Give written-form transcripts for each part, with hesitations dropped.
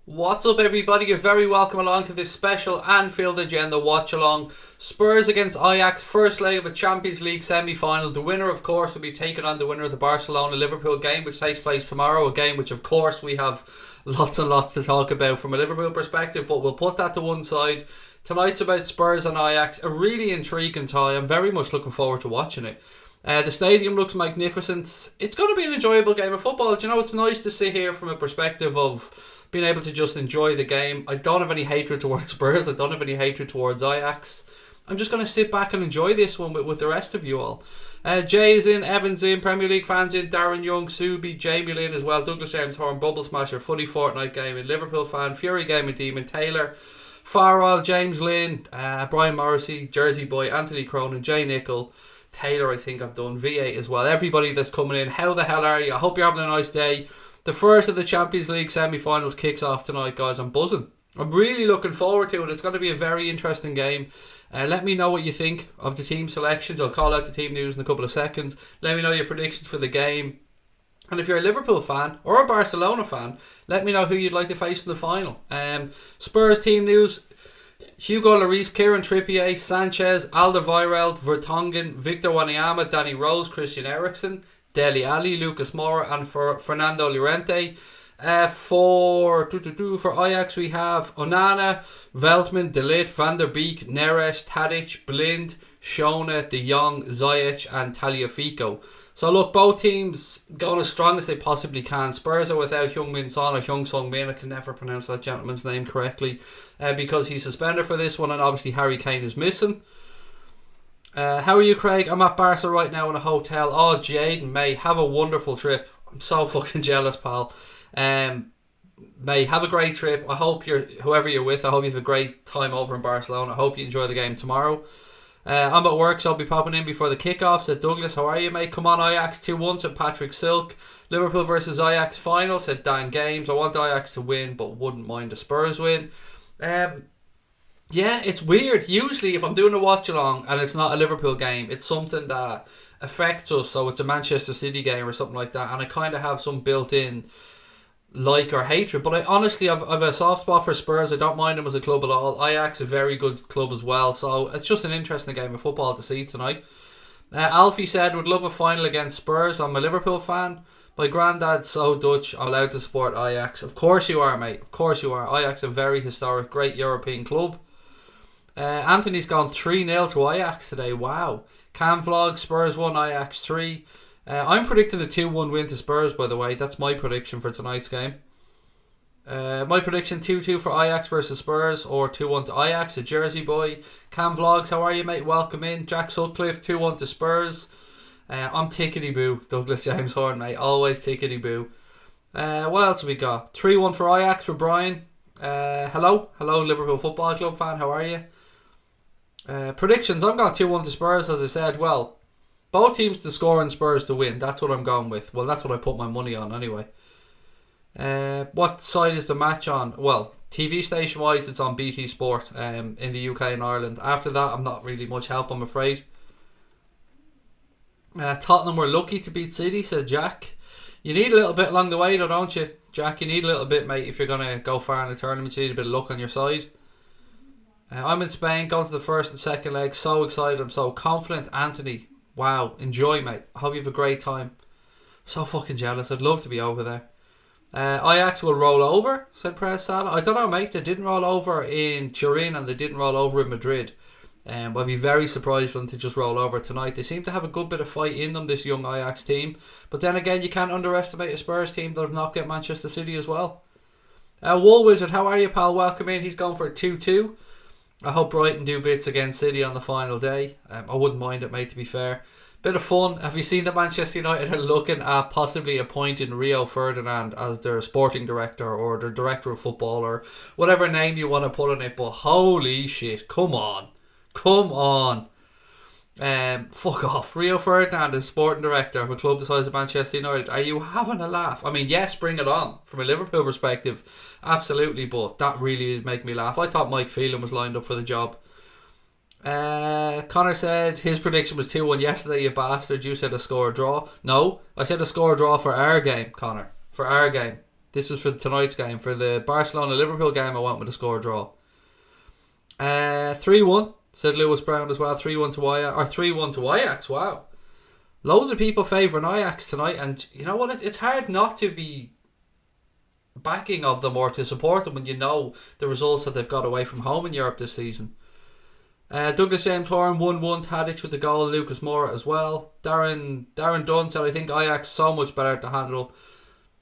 What's up, everybody? You're very welcome along to this special Anfield Agenda Watchalong. Spurs against Ajax, first leg of a Champions League semi-final. The winner, of course, will be taking on the winner of the Barcelona-Liverpool game, which takes place tomorrow. A game which, of course, we have lots and lots to talk about from a Liverpool perspective, but we'll put that to one side. Tonight's about Spurs and Ajax. A really intriguing tie. I'm very much looking forward to watching it. The stadium looks magnificent. It's going to be an enjoyable game of football. Do you know, it's nice to sit here from a perspective of being able to just enjoy the game. I don't have any hatred towards Spurs. I don't have any hatred towards Ajax. I'm just going to sit back and enjoy this one with the rest of you all. Jay's in, Evan's in, Premier League fans in, Darren Young, Subi, Jamie Lynn as well, Douglas James Horn, Bubble Smasher, Footy Fortnite Gaming, Liverpool fan, Fury Gaming Demon, Taylor, Farrell, James Lynn, Brian Morrissey, Jersey Boy, Anthony Cronin, Jay Nickel, Taylor, I think I've done, V8 as well. Everybody that's coming in, how the hell are you? I hope you're having a nice day. The first of the Champions League semi-finals kicks off tonight, guys. I'm buzzing. I'm really looking forward to it. It's going to be a very interesting game. Let me know what you think of the team selections. I'll call out the team news in a couple of seconds. Let me know your predictions for the game. And if you're a Liverpool fan or a Barcelona fan, let me know who you'd like to face in the final. Spurs team news. Hugo Lloris, Kieran Trippier, Sanchez, Alderweireld, Vertonghen, Victor Wanyama, Danny Rose, Christian Eriksen, Dele Alli, Lucas Moura, and for Fernando Llorente. For Ajax we have Onana, Veltman, De Ligt, Van der Beek, Neres, Tadic, Blind, Shona, De Jong, Ziyech, and Tagliafico. So look, both teams going as strong as they possibly can. Spurs are without Heung-min Son or Hyung-sung Min. I can never pronounce that gentleman's name correctly because he's suspended for this one, and obviously Harry Kane is missing. How are you, Craig? I'm at Barca right now in a hotel. Oh, Jaden, mate, have a wonderful trip. I'm so fucking jealous, pal. Mate, have a great trip. I hope whoever you're with, I hope you have a great time over in Barcelona. I hope you enjoy the game tomorrow. I'm at work, so I'll be popping in before the kickoff. Said Douglas, how are you, mate? Come on, Ajax 2-1, said Patrick Silk. Liverpool versus Ajax final, said Dan Games. I want Ajax to win, but wouldn't mind a Spurs win. Yeah, it's weird. Usually if I'm doing a watch along and it's not a Liverpool game, it's something that affects us, so it's a Manchester City game or something like that, and I kind of have some built-in like or hatred. But I honestly I've a soft spot for Spurs. I don't mind them as a club at all. Ajax a very good club as well, so it's just an interesting game of football to see tonight. Alfie said would love a final against Spurs. I'm a Liverpool fan. My granddad's so Dutch, I'm allowed to support Ajax. Of course you are, mate. Of course you are. Ajax a very historic, great European club. Anthony's gone 3-0 to Ajax today. Wow. Cam Vlog, Spurs 1, Ajax 3. I'm predicting a 2-1 win to Spurs, by the way. That's my prediction for tonight's game. My prediction 2-2 for Ajax versus Spurs, or 2-1 to Ajax, a Jersey boy. Cam Vlogs, how are you, mate? Welcome in. Jack Sutcliffe, 2-1 to Spurs. I'm tickety-boo. Douglas James Horn, mate. Always tickety-boo. What else have we got? 3-1 for Ajax for Brian. Hello Liverpool Football Club fan, how are you? Predictions, I'm going 2-1 to Spurs, as I said. Well, both teams to score and Spurs to win. That's what I'm going with. Well, that's what I put my money on anyway. What side is the match on? Well, TV station wise, it's on BT Sport in the UK and Ireland. After that, I'm not really much help, I'm afraid. Tottenham were lucky to beat City, said Jack. You need a little bit along the way though, don't you, Jack? You need a little bit, mate, if you're going to go far in the tournament. You need a bit of luck on your side. I'm in Spain, going to the first and second leg. So excited, I'm so confident. Anthony, wow, enjoy, mate. I hope you have a great time. So fucking jealous. I'd love to be over there. Ajax will roll over, said Prez Sala. I don't know, mate. They didn't roll over in Turin and they didn't roll over in Madrid. I'd be very surprised for them to just roll over tonight. They seem to have a good bit of fight in them, this young Ajax team. But then again, you can't underestimate a Spurs team that have knocked out Manchester City as well. Wool Wizard, how are you, pal? Welcome in. He's going for a 2-2. I hope Brighton do bits against City on the final day. I wouldn't mind it, mate, to be fair. Bit of fun. Have you seen that Manchester United are looking at possibly appointing Rio Ferdinand as their sporting director or their director of football or whatever name you want to put on it? But holy shit, come on. Fuck off. Rio Ferdinand is sporting director of a club the size of Manchester United. Are you having a laugh? I mean, yes, bring it on. From a Liverpool perspective, absolutely, but that really did make me laugh. I thought Mike Phelan was lined up for the job. Connor said his prediction was 2-1 yesterday, you bastard. You said a score draw. No, I said a score draw for our game, Connor. For our game. This was for tonight's game. For the Barcelona-Liverpool game, I went with a score draw. 3-1, said Lewis Brown as well. 3-1 to Ajax. Or 3-1 to Ajax, wow. Loads of people favouring Ajax tonight. And you know what? It's hard not to be backing of them or to support them when you know the results that they've got away from home in Europe this season. Douglas James Horan 1-1, Tadic with the goal, Lucas Moura as well. Darren Dunn said, I think Ajax so much better to handle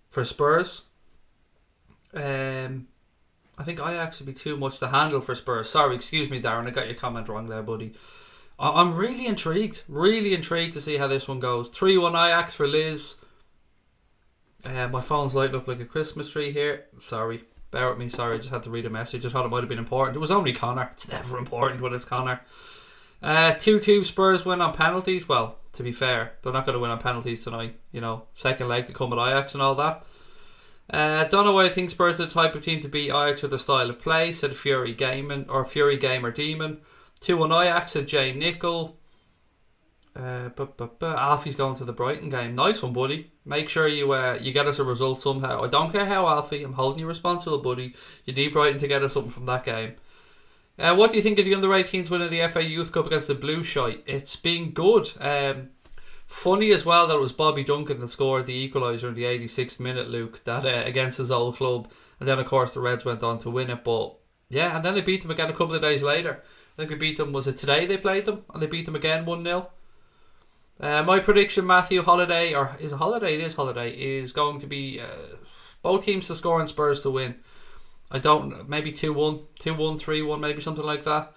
for Spurs. I think Ajax would be too much to handle for Spurs. Sorry, excuse me, Darren, I got your comment wrong there, buddy. I'm really intrigued to see how this one goes. 3-1 Ajax for Liz. My phone's lighting up like a Christmas tree here. Sorry, bear with me. Sorry, I just had to read a message. I thought it might have been important. It was only Connor. It's never important when it's Connor. 2-2 Spurs win on penalties. Well, to be fair, they're not going to win on penalties tonight. You know, second leg to come with Ajax and all that. Don't know why I think Spurs are the type of team to beat Ajax with their style of play, said Fury Gamer Demon. 2-1 Ajax, said Jay Nickel. Alfie's going to the Brighton game. Nice one, buddy. Make sure you get us a result somehow. I don't care how, Alfie. I'm holding you responsible, buddy. You need Brighton to get us something from that game. What do you think of the under-18s winning the FA Youth Cup against the Blue Shite? It's been good. Funny as well that it was Bobby Duncan that scored the equaliser in the 86th minute, Luke, that against his old club. And then, of course, the Reds went on to win it. But, yeah, and then they beat them again a couple of days later. I think we beat them, was it today they played them? And they beat them again 1-0. My prediction, Matthew, Holiday, or is it Holiday? It is Holiday, is going to be both teams to score and Spurs to win. I don't, maybe 2-1, 3-1, maybe something like that.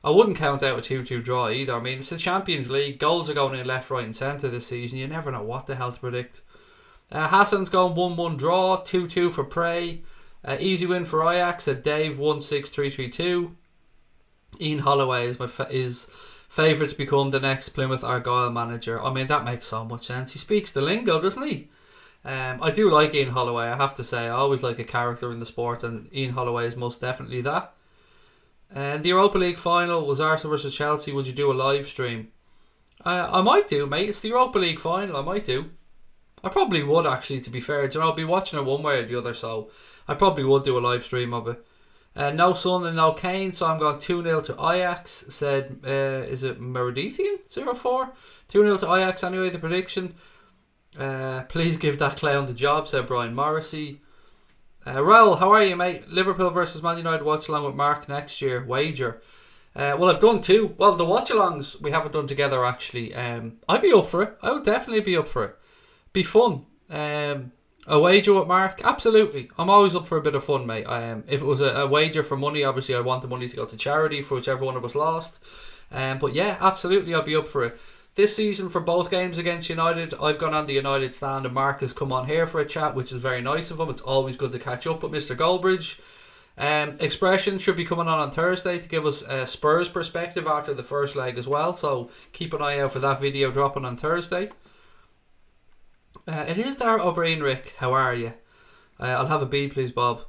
I wouldn't count out a 2-2 draw either. I mean, it's the Champions League. Goals are going in left, right and centre this season. You never know what the hell to predict. Hassan's going 1-1 draw, 2-2 for Prey. Easy win for Ajax at Dave, 1-6-3-3-2. Ian Holloway is favourite to become the next Plymouth Argyle manager. I mean, that makes so much sense. He speaks the lingo, doesn't he? I do like Ian Holloway, I have to say. I always like a character in the sport, and Ian Holloway is most definitely that. And the Europa League final was Arsenal versus Chelsea. Would you do a live stream? I might do, mate. It's the Europa League final. I might do. I probably would, actually, to be fair. Do you know, I'll be watching it one way or the other, so I probably would do a live stream of it. No Son and no Kane, so I'm going 2-0 to Ajax. Said, is it Meridithian04? 2-0 to Ajax anyway, the prediction. Please give that clown the job, said Brian Morrissey. Raoul, how are you, mate? Liverpool versus Man United watch along with Mark next year. Wager. Well, I've done two. Well, the watch-alongs we haven't done together, actually. I'd be up for it. I would definitely be up for it. Be fun. A wager with Mark? Absolutely. I'm always up for a bit of fun, mate. If it was a wager for money, obviously I'd want the money to go to charity for whichever one of us lost. But yeah, absolutely, I'd be up for it. This season, for both games against United, I've gone on the United stand and Mark has come on here for a chat, which is very nice of him. It's always good to catch up with Mr. Goldbridge. Expressions should be coming on Thursday to give us a Spurs perspective after the first leg as well, so keep an eye out for that video dropping on Thursday. It is Dara O'Brien, Rick. How are you? I'll have a B, please, Bob.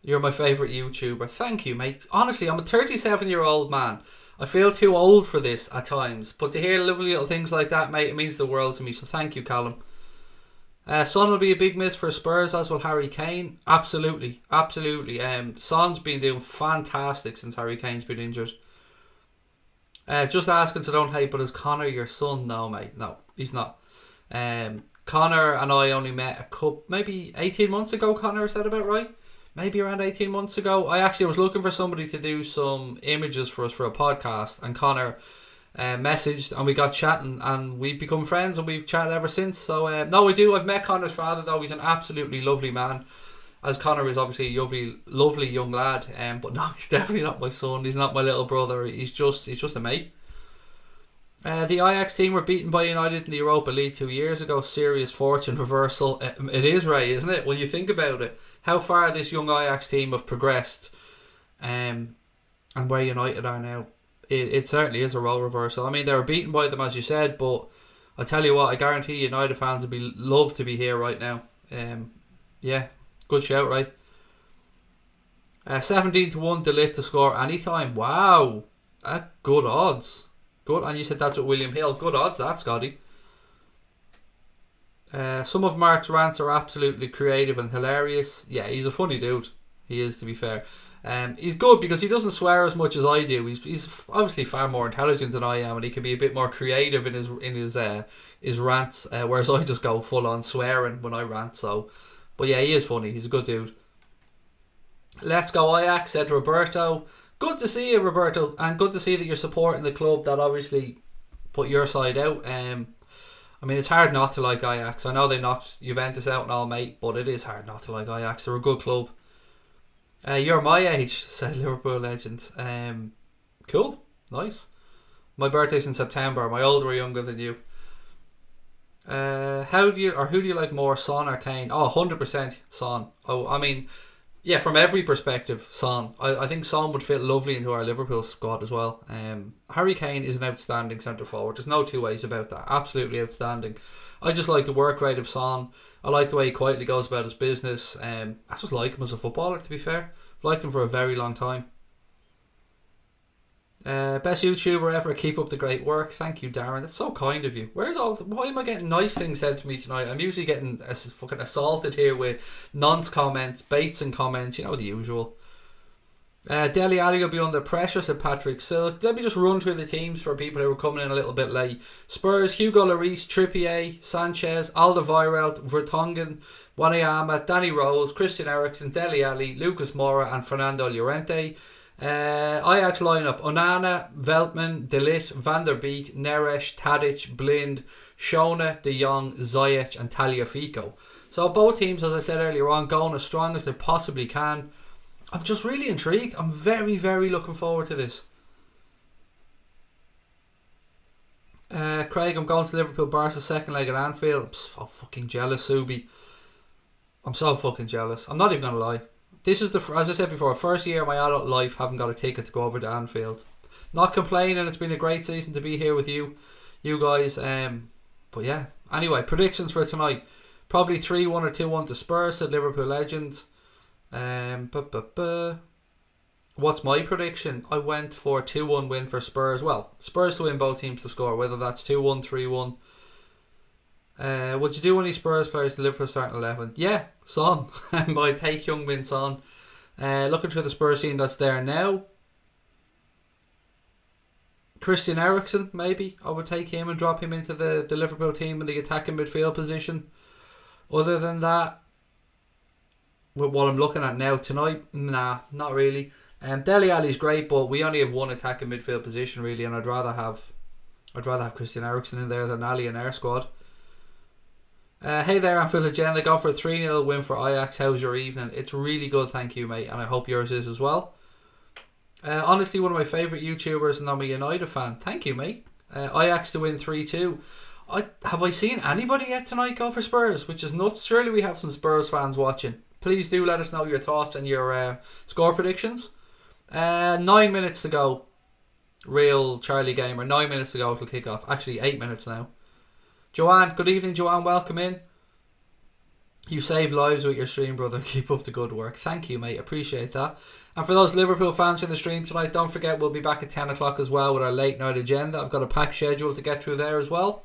You're my favourite YouTuber. Thank you, mate. Honestly, I'm a 37-year-old man. I feel too old for this at times, but to hear lovely little things like that, mate, it means the world to me, so thank you, Callum. Son will be a big miss for Spurs, as will Harry Kane. Absolutely. Son's been doing fantastic since Harry Kane's been injured. Just asking so don't hate, but is Connor your son? No, mate. No, he's not. Connor and I only met maybe 18 months ago, Connor, is that about right? Maybe around 18 months ago. I actually was looking for somebody to do some images for us for a podcast, and Connor messaged and we got chatting and we've become friends and we've chatted ever since. So no, I do. I've met Connor's father though. He's an absolutely lovely man, as Connor is obviously a lovely young lad. But no, he's definitely not my son. He's not my little brother. He's just a mate. The Ajax team were beaten by United in the Europa League 2 years ago. Serious fortune reversal. It is, Ray, isn't it? When you think about it, how far this young Ajax team have progressed, and where United are now, it certainly is a role reversal. I mean, they were beaten by them, as you said, but I tell you what, I guarantee United fans would love to be here right now. Yeah, good shout, right? 17-1 Delit to score anytime. Wow, good odds. Good, and you said that's with William Hill. Good odds, that, Scotty. Some of Mark's rants are absolutely creative and hilarious. Yeah, he's a funny dude. He is, to be fair. He's good because he doesn't swear as much as I do. He's obviously far more intelligent than I am, and he can be a bit more creative in his rants. Whereas I just go full on swearing when I rant. So, but yeah, he is funny. He's a good dude. Let's go Ajax, said Roberto. Good to see you, Roberto, and good to see that you're supporting the club that obviously put your side out. I mean, it's hard not to like Ajax. I know they knocked Juventus out and all, mate, but it is hard not to like Ajax. They're a good club. You're my age, said Liverpool legend. Cool, nice. My birthday's in September. Am I older or younger than you? Who do you like more, Son or Kane? Oh, 100% Son. Oh, I mean, yeah, from every perspective, Son. I think Son would fit lovely into our Liverpool squad as well. Harry Kane is an outstanding centre forward. There's no two ways about that. Absolutely outstanding. I just like the work rate of Son. I like the way he quietly goes about his business. I just like him as a footballer, to be fair. I've liked him for a very long time. Best YouTuber ever. Keep up the great work. Thank you, Darren. That's so kind of you. Why am I getting nice things said to me tonight? I'm usually getting fucking assaulted here with nonce comments, baits and comments. You know, the usual. Dele Alli will be under pressure, said Patrick Silk. Let me just run through the teams for people who are coming in a little bit late. Spurs, Hugo Lloris, Trippier, Sanchez, Alderweireld, Vertonghen, Wanyama, Danny Rose, Christian Eriksen, Dele Alli, Lucas Moura and Fernando Llorente. Ajax lineup: Onana, Veltman, De Ligt, Van der Beek, Neres, Tadic, Blind, Shona, De Jong, Ziyech and Tagliafico. So both teams, as I said earlier on, going as strong as they possibly can. I'm just really intrigued. I'm very, very looking forward to this. Craig, I'm going to Liverpool Barca second leg at Anfield. I'm so fucking jealous, Subi. I'm so fucking jealous. I'm not even gonna lie. This is as I said before, first year of my adult life having got a ticket to go over to Anfield. Not complaining. It's been a great season to be here with you guys. But yeah. Anyway, predictions for tonight: probably 3-1 or 2-1 to Spurs, said Liverpool legend. What's my prediction? I went for a 2-1 win for Spurs. Well, Spurs to win, both teams to score, whether that's 2-1, 3-1. Would you do any Spurs players in Liverpool starting 11? Yeah, Son. I'd take Heung-min Son. Looking through the Spurs team that's there now. Christian Eriksen, maybe. I would take him and drop him into the Liverpool team in the attacking midfield position. Other than that, with what I'm looking at now tonight, nah, not really. Dele Alli's great, but we only have one attacking midfield position really, and I'd rather have Christian Eriksen in there than Ali in our squad. Hey there, I'm Phil Agenda. Going for a 3-0 win for Ajax. How's your evening? It's really good, thank you, mate, and I hope yours is as well. Honestly, one of my favourite YouTubers, and I'm a United fan. Thank you, mate. Ajax to win 3-2. Have I seen anybody yet tonight go for Spurs? Which is nuts. Surely we have some Spurs fans watching. Please do let us know your thoughts and your score predictions. 9 minutes to go. Real Charlie Gamer. 9 minutes to go it'll kick off. Actually 8 minutes now. Joanne, good evening Joanne, welcome in. You save lives with your stream, brother. Keep up the good work. Thank you, mate. Appreciate that. And for those Liverpool fans in the stream tonight, don't forget we'll be back at 10 o'clock as well with our late night agenda. I've got a packed schedule to get through there as well.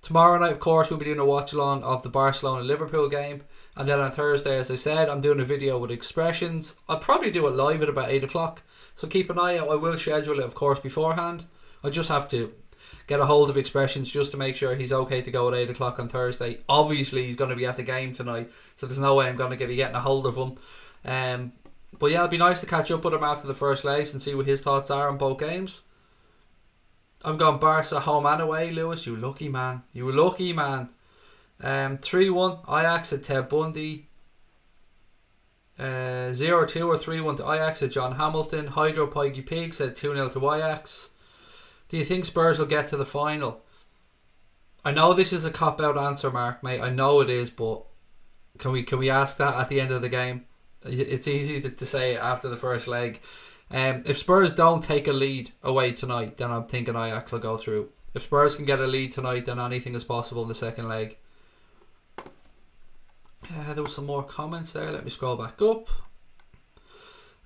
Tomorrow night, of course, we'll be doing a watch-along of the Barcelona-Liverpool game. And then on Thursday, as I said, I'm doing a video with expressions. I'll probably do it live at about 8 o'clock. So keep an eye out. I will schedule it, of course, beforehand. I just have to get a hold of expressions just to make sure he's okay to go at 8 o'clock on Thursday. Obviously, he's going to be at the game tonight, so there's no way I'm going to be getting a hold of him. But yeah, it'd be nice to catch up with him after the first legs and see what his thoughts are on both games. I'm going Barca home and away, Lewis. You lucky man. You lucky man. 3-1 Ajax at Ted Bundy. 0-2 or 3-1 to Ajax at John Hamilton. Hydro Piggy Pig said 2-0 to Ajax. Do you think Spurs will get to the final? I know this is a cop-out answer, Mark, mate. I know it is, but can we ask that at the end of the game? It's easy to say after the first leg. If Spurs don't take a lead away tonight, then I'm thinking Ajax will go through. If Spurs can get a lead tonight, then anything is possible in the second leg. There was some more comments there. Let me scroll back up.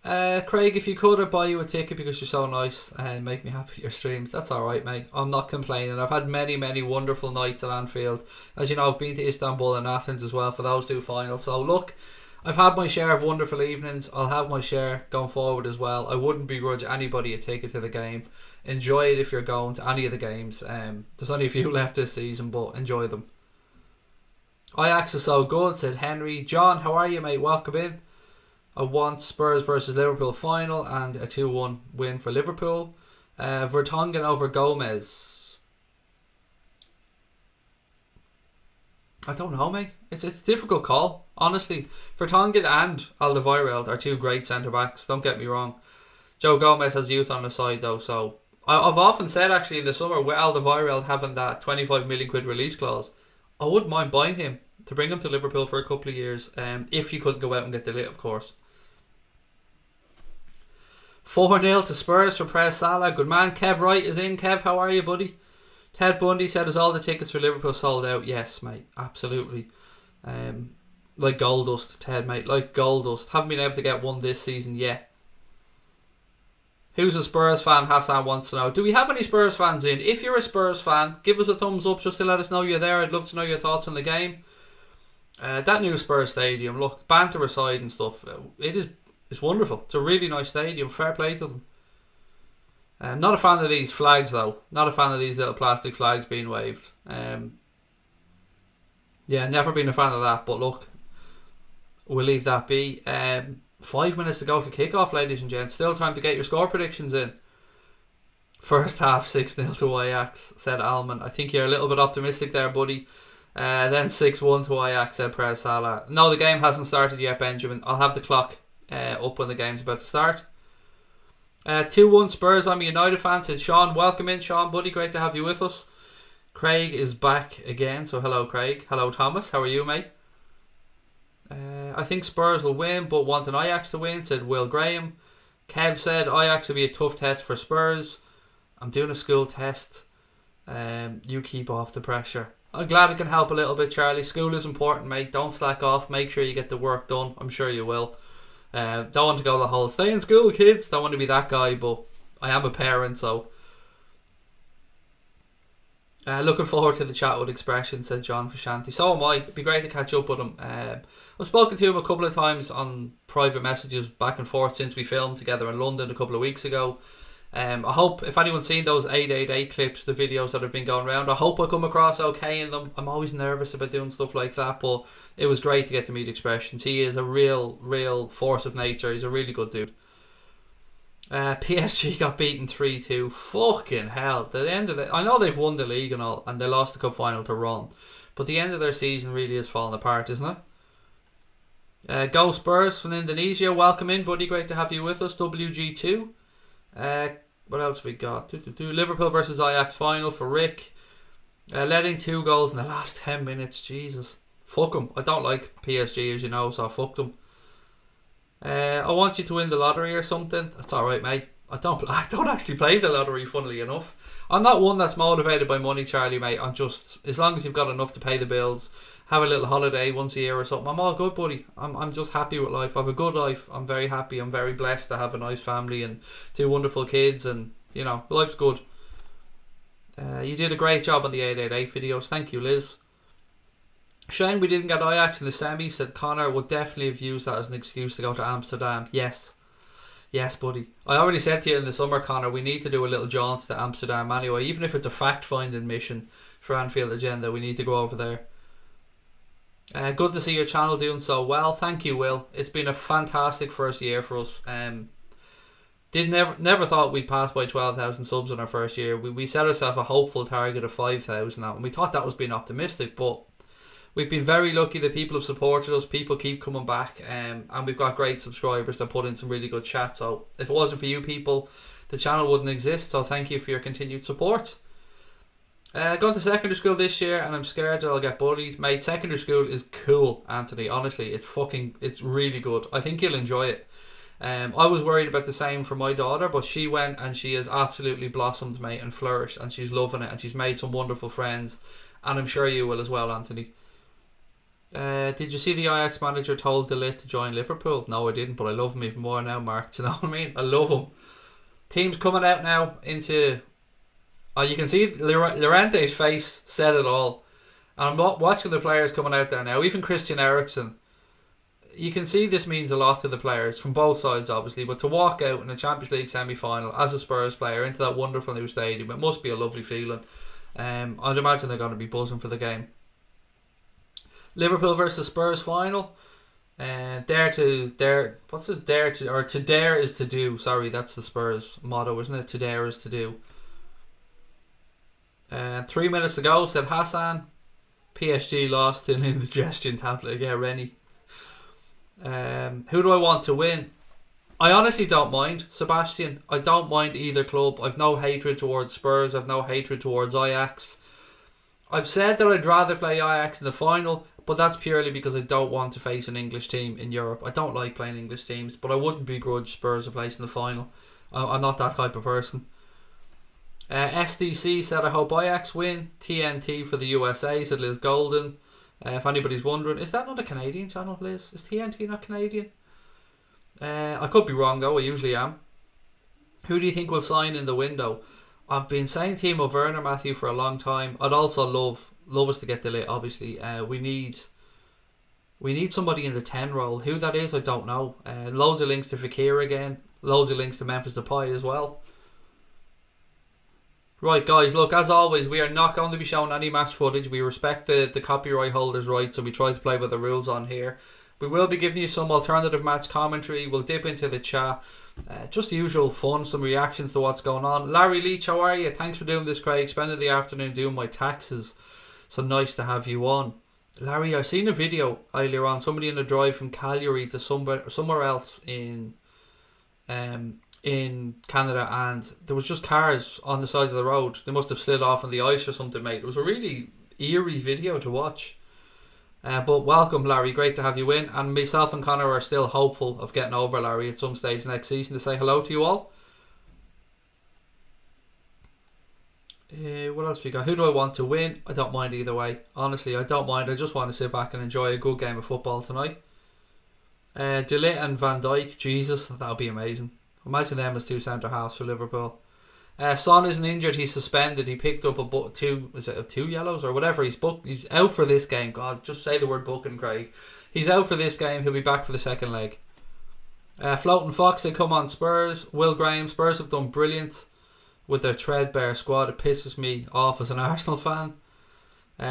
Craig, if you could, I'd buy you a ticket because you're so nice and make me happy at your streams. That's alright, mate. I'm not complaining. I've had many, many wonderful nights at Anfield. As you know, I've been to Istanbul and Athens as well for those two finals. So look, I've had my share of wonderful evenings. I'll have my share going forward as well. I wouldn't begrudge anybody a ticket to the game. Enjoy it if you're going to any of the games. There's only a few left this season, but enjoy them. Ajax is so good, said Henry. John, how are you, mate? Welcome in. I want Spurs versus Liverpool final and a 2-1 win for Liverpool. Vertonghen over Gomez. I don't know, mate. It's a difficult call, honestly. Vertonghen and Alderweireld are two great centre-backs, don't get me wrong. Joe Gomez has youth on the side, though, so... I've often said, actually, in the summer, with Alderweireld having that 25 million quid release clause, I wouldn't mind buying him to bring him to Liverpool for a couple of years, if you couldn't go out and get the lit, of course. 4-0 to Spurs for Prez Salah. Good man. Kev Wright is in. Kev, how are you, buddy? Ted Bundy said, is all the tickets for Liverpool sold out? Yes, mate. Absolutely. Like gold dust, Ted, mate. Like gold dust. Haven't been able to get one this season yet. Who's a Spurs fan? Hassan wants to know. Do we have any Spurs fans in? If you're a Spurs fan, give us a thumbs up just to let us know you're there. I'd love to know your thoughts on the game. That new Spurs stadium, look, banter aside and stuff, it's wonderful. It's a really nice stadium. Fair play to them. Not a fan of these flags, though. Not a fan of these little plastic flags being waved. Yeah, never been a fan of that. But look, we'll leave that be. 5 minutes to go to kick-off, ladies and gents. Still time to get your score predictions in. First half, 6-0 to Ajax, said Alman. I think you're a little bit optimistic there, buddy. Then 6-1 to Ajax, said Prez Salah. No, the game hasn't started yet, Benjamin. I'll have the clock up when the game's about to start. 2-1 Spurs. I'm a United fan, said Sean. Welcome in, Sean, buddy. Great to have you with us. Craig is back again, so hello, Craig. Hello, Thomas. How are you, mate? I think Spurs will win, but want an Ajax to win, said Will Graham. Kev said Ajax will be a tough test for Spurs. I'm doing a school test. You keep off the pressure. I'm glad it can help a little bit, Charlie. School is important, mate. Don't slack off. Make sure you get the work done. I'm sure you will. Don't want to go the whole stay in school, kids. Don't want to be that guy, but I am a parent, so looking forward to the chat with Expression, said John Fashanti. So am I. It'd be great to catch up with him. I've spoken to him a couple of times on private messages back and forth since we filmed together in London a couple of weeks ago. I hope, if anyone's seen those 888 clips, the videos that have been going around, I hope I come across okay in them. I'm always nervous about doing stuff like that, but it was great to get to meet Expressions. He is a real force of nature. He's a really good dude. PSG got beaten 3-2. Fucking hell. The end of I know they've won the league and all, and they lost the cup final to Ron, but the end of their season really is falling apart, isn't it? Go Spurs from Indonesia. Welcome in, buddy. Great to have you with us. WG2. What else we got? Liverpool versus Ajax final for Rick. Letting 2 goals in the last 10 minutes. Jesus. Fuck them. I don't like PSG, as you know, so fuck them. I want you to win the lottery or something. That's alright, mate. I don't actually play the lottery, funnily enough. I'm not one that's motivated by money, Charlie, mate. I'm just, as long as you've got enough to pay the bills, have a little holiday once a year or something, I'm all good, buddy. I'm just happy with life. I have a good life. I'm very happy. I'm very blessed to have a nice family and 2 wonderful kids, and you know, life's good. You did a great job on the 888 videos. Thank you, Liz. Shane, we didn't get Ajax in the semi, said Connor. Would definitely have used that as an excuse to go to Amsterdam. Yes, buddy. I already said to you in the summer, Connor, we need to do a little jaunt to Amsterdam anyway. Even if it's a fact-finding mission for Anfield Agenda, we need to go over there. Good to see your channel doing so well. Thank you, Will. It's been a fantastic first year for us. Never thought we'd pass by 12,000 subs in our first year. We set ourselves a hopeful target of 5,000 now, and we thought that was being optimistic, but we've been very lucky that people have supported us. People keep coming back, and we've got great subscribers that put in some really good chat. So if it wasn't for you people, the channel wouldn't exist. So thank you for your continued support. Going to secondary school this year, and I'm scared that I'll get bullied. Mate, secondary school is cool, Anthony. Honestly, it's really good. I think you'll enjoy it. I was worried about the same for my daughter, but she went and she has absolutely blossomed, mate, and flourished, and she's loving it, and she's made some wonderful friends, and I'm sure you will as well, Anthony. Did you see the Ajax manager told De Ligt to join Liverpool? No, I didn't, but I love him even more now, Mark. Do you know what I mean? I love him. Teams coming out now into... Oh, you can see Llorente's face said it all. And I'm watching the players coming out there now. Even Christian Eriksen. You can see this means a lot to the players from both sides, obviously. But to walk out in a Champions League semi-final as a Spurs player into that wonderful new stadium, it must be a lovely feeling. I'd imagine they're going to be buzzing for the game. Liverpool versus Spurs final. Dare to dare. What's this? Dare to, or to dare is to do. Sorry, that's the Spurs motto, isn't it? To dare is to do. 3 minutes to go, said Hassan. PSG lost in indigestion tablet. Yeah, Rennie. Who do I want to win? I honestly don't mind, Sebastian. I don't mind either club. I've no hatred towards Spurs. I've no hatred towards Ajax. I've said that I'd rather play Ajax in the final, but that's purely because I don't want to face an English team in Europe. I don't like playing English teams, but I wouldn't begrudge Spurs a place in the final. I'm not that type of person. SDC said, I hope Ajax win. TNT for the USA, said Liz Golden. If anybody's wondering, is that not a Canadian channel, Liz? Is TNT not Canadian? I could be wrong though, I usually am. Who do you think will sign in the window? I've been saying Timo Werner, Matthew, for a long time. I'd also love us to get De Ligt, obviously. We need somebody in the 10 role. Who that is, I don't know. Loads of links to Fekir again. Loads of links to Memphis Depay as well. Right, guys, look, as always, we are not going to be showing any match footage. We respect the copyright holders' rights, so we try to play by the rules on here. We will be giving you some alternative match commentary. We'll dip into the chat. Just the usual fun, some reactions to what's going on. Larry Leach, how are you? Thanks for doing this, Craig. Spending the afternoon doing my taxes. So nice to have you on. Larry, I seen a video earlier on. Somebody in a drive from Calgary to somewhere else in Canada, and there was just cars on the side of the road. They must have slid off on the ice or something, mate. It was a really eerie video to watch. But welcome, Larry. Great to have you in. And myself and Connor are still hopeful of getting over Larry at some stage next season to say hello to you all. What else have we got? Who do I want to win? I don't mind either way. Honestly, I don't mind. I just want to sit back and enjoy a good game of football tonight. De Ligt and Van Dijk. Jesus, that would be amazing. Imagine them as two centre halves for Liverpool. Son isn't injured. He's suspended. He picked up two yellows or whatever. He's out for this game. God, just say the word booking, Craig. He's out for this game. He'll be back for the second leg. Floating Fox said, come on Spurs. Will Graham, Spurs have done brilliant with their threadbare squad. It pisses me off as an Arsenal fan.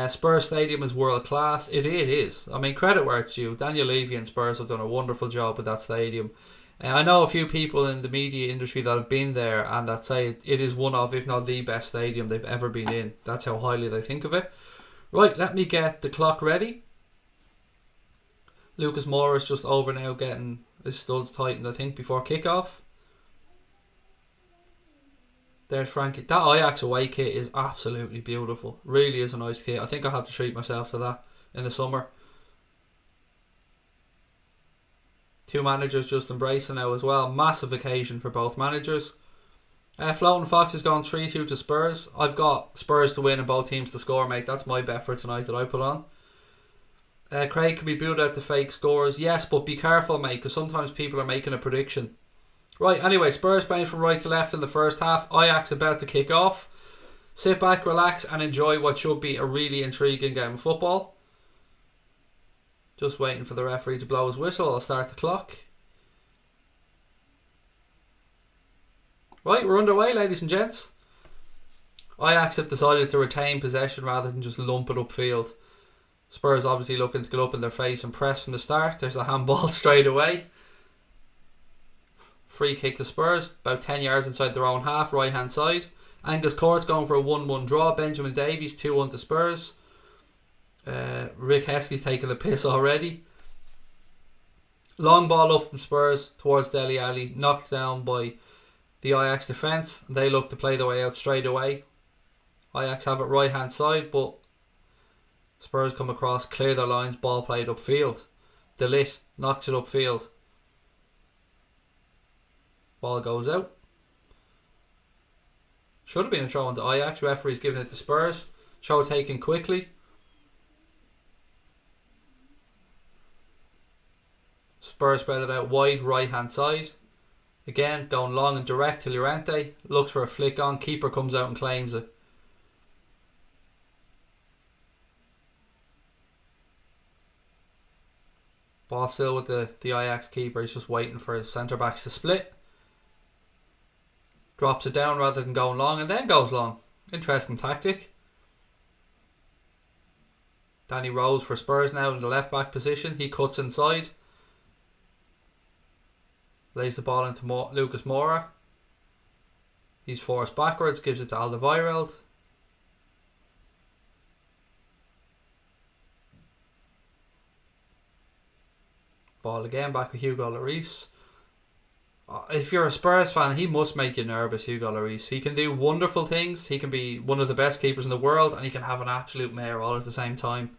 Spurs Stadium is world class. It is. I mean, credit where it's due. Daniel Levy and Spurs have done a wonderful job with that stadium. I know a few people in the media industry that have been there and that say it is one of, if not the best stadium they've ever been in. That's how highly they think of it. Right, let me get the clock ready. Lucas Moura is just over now getting his studs tightened, I think, before kickoff. There's Frankie. That Ajax away kit is absolutely beautiful. Really is a nice kit. I think I'll have to treat myself to that in the summer. Two managers just embracing now as well. Massive occasion for both managers. Floating Fox has gone 3-2 to Spurs. I've got Spurs to win and both teams to score, mate. That's my bet for tonight that I put on. Craig, can we build out the fake scores? Yes, but be careful, mate, because sometimes people are making a prediction. Right, anyway, Spurs playing from right to left in the first half. Ajax about to kick off. Sit back, relax and enjoy what should be a really intriguing game of football. Just waiting for the referee to blow his whistle. I'll start the clock. Right, we're underway, ladies and gents. Ajax have decided to retain possession rather than just lump it upfield. Spurs obviously looking to get up in their face and press from the start. There's a handball straight away. Free kick to Spurs, about 10 yards inside their own half, right hand side. Angus Court's going for a 1-1 draw. Benjamin Davies 2-1 to Spurs. Rick Heskey's taking the piss already. Long ball up from Spurs towards Dele Alli, knocked down by the Ajax defence. They look to play their way out straight away. Ajax have it right hand side, but Spurs come across, clear their lines, ball played upfield. De Ligt knocks it upfield. Ball goes out. Should have been a throw into Ajax. Referee's giving it to Spurs. Throw taken quickly. Spurs spread it out wide, right hand side. Again, going long and direct to Llorente. Looks for a flick on. Keeper comes out and claims it. Ball still with the Ajax keeper. He's just waiting for his centre backs to split. Drops it down rather than going long and then goes long. Interesting tactic. Danny Rose for Spurs now in the left back position. He cuts inside. Lays the ball into Lucas Moura. He's forced backwards. Gives it to Alderweireld. Ball again back with Hugo Lloris. If you're a Spurs fan, he must make you nervous, Hugo Lloris. He can do wonderful things. He can be one of the best keepers in the world, and he can have an absolute mare all at the same time.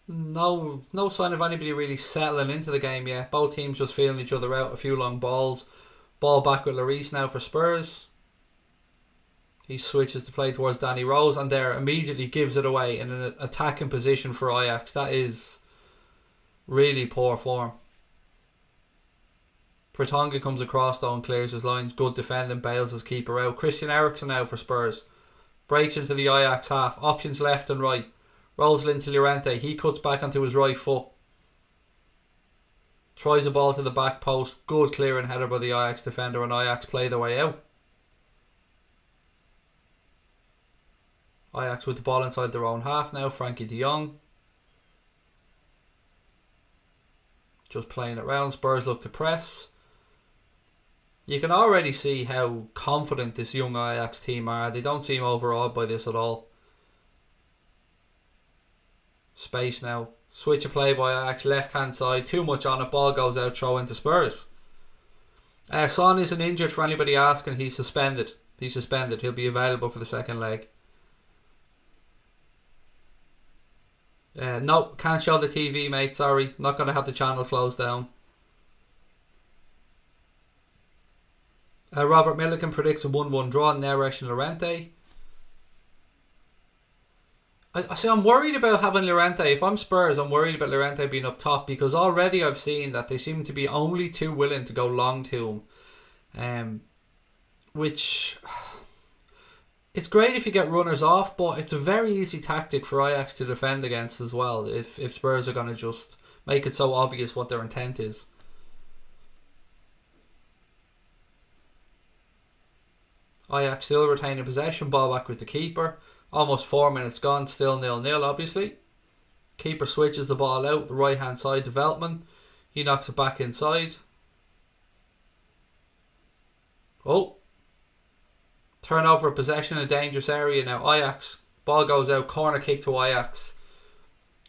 No sign of anybody really settling into the game yet. Both teams just feeling each other out. A few long balls. Ball back with Lloris now for Spurs. He switches to play towards Danny Rose, and there immediately gives it away in an attacking position for Ajax. That is really poor form. Vertonghen comes across though and clears his lines. Good defending, bails his keeper out. Christian Eriksen now for Spurs. Breaks into the Ajax half. Options left and right. Rolls it into Llorente. He cuts back onto his right foot. Tries the ball to the back post. Good clearing header by the Ajax defender, and Ajax play their way out. Ajax with the ball inside their own half now. Frankie de Jong. Just playing it round. Spurs look to press. You can already see how confident this young Ajax team are. They don't seem overawed by this at all. Space now. Switch of play by Ajax. Left hand side. Too much on it. Ball goes out. Throw into Spurs. Son isn't injured for anybody asking. He's suspended. He'll be available for the second leg. No, can't show the TV, mate. Sorry. Not going to have the channel closed down. Robert Milliken predicts a 1-1 draw. Neres and Llorente. I'm worried about having Llorente. If I'm Spurs, I'm worried about Llorente being up top, because already I've seen that they seem to be only too willing to go long to him. Which... It's great if you get runners off, but it's a very easy tactic for Ajax to defend against as well, if Spurs are going to just make it so obvious what their intent is. Ajax still retaining possession. Ball back with the keeper. Almost 4 minutes gone. Still 0-0 obviously. Keeper switches the ball out. The right hand side to Veltman. He knocks it back inside. Oh. Turnover of possession in a dangerous area now. Ajax. Ball goes out. Corner kick to Ajax.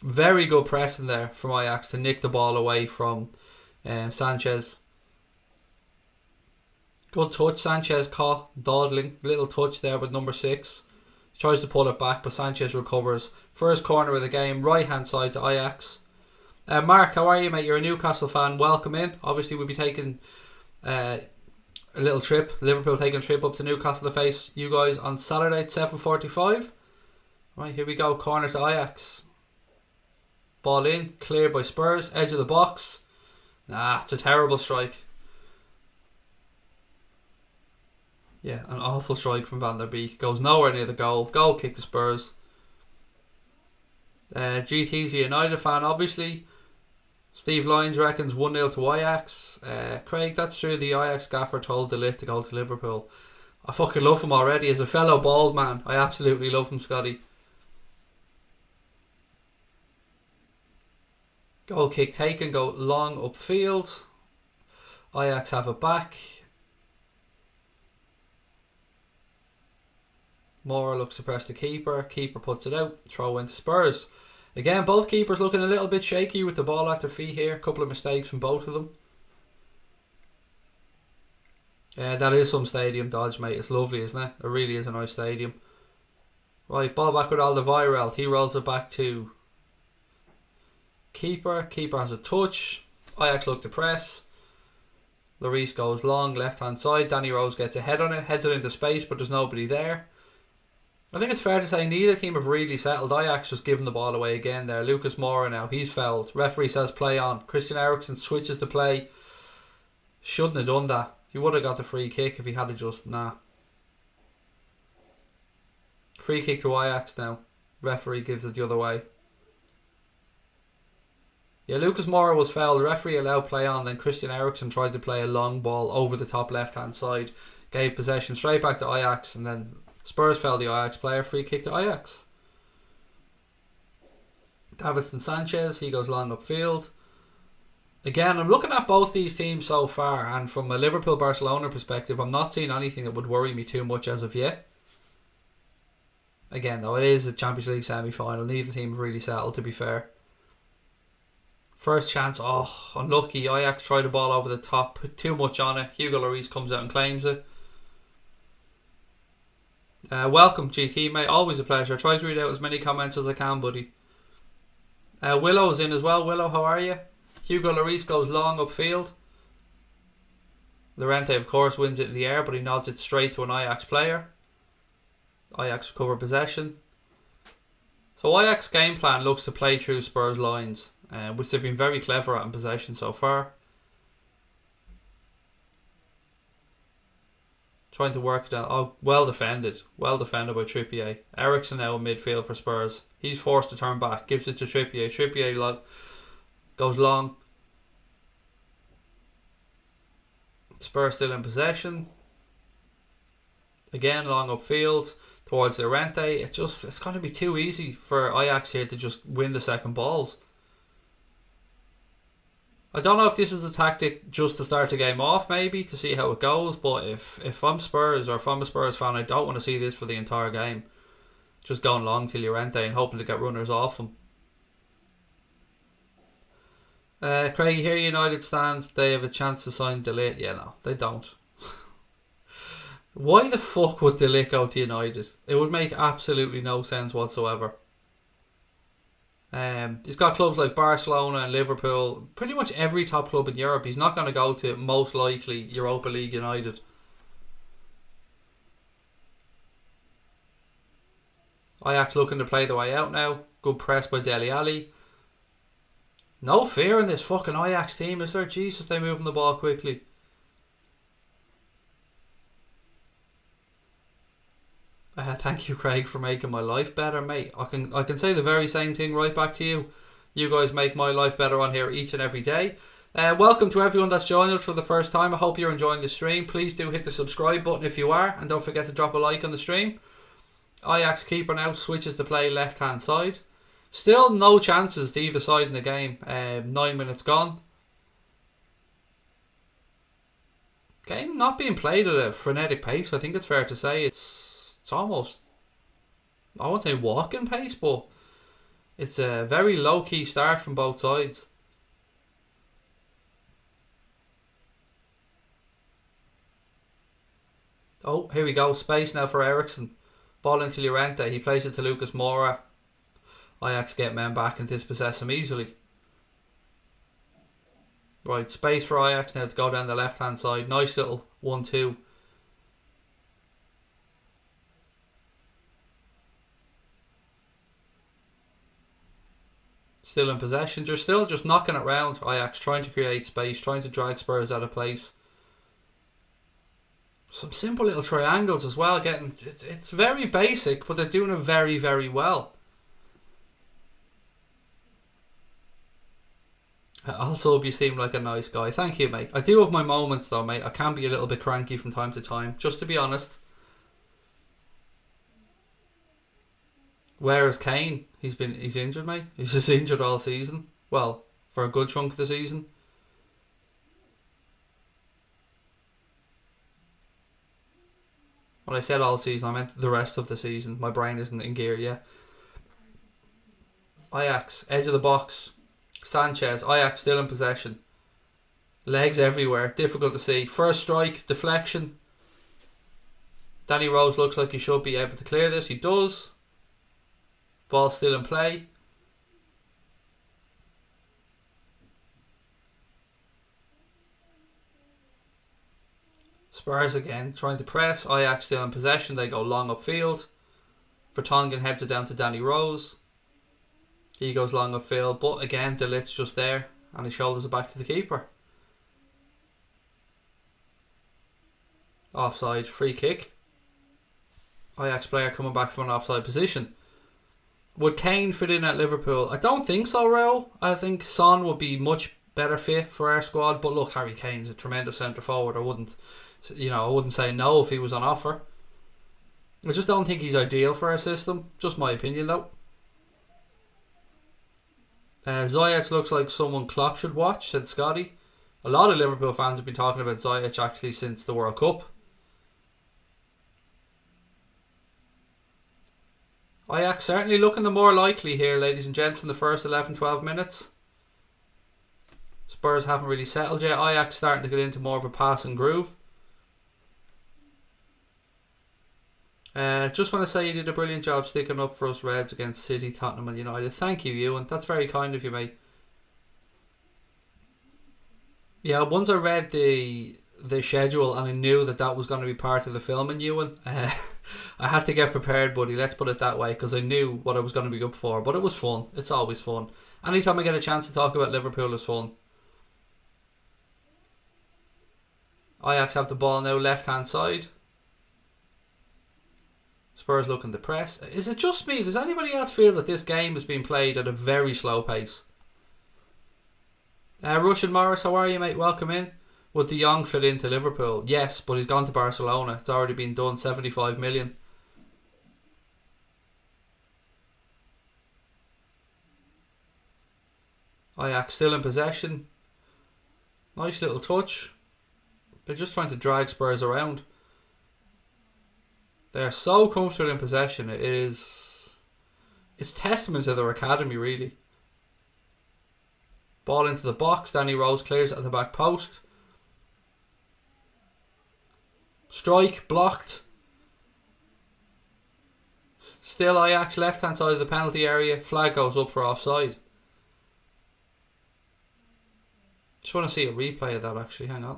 Very good pressing there from Ajax to nick the ball away from Sanchez. Good touch. Sanchez caught dawdling. Little touch there with number 6. Tries to pull it back, but Sanchez recovers. First corner of the game. Right hand side to Ajax. Mark, how are you, mate? You're a Newcastle fan. Welcome in. Obviously we'll be taking... a little trip. Liverpool taking a trip up to Newcastle to face you guys on Saturday at 7:45. Right, here we go. Corner to Ajax. Ball in. Cleared by Spurs. Edge of the box. Nah, it's a terrible strike. Yeah, an awful strike from Van der Beek. Goes nowhere near the goal. Goal kick to Spurs. GT's a United fan, obviously. Steve Lyons reckons 1-0 to Ajax. Craig, that's true. The Ajax gaffer told De Ligt to go to Liverpool. I fucking love him already. As a fellow bald man, I absolutely love him, Scotty. Goal kick taken. Go long upfield. Ajax have it back. Moura looks to press the keeper. Keeper puts it out. Throw into Spurs. Again, both keepers looking a little bit shaky with the ball at their feet here. A couple of mistakes from both of them. That is some stadium dodge, mate. It's lovely, isn't it? It really is a nice stadium. Right, ball back with Alderweireld. He rolls it back to keeper. Keeper has a touch. Ajax look to press. Lloris goes long, left hand side. Danny Rose gets a head on it. Heads it into space, but there's nobody there. I think it's fair to say neither team have really settled. Ajax just giving the ball away again there. Lucas Moura now, he's fouled. Referee says play on. Christian Eriksen switches to play. Shouldn't have done that. He would have got the free kick if he had just Free kick to Ajax now. Referee gives it the other way. Yeah, Lucas Moura was fouled. The referee allowed play on. Then Christian Eriksen tried to play a long ball over the top left hand side. Gave possession straight back to Ajax. And then Spurs fouled the Ajax player. Free kick to Ajax. Davinson Sanchez, he goes long upfield. Again, I'm looking at both these teams so far, and from a Liverpool-Barcelona perspective, I'm not seeing anything that would worry me too much as of yet. Again, though, it is a Champions League semi-final. Neither team have really settled, to be fair. First chance, unlucky. Ajax tried the ball over the top, put too much on it. Hugo Lloris comes out and claims it. Welcome, GT, mate. Always a pleasure. Try to read out as many comments as I can, buddy. Willow's in as well. Willow, how are you? Hugo Lloris goes long upfield. Llorente, of course, wins it in the air, but he nods it straight to an Ajax player. Ajax recover possession. So Ajax game plan looks to play through Spurs lines, which they've been very clever at in possession so far. Trying to work down. Oh, well defended. Well defended by Trippier. Eriksen now in midfield for Spurs. He's forced to turn back. Gives it to Trippier. Trippier goes long. Spurs still in possession. Again, long upfield towards Llorente. It's going to be too easy for Ajax here to just win the second balls. I don't know if this is a tactic just to start the game off, maybe, to see how it goes, but if I'm Spurs, or if I'm a Spurs fan, I don't want to see this for the entire game. Just going long to Llorente and hoping to get runners off him. Craig, here United stands, they have a chance to sign De Ligt. Yeah, no, they don't. Why the fuck would De Ligt go to United? It would make absolutely no sense whatsoever. He's got clubs like Barcelona and Liverpool, pretty much every top club in Europe. He's not going to go to, most likely, Europa League United. Ajax looking to play the way out now. Good press by Dele Alli. No fear in this fucking Ajax team, is there? Jesus, they're moving the ball quickly. Thank you, Craig, for making my life better, mate. I can say the very same thing right back to you. You guys make my life better on here each and every day. Welcome to everyone that's joining us for the first time. I hope you're enjoying the stream. Please do hit the subscribe button if you are, and don't forget to drop a like on the stream. Ajax keeper now switches to play left hand side. Still no chances to either side in the game. 9 minutes gone. Game not being played at a frenetic pace, I think it's fair to say. It's almost, I won't say walking pace, but it's a very low-key start from both sides. Oh, here we go. Space now for Eriksen. Ball into Llorente. He plays it to Lucas Moura. Ajax get men back and dispossess him easily. Right, space for Ajax now to go down the left-hand side. Nice little 1-2. Still in possession. They're still just knocking it round. Ajax trying to create space, trying to drag Spurs out of place. Some simple little triangles as well. It's very basic, but they're doing it very, very well. Also, you seem like a nice guy. Thank you, mate. I do have my moments though, mate. I can be a little bit cranky from time to time, just to be honest. Where is Kane? He's injured, mate. He's just injured all season. Well, for a good chunk of the season. When I said all season, I meant the rest of the season. My brain isn't in gear yet. Ajax, edge of the box. Sanchez, Ajax still in possession. Legs everywhere, difficult to see. First strike, deflection. Danny Rose looks like he should be able to clear this. He does. Ball still in play. Spurs again trying to press. Ajax still in possession. They go long upfield. Vertonghen heads it down to Danny Rose. He goes long of Phil, but again, De Ligt's just there and he shoulders it back to the keeper. Offside, free kick. Ajax player coming back from an offside position. Would Kane fit in at Liverpool? I don't think so, Raul. I think Son would be much better fit for our squad. But look, Harry Kane's a tremendous centre forward. I wouldn't say no if he was on offer. I just don't think he's ideal for our system. Just my opinion, though. Ziyech looks like someone Klopp should watch, said Scotty. A lot of Liverpool fans have been talking about Ziyech actually since the World Cup. Ajax certainly looking the more likely here, ladies and gents, in the first 11-12 minutes. Spurs haven't really settled yet. Ajax starting to get into more of a passing groove. Just want to say you did a brilliant job sticking up for us Reds against City, Tottenham and United. Thank you, Ewan. That's very kind of you, mate. Yeah, once I read the schedule and I knew that was going to be part of the filming, Ewan, I had to get prepared, buddy. Let's put it that way, because I knew what I was going to be up for. But it was fun. It's always fun. Anytime I get a chance to talk about Liverpool is fun. Ajax have the ball now, left-hand side. Spurs looking depressed. Is it just me? Does anybody else feel that this game is being played at a very slow pace? Russian Morris, how are you, mate? Welcome in. Would De Jong fit into Liverpool? Yes, but he's gone to Barcelona. It's already been done. 75 million. Ajax still in possession. Nice little touch. They're just trying to drag Spurs around. They're so comfortable in possession. It's testament to their academy, really. Ball into the box. Danny Rose clears it at the back post. Strike, blocked. Still Ajax, left hand side of the penalty area. Flag goes up for offside. Just want to see a replay of that actually. Hang on.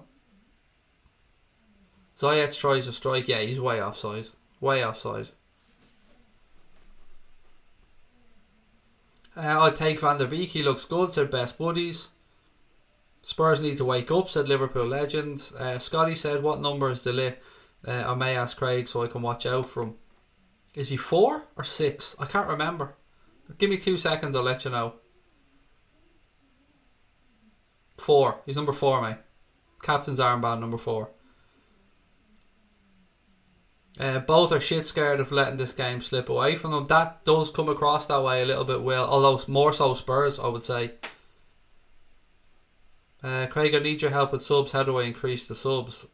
Ziyech tries a strike. Yeah, he's way offside. Way offside. I'd take Van der Beek. He looks good, said best buddies. Spurs need to wake up, said Liverpool legend. Scotty said, what number is De Ligt? I may ask Craig so I can watch out for him. Is he 4 or 6? I can't remember. Give me 2 seconds, I'll let you know. 4. He's number 4, mate. Captain's armband, number 4. Both are shit scared of letting this game slip away from them. That does come across that way a little bit, Will. Although more so Spurs, I would say. Craig, I need your help with subs. How do I increase the subs?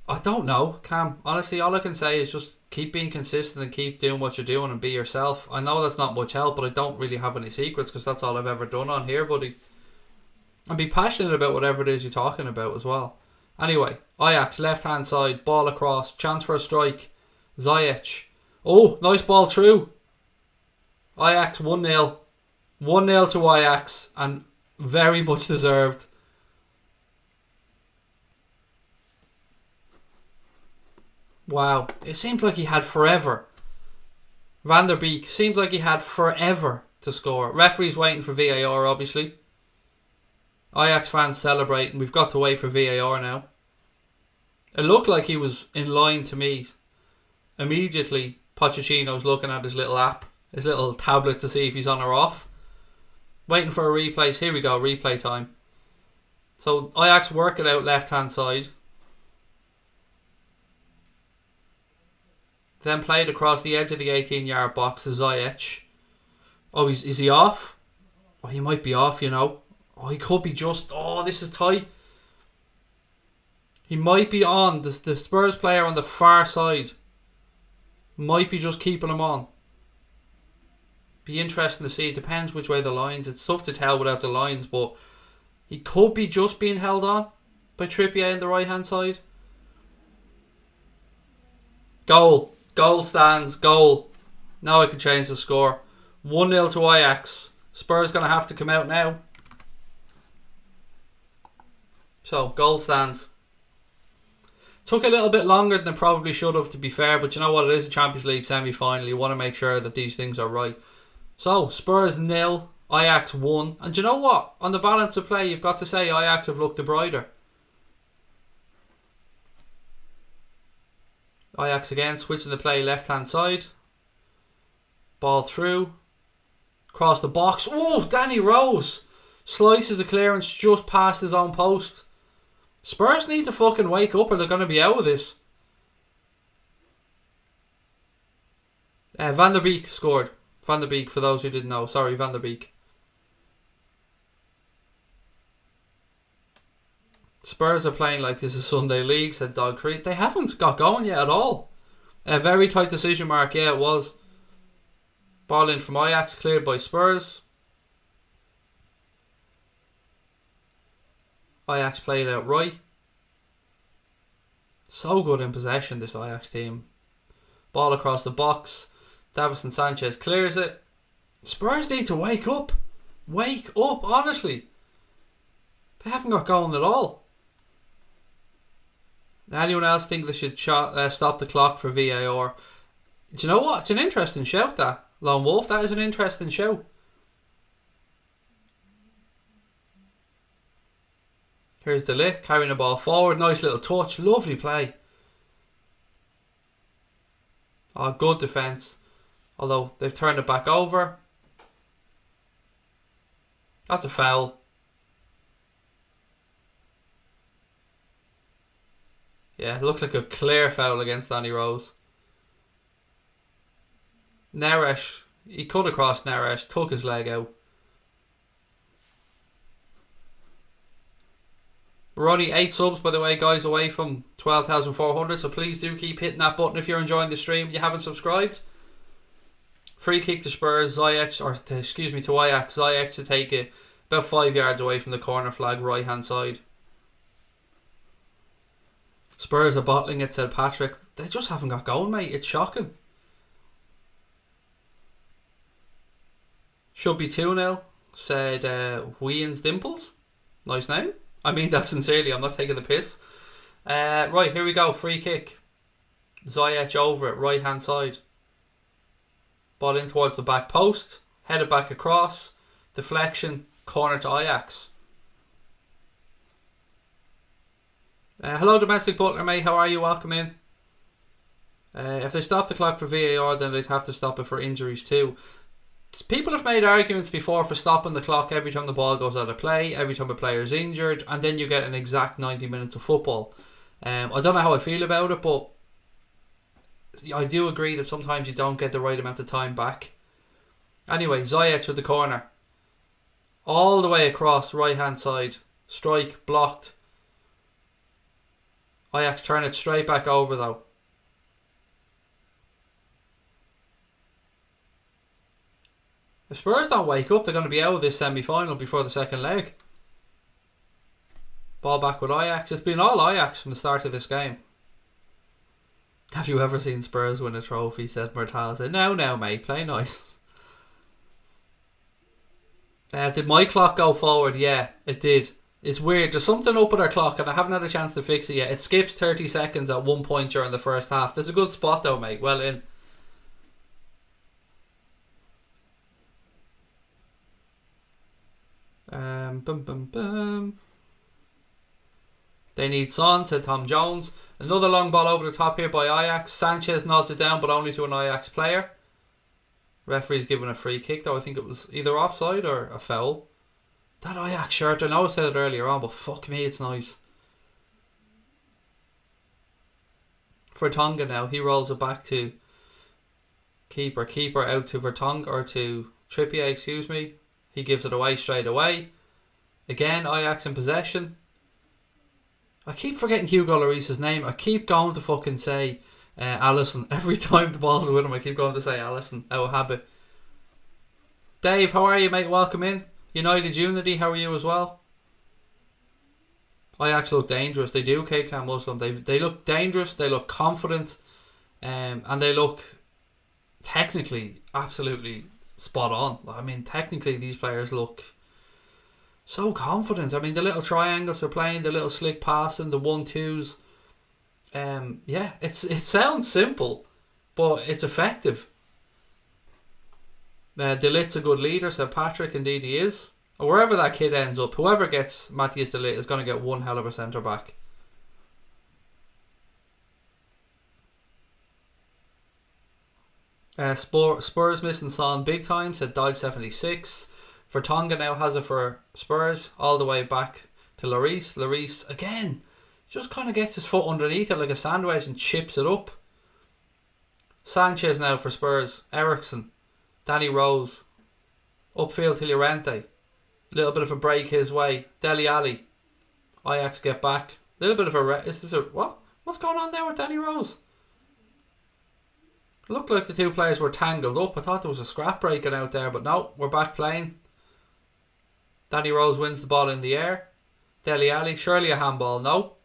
I don't know, Cam. Honestly, all I can say is just keep being consistent and keep doing what you're doing and be yourself. I know that's not much help, but I don't really have any secrets because that's all I've ever done on here, buddy. And be passionate about whatever it is you're talking about as well. Anyway, Ajax, left-hand side, ball across, chance for a strike. Ziyech. Oh, nice ball through. Ajax 1-0. 1-0 to Ajax, and very much deserved. Wow, it seemed like he had forever. Van der Beek seemed like he had forever to score. Referee's waiting for VAR, obviously. Ajax fans celebrating. We've got to wait for VAR now. It looked like he was in line to me. Immediately, Pochettino's looking at his little app, his little tablet to see if he's on or off. Waiting for a replay. Here we go, replay time. So Ajax work it out left-hand side. Then played across the edge of the 18-yard box to Ziyech. Oh, is he off? Oh, he might be off, you know. Oh, he could be just... Oh, this is tight. He might be on. The Spurs player on the far side might be just keeping him on. Be interesting to see. It depends which way the lines. It's tough to tell without the lines, but he could be just being held on by Trippier on the right-hand side. Goal. Goal stands. Goal. Now I can change the score. 1-0 to Ajax. Spurs going to have to come out now. So, goal stands. Took a little bit longer than it probably should have, to be fair, but you know what, it is a Champions League semi-final. You want to make sure that these things are right. So, Spurs 0, Ajax 1. And do you know what? On the balance of play, you've got to say Ajax have looked the brighter. Ajax again, switching the play left-hand side. Ball through. Across the box. Oh, Danny Rose slices the clearance just past his own post. Spurs need to fucking wake up or they're going to be out of this. Van der Beek scored. Van der Beek, for those who didn't know. Sorry, Van der Beek. Spurs are playing like this is Sunday League, said Dog Creed. They haven't got going yet at all. A very tight decision mark, yeah, it was. Ball in from Ajax, cleared by Spurs. Ajax played out right. So good in possession, this Ajax team. Ball across the box. Davinson Sanchez clears it. Spurs need to wake up. Wake up, honestly. They haven't got going at all. Anyone else think they should stop the clock for VAR? Do you know what? It's an interesting shout, that. Lone Wolf, that is an interesting show. Here's De Ligt carrying the ball forward. Nice little touch. Lovely play. Oh, good defence. Although they've turned it back over. That's a foul. Yeah, it looked like a clear foul against Danny Rose. Neres, he cut across Neres, took his leg out. We're only 8 subs, by the way, guys, away from 12,400, so please do keep hitting that button if you're enjoying the stream. You haven't subscribed. Free kick to Spurs, to Ajax. Ajax to take it about 5 yards away from the corner flag, right hand side. Spurs are bottling it, said Patrick. They just haven't got going, mate. It's shocking. Should be 2-0, said Wheans Dimples. Nice name. I mean that sincerely, I'm not taking the piss. Right, here we go. Free kick. Ziyech over it, right hand side. Ball in towards the back post. Headed back across. Deflection. Corner to Ajax. Hello, Domestic Butler, mate. How are you? Welcome in. If they stop the clock for VAR, then they'd have to stop it for injuries too. People have made arguments before for stopping the clock every time the ball goes out of play, every time a player is injured, and then you get an exact 90 minutes of football. I don't know how I feel about it, but I do agree that sometimes you don't get the right amount of time back. Anyway, Ziyech with the corner. All the way across, right hand side. Strike, blocked. Ajax turn it straight back over though. If Spurs don't wake up, they're going to be out of this semi-final before the second leg. Ball back with Ajax. It's been all Ajax from the start of this game. Have you ever seen Spurs win a trophy? Said Murtaza. No, mate. Play nice. Did my clock go forward? Yeah, it did. It's weird. There's something up with our clock and I haven't had a chance to fix it yet. It skips 30 seconds at one point during the first half. There's a good spot though, mate. Well in. They need Son, said Tom Jones. Another long ball over the top here by Ajax. Sanchez nods it down, but only to an Ajax player. Referee's given a free kick, though I think it was either offside or a foul. That Ajax shirt, I know I said it earlier on, but fuck me, it's nice. Vertonghen now, he rolls it back to keeper out to Vertonghen, or to Trippier, excuse me. He gives it away straight away. Again, Ajax in possession. I keep forgetting Hugo Lloris's name. I keep going to fucking say Alisson. Every time the ball's with him, I keep going to say Alisson. Out of habit. Dave, how are you, mate? Welcome in. United Unity, how are you as well? Ajax look dangerous. They do, Cape Town Muslim. They look dangerous. They look confident. And they look technically absolutely spot on. I mean, technically these players look so confident. I mean, the little triangles they're playing, the little slick passing, the 1-2s. Yeah, it sounds simple, but it's effective. De Ligt's a good leader, said Patrick. Indeed he is. Wherever that kid ends up, whoever gets Matthias de Ligt is going to get one hell of a centre back. Spurs missing Son big time, said Died76. Vertonghen now has it for Spurs, all the way back to Lloris. Lloris, again, just kind of gets his foot underneath it like a sandwich and chips it up. Sanchez now for Spurs. Ericsson. Danny Rose. Upfield to Llorente. Little bit of a break his way. Dele Alli. Ajax get back. Little bit of a... Is this a... What? What's going on there with Danny Rose? Looked like the two players were tangled up. I thought there was a scrap breaking out there, but no, we're back playing. Danny Rose wins the ball in the air. Dele Alli, surely a handball, no.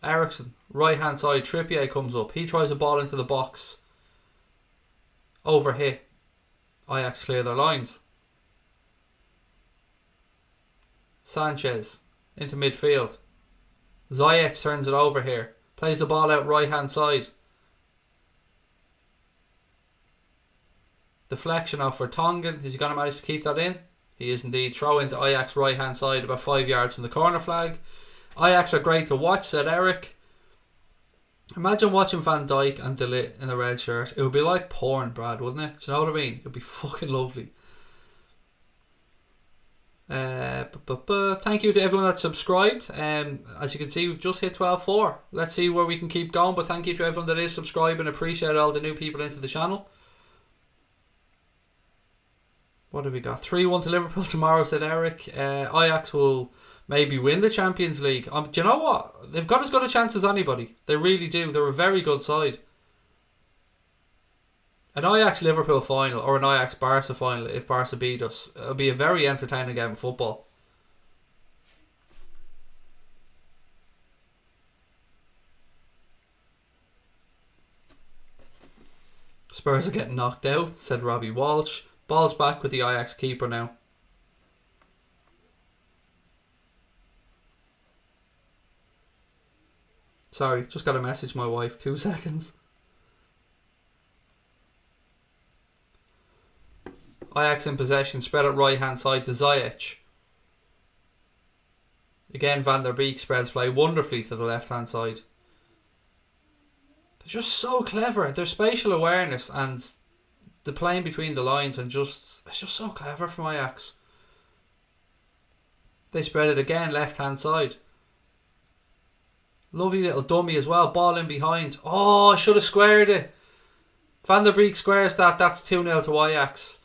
Ericsson, right hand side, Trippier comes up. He tries a ball into the box. Overhit. Ajax clear their lines. Sanchez, into midfield. Ziyech turns it over here. Plays the ball out right hand side. Deflection off for Vertonghen. Is he going to manage to keep that in? He is indeed. Throw into Ajax right hand side, about 5 yards from the corner flag. Ajax are great to watch, said Eric. Imagine watching Van Dijk and De Ligt in a red shirt. It would be like porn, Brad, wouldn't it? Do you know what I mean? It would be fucking lovely. Thank you to everyone that subscribed. As you can see, we've just hit 12.4. Let's see where we can keep going, but thank you to everyone that is subscribing. Appreciate all the new people into the channel. What have we got? 3-1 to Liverpool tomorrow, said Eric. Ajax will maybe win the Champions League. Do you know what? They've got as good a chance as anybody. They really do. They're a very good side. An Ajax-Liverpool final or an Ajax-Barca final, if Barca beat us, it'll be a very entertaining game of football. Spurs are getting knocked out, said Robbie Walsh. Ball's back with the Ajax keeper now. Sorry, just got a message my wife. 2 seconds. Ajax in possession, spread it right hand side to Ziyech. Again, Van der Beek spreads play wonderfully to the left hand side. They're just so clever. Their spatial awareness and the playing between the lines and it's just so clever from Ajax. They spread it again, left hand side. Lovely little dummy as well. Ball in behind. Oh, I should have squared it. Van der Beek squares that. That's 2-0 to Ajax.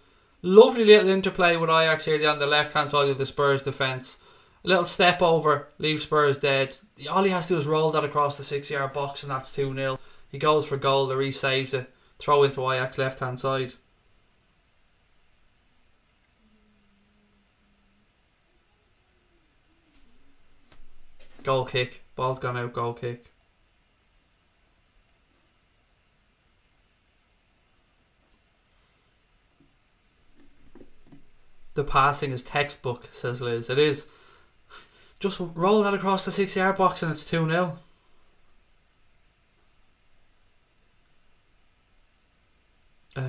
Lovely little interplay with Ajax here on the left hand side of the Spurs defence. A little step over, leaves Spurs dead. All he has to do is roll that across the 6-yard box and that's 2-0. He goes for goal, the re-saves it. Throw into Ajax left hand side. Goal kick. Ball's gone out, goal kick. The passing is textbook, says Liz. It is. Just roll that across the 6-yard box and it's 2-0.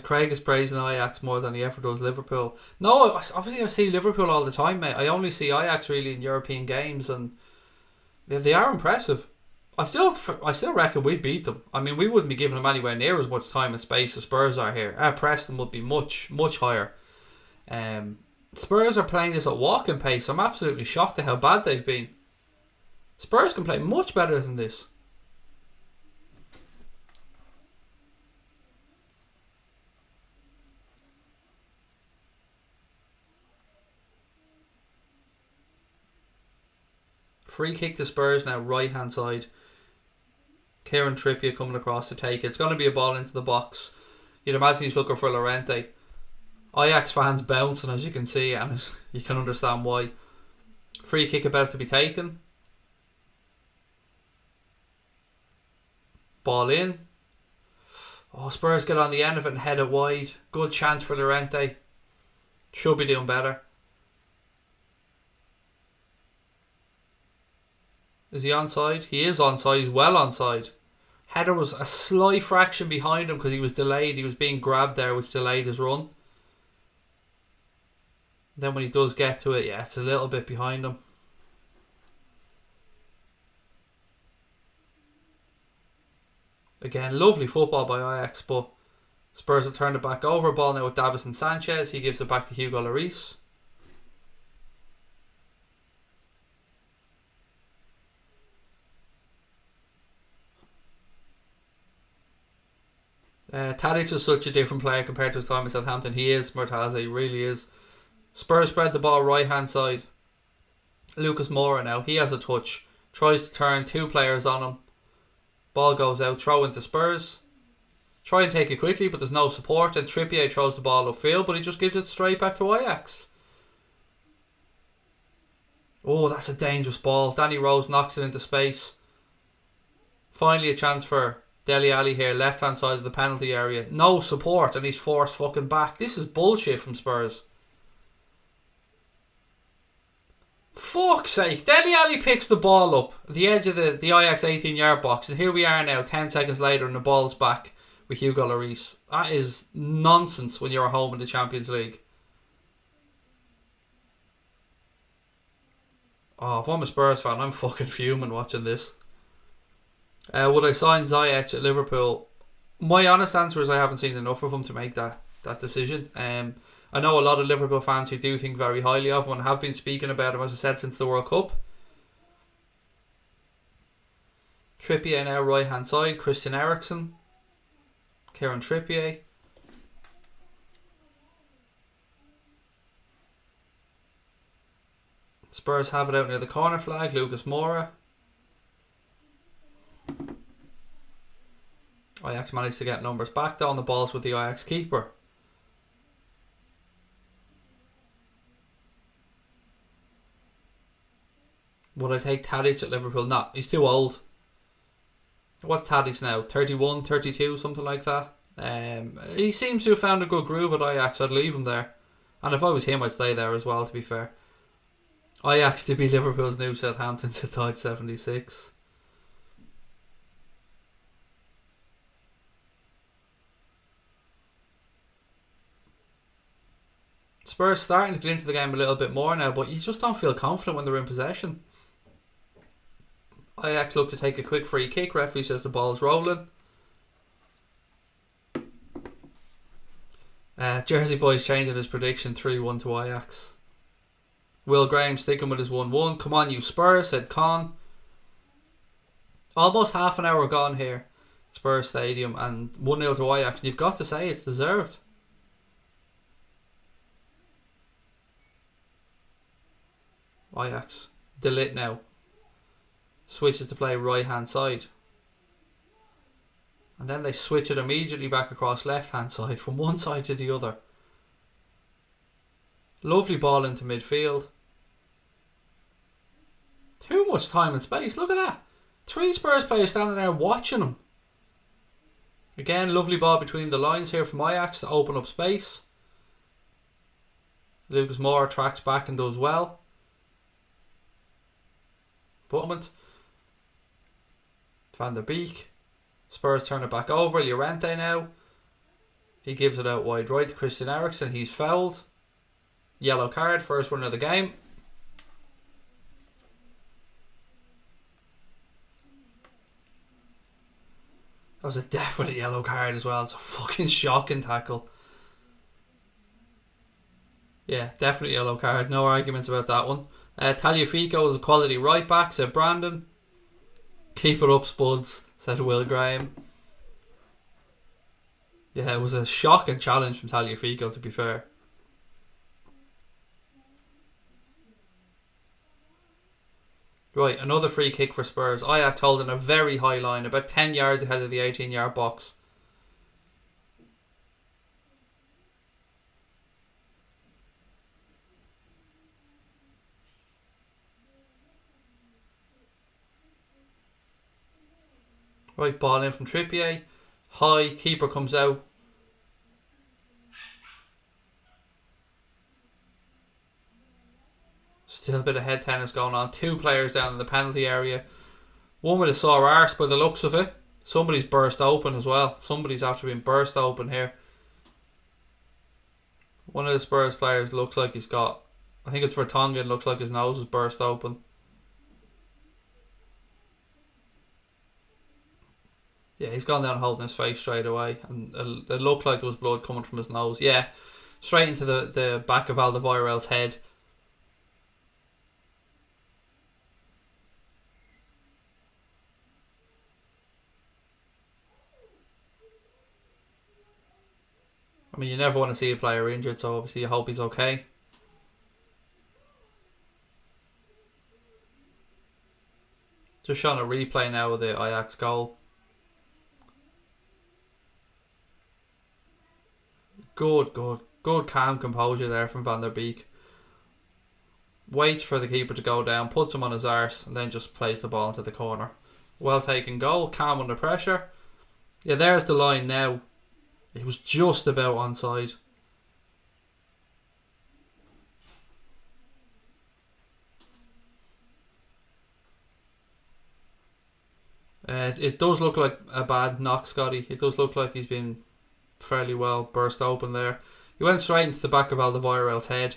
Craig is praising Ajax more than he ever does Liverpool. No, obviously I see Liverpool all the time, mate. I only see Ajax really in European games, and they are impressive. I still reckon we'd beat them. I mean, we wouldn't be giving them anywhere near as much time and space as Spurs are here. Our Preston would be much, much higher. Spurs are playing this at walking pace. I'm absolutely shocked at how bad they've been. Spurs can play much better than this. Free kick to Spurs now, right hand side. Kieran Trippier coming across to take it. It's going to be a ball into the box. You'd imagine he's looking for Llorente. Ajax fans bouncing, as you can see, and you can understand why. Free kick about to be taken. Ball in. Oh, Spurs get on the end of it and head it wide. Good chance for Llorente. Should be doing better. Is he onside? He is onside. He's well onside. Header was a slight fraction behind him because he was delayed. He was being grabbed there, which delayed his run. Then when he does get to it, yeah, it's a little bit behind him. Again, lovely football by Ajax, but Spurs have turned it back over. Ball now with Davison Sanchez. He gives it back to Hugo Lloris. Tadic is such a different player compared to his time at Southampton. He is, Murtaza, he really is. Spurs spread the ball right hand side. Lucas Moura now, he has a touch. Tries to turn, 2 players on him. Ball goes out, throw into Spurs. Try and take it quickly, but there's no support. And Trippier throws the ball upfield, but he just gives it straight back to Ajax. Oh, that's a dangerous ball. Danny Rose knocks it into space. Finally a chance for Dele Alli here, left hand side of the penalty area. No support and he's forced fucking back. This is bullshit from Spurs. Fuck's sake. Dele Alli picks the ball up at the edge of the Ajax 18-yard box, and here we are now 10 seconds later and the ball's back with Hugo Lloris. That is nonsense when you're at home in the Champions League. Oh, if I'm a Spurs fan, I'm fucking fuming watching this. Would I sign Ziyech at Liverpool? My honest answer is I haven't seen enough of him to make that decision. I know a lot of Liverpool fans who do think very highly of him and have been speaking about him, as I said, since the World Cup. Trippier now right hand side. Christian Eriksen. Kieran Trippier. Spurs have it out near the corner flag. Lucas Moura. Ajax managed to get numbers back though, on the balls with the Ajax keeper. Would I take Tadic at Liverpool? No, he's too old. What's Tadic now? 31, 32, something like that. He seems to have found a good groove at Ajax. I'd leave him there. And if I was him, I'd stay there as well, to be fair. Ajax to be Liverpool's new Southampton to died 76. Spurs starting to get into the game a little bit more now, but you just don't feel confident when they're in possession. Ajax look to take a quick free kick. Referee says the ball's rolling. Jersey Boys changing his prediction 3-1 to Ajax. Will Graham sticking with his 1-1. Come on you Spurs, said Con. Almost half an hour gone here, Spurs Stadium, and 1-0 to Ajax, and you've got to say it's deserved. Ajax, De Ligt now switches to play right hand side, and then they switch it immediately back across left hand side from one side to the other. Lovely ball into midfield. Too much time and space, look at that. 3 Spurs players standing there watching him. Again, lovely ball between the lines here from Ajax to open up space. Lucas Moura tracks back and does well. Moment. Van der Beek. Spurs turn it back over. Llorente now. He gives it out wide right to Christian Eriksen. He's fouled. Yellow card. First one of the game. That was a definite yellow card as well. It's a fucking shocking tackle. Yeah, definitely yellow card. No arguments about that one. Tagliafico is a quality right back, said Brandon. Keep it up, Spuds, said Will Graham. Yeah, it was a shocking challenge from Tagliafico, to be fair. Right, another free kick for Spurs. Ajax holding a very high line, about 10 yards ahead of the 18-yard box. Right, ball in from Trippier. High, keeper comes out. Still a bit of head tennis going on. 2 players down in the penalty area. One with a sore arse by the looks of it. Somebody's burst open as well. Somebody's after being burst open here. One of the Spurs players looks like he's got... I think it's Vertonghen. Looks like his nose is burst open. Yeah, he's gone down holding his face straight away. And it looked like there was blood coming from his nose. Yeah, straight into the back of Alderweireld's head. I mean, you never want to see a player injured, so obviously you hope he's okay. Just showing a replay now of the Ajax goal. Good calm composure there from Van der Beek. Waits for the keeper to go down, puts him on his arse, and then just plays the ball into the corner. Well taken goal, calm under pressure. Yeah, there's the line now. It was just about onside. It does look like a bad knock, Scotty. It does look like he's been fairly well burst open there. He went straight into the back of Alderweireld's head.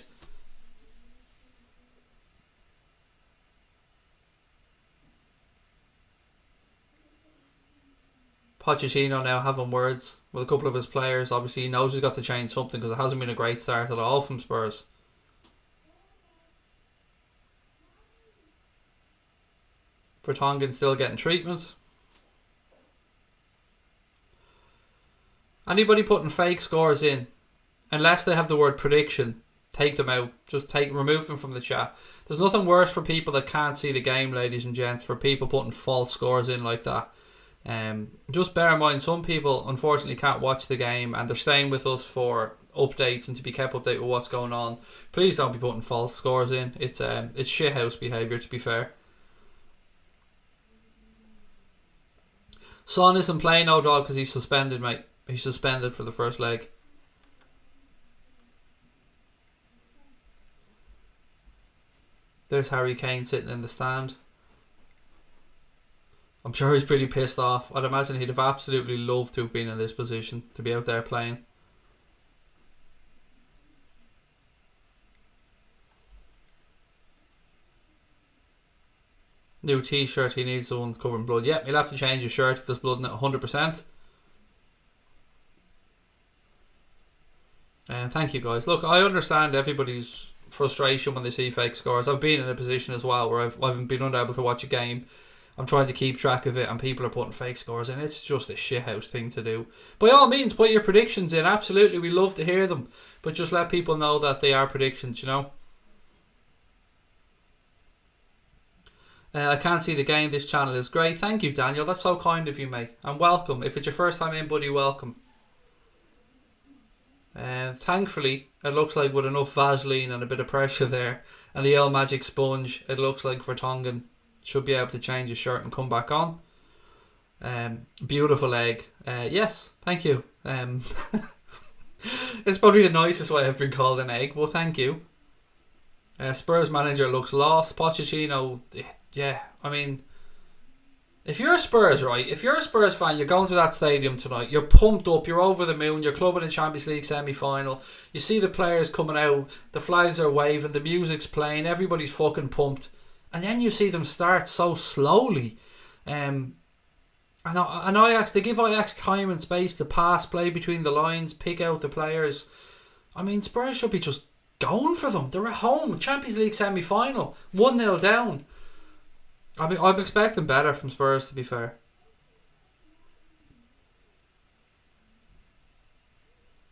Pochettino now having words with a couple of his players. Obviously he knows he's got to change something because it hasn't been a great start at all from Spurs. Vertonghen still getting treatment. Anybody putting fake scores in, unless they have the word prediction, take them out. Just remove them from the chat. There's nothing worse for people that can't see the game, ladies and gents, for people putting false scores in like that. Just bear in mind, some people unfortunately can't watch the game and they're staying with us for updates and to be kept updated with what's going on. Please don't be putting false scores in. It's shithouse behaviour, to be fair. Son isn't playing, no dog, because he's suspended, mate. He's suspended for the first leg. There's Harry Kane sitting in the stand. I'm sure he's pretty pissed off. I'd imagine he'd have absolutely loved to have been in this position, to be out there playing. New t-shirt, he needs the one covered in blood. Yep, he'll have to change his shirt if there's blood in it, 100%. And thank you guys. Look, I understand everybody's frustration when they see fake scores. I've been in a position as well where I've been unable to watch a game. I'm trying to keep track of it and people are putting fake scores in. It's just a shithouse thing to do. By all means, put your predictions in. Absolutely, we love to hear them. But just let people know that they are predictions, you know. I can't see the game. This channel is great. Thank you, Daniel. That's so kind of you, mate. And welcome. If it's your first time in, buddy, welcome. Thankfully, it looks like with enough Vaseline and a bit of pressure there and the old magic sponge, it looks like Vertonghen should be able to change his shirt and come back on. Beautiful egg. Yes, thank you. It's probably the nicest way I've been called an egg. Well, thank you. Spurs manager looks lost. Pochettino, yeah, I mean, if you're a Spurs, right, if you're a Spurs fan, you're going to that stadium tonight, you're pumped up, you're over the moon, you're clubbing in Champions League semi-final, you see the players coming out, the flags are waving, the music's playing, everybody's fucking pumped, and then you see them start so slowly. And Ajax, they give Ajax time and space to pass, play between the lines, pick out the players. I mean, Spurs should be just going for them. They're at home, Champions League semi-final, 1-0 down. I mean, I'm expecting better from Spurs, to be fair.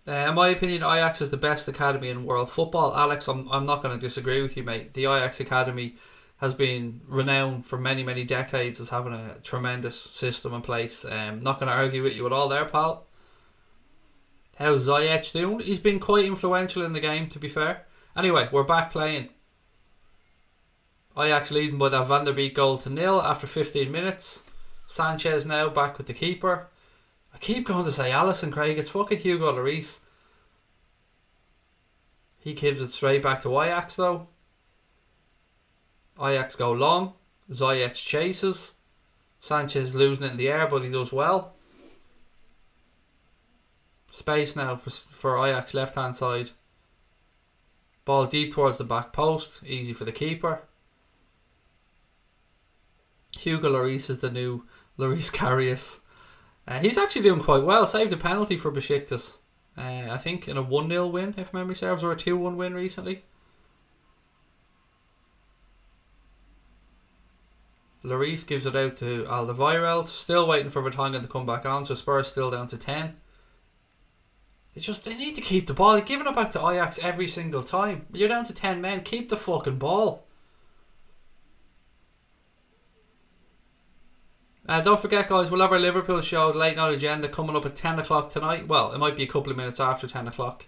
In my opinion, Ajax is the best academy in world football. Alex, I'm not going to disagree with you, mate. The Ajax academy has been renowned for many, many decades as having a tremendous system in place. Not going to argue with you at all there, pal. How's Ziyech doing? He's been quite influential in the game, to be fair. Anyway, we're back playing. Ajax leading by that Van der Beek goal to 0 after 15 minutes. Sanchez now back with the keeper. I keep going to say Alisson, Craig. It's fucking Hugo Lloris. He gives it straight back to Ajax though. Ajax go long. Ziyech chases. Sanchez losing it in the air, but he does well. Space now for Ajax left hand side. Ball deep towards the back post. Easy for the keeper. Hugo Lloris is the new Lloris Karius. He's actually doing quite well. Saved a penalty for Besiktas. I think in a 1-0 win, if memory serves, or a 2-1 win recently. Lloris gives it out to Alderweireld. Still waiting for Vertonghen to come back on, so Spurs still down to 10. They need to keep the ball. They're giving it back to Ajax every single time. You're down to 10 men. Keep the fucking ball. Don't forget, guys, we'll have our Liverpool show, late night agenda, coming up at 10 o'clock tonight. Well, it might be a couple of minutes after 10 o'clock.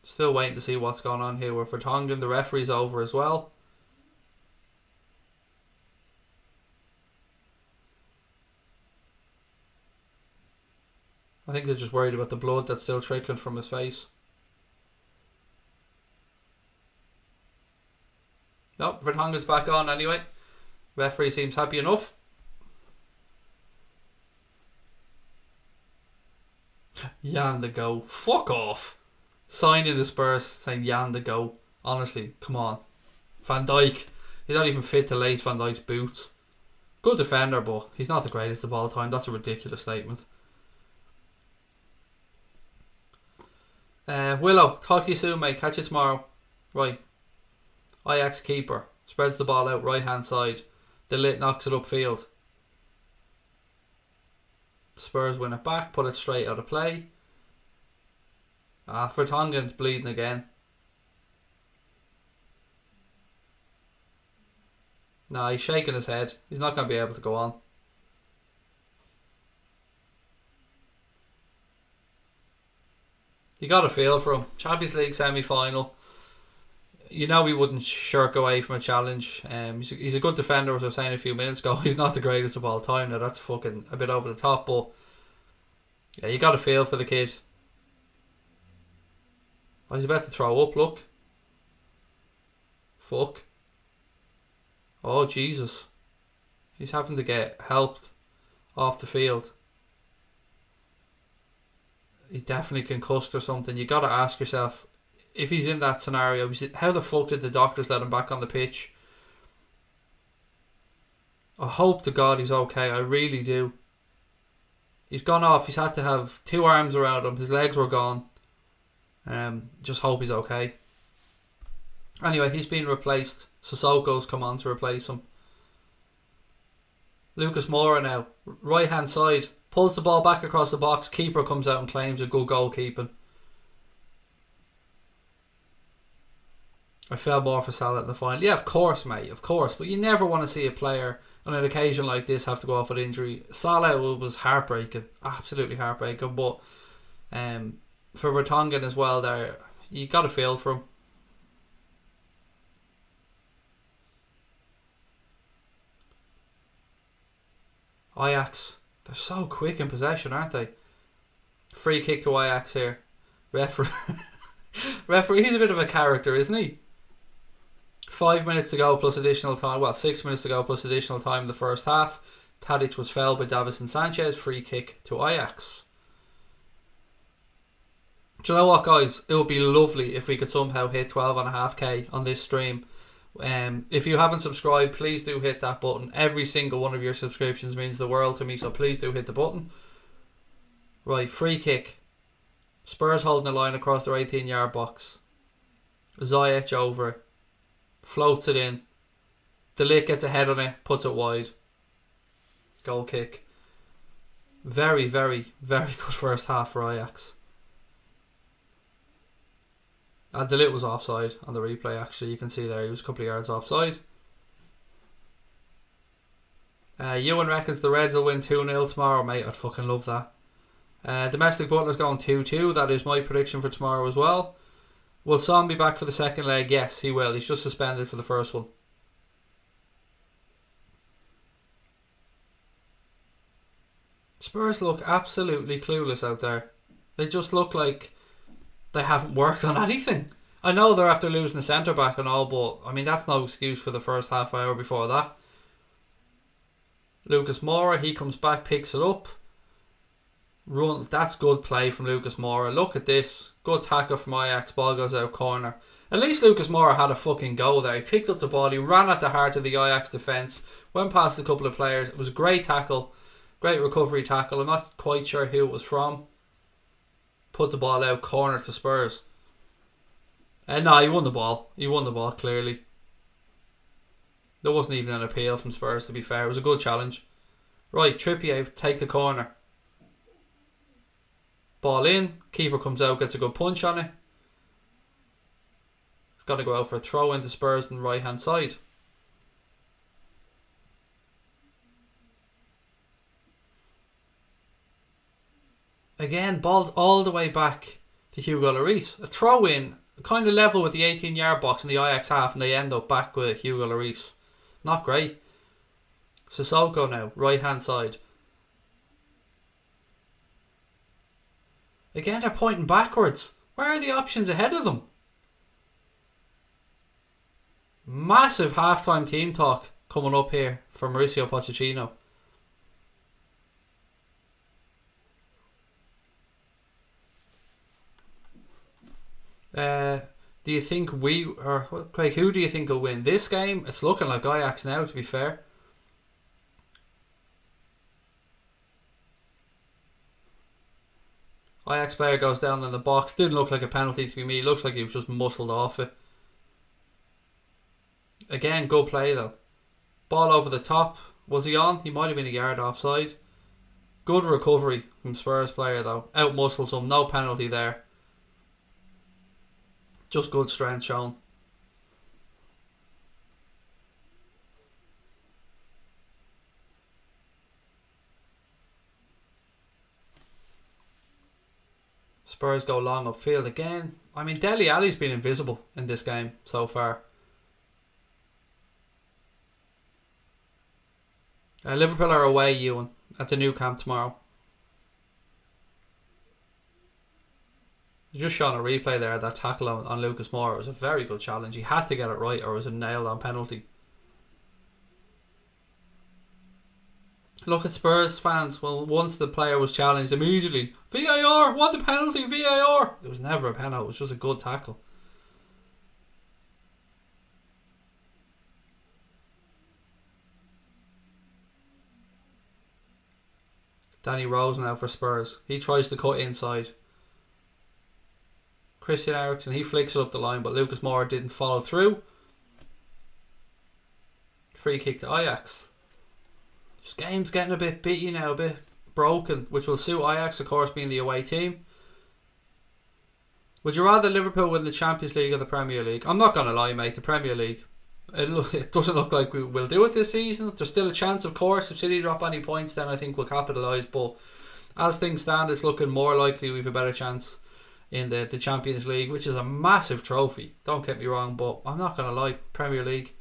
Still waiting to see what's going on here with Vertonghen. The referee's over as well. I think they're just worried about the blood that's still trickling from his face. Nope, Vertonghen's back on anyway. Referee seems happy enough. Jan the go. Fuck off. Signing the Spurs saying Jan the go. Honestly, come on. Van Dijk. He's not even fit to lace Van Dijk's boots. Good defender, but he's not the greatest of all time. That's a ridiculous statement. Willow, talk to you soon, mate. Catch you tomorrow. Right. Ajax keeper spreads the ball out right hand side. De Ligt knocks it upfield. Spurs win it back, put it straight out of play. Vertonghen's bleeding again. Nah, he's shaking his head. He's not going to be able to go on. You got a feel for him. Champions League semi-final. You know he wouldn't shirk away from a challenge. He's a good defender, as I was saying a few minutes ago. He's not the greatest of all time. Now that's fucking a bit over the top, but yeah, you got a feel for the kid. Oh, he's about to throw up. Look. Fuck. Oh Jesus. He's having to get helped off the field. He's definitely concussed or something. You got to ask yourself, if he's in that scenario, how the fuck did the doctors let him back on the pitch? I hope to God he's okay. I really do. He's gone off. He's had to have 2 arms around him. His legs were gone. Just hope he's okay. Anyway, he's been replaced. Sissoko's come on to replace him. Lucas Moura now, right hand side, pulls the ball back across the box. Keeper comes out and claims a good goalkeeping. I felt more for Salah in the final. Yeah, of course, mate, of course. But you never want to see a player on an occasion like this have to go off with injury. Salah was heartbreaking, absolutely heartbreaking. But for Vertonghen as well, there you got to feel for him. Ajax, they're so quick in possession, aren't they? Free kick to Ajax here. Referee, he's a bit of a character, isn't he? 5 minutes to go plus additional time. Well, 6 minutes to go plus additional time in the first half. Tadic was fouled by Davison Sanchez. Free kick to Ajax. Do you know what, guys? It would be lovely if we could somehow hit 12.5k on this stream. If you haven't subscribed, please do hit that button. Every single one of your subscriptions means the world to me, so please do hit the button. Right, free kick. Spurs holding the line across their 18-yard box. Ziyech over it. Floats it in. De Ligt gets a head on it, puts it wide. Goal kick. Very, very, very good first half for Ajax. And De Ligt was offside on the replay, actually. You can see there he was a couple of yards offside. Ewan reckons the Reds will win 2-0 tomorrow, mate. I'd fucking love that. Domestic Butler's going 2-2. That is my prediction for tomorrow as well. Will Son be back for the second leg? Yes, he will. He's just suspended for the first one. Spurs look absolutely clueless out there. They just look like they haven't worked on anything. I know they're after losing the centre back and all, but I mean that's no excuse for the first half hour before that. Lucas Moura, he comes back, picks it up. Run. That's good play from Lucas Moura. Look at this. Good tackle from Ajax. Ball goes out corner. At least Lucas Moura had a fucking go there. He picked up the ball. He ran at the heart of the Ajax defence. Went past a couple of players. It was a great tackle. Great recovery tackle. I'm not quite sure who it was from. Put the ball out corner to Spurs. No, he won the ball. He won the ball clearly. There wasn't even an appeal from Spurs, to be fair. It was a good challenge. Right, Trippier, take the corner. Ball in. Keeper comes out, gets a good punch on it. He's got to go out for a throw into Spurs on the right hand side. Again, ball's all the way back to Hugo Lloris. A throw in, kind of level with the 18-yard box in the Ajax half, and they end up back with Hugo Lloris. Not great. Sissoko now, right hand side. Again, they're pointing backwards. Where are the options ahead of them? Massive halftime team talk coming up here from Mauricio Pochettino. Do you think Craig, who do you think will win this game? It's looking like Ajax now, to be fair. Ajax player goes down in the box. Didn't look like a penalty to me. Looks like he was just muscled off it. Again, good play though. Ball over the top. Was he on? He might have been a yard offside. Good recovery from Spurs player though. Out muscles him. No penalty there. Just good strength shown. Spurs go long upfield again. I mean, Dele Alli's been invisible in this game so far. Liverpool are away, Ewan, at the new camp tomorrow. Just showing a replay there, that tackle on Lucas Moura. It was a very good challenge. He had to get it right or it was a nailed on penalty. Look at Spurs fans. Well, once the player was challenged, immediately VAR, want the penalty, VAR. It was never a penalty, it was just a good tackle. Danny Rose now for Spurs. He tries to cut inside. Christian Eriksen, he flicks it up the line, but Lucas Moura didn't follow through. Free kick to Ajax. This game's getting a bit bitty now, a bit broken, which will suit Ajax, of course, being the away team. Would you rather Liverpool win the Champions League or the Premier League? I'm not going to lie, mate, the Premier League. It doesn't look like we will do it this season. There's still a chance, of course. If City drop any points, then I think we'll capitalise. But as things stand, it's looking more likely we have a better chance in the Champions League, which is a massive trophy. Don't get me wrong, but I'm not going to lie, Premier League.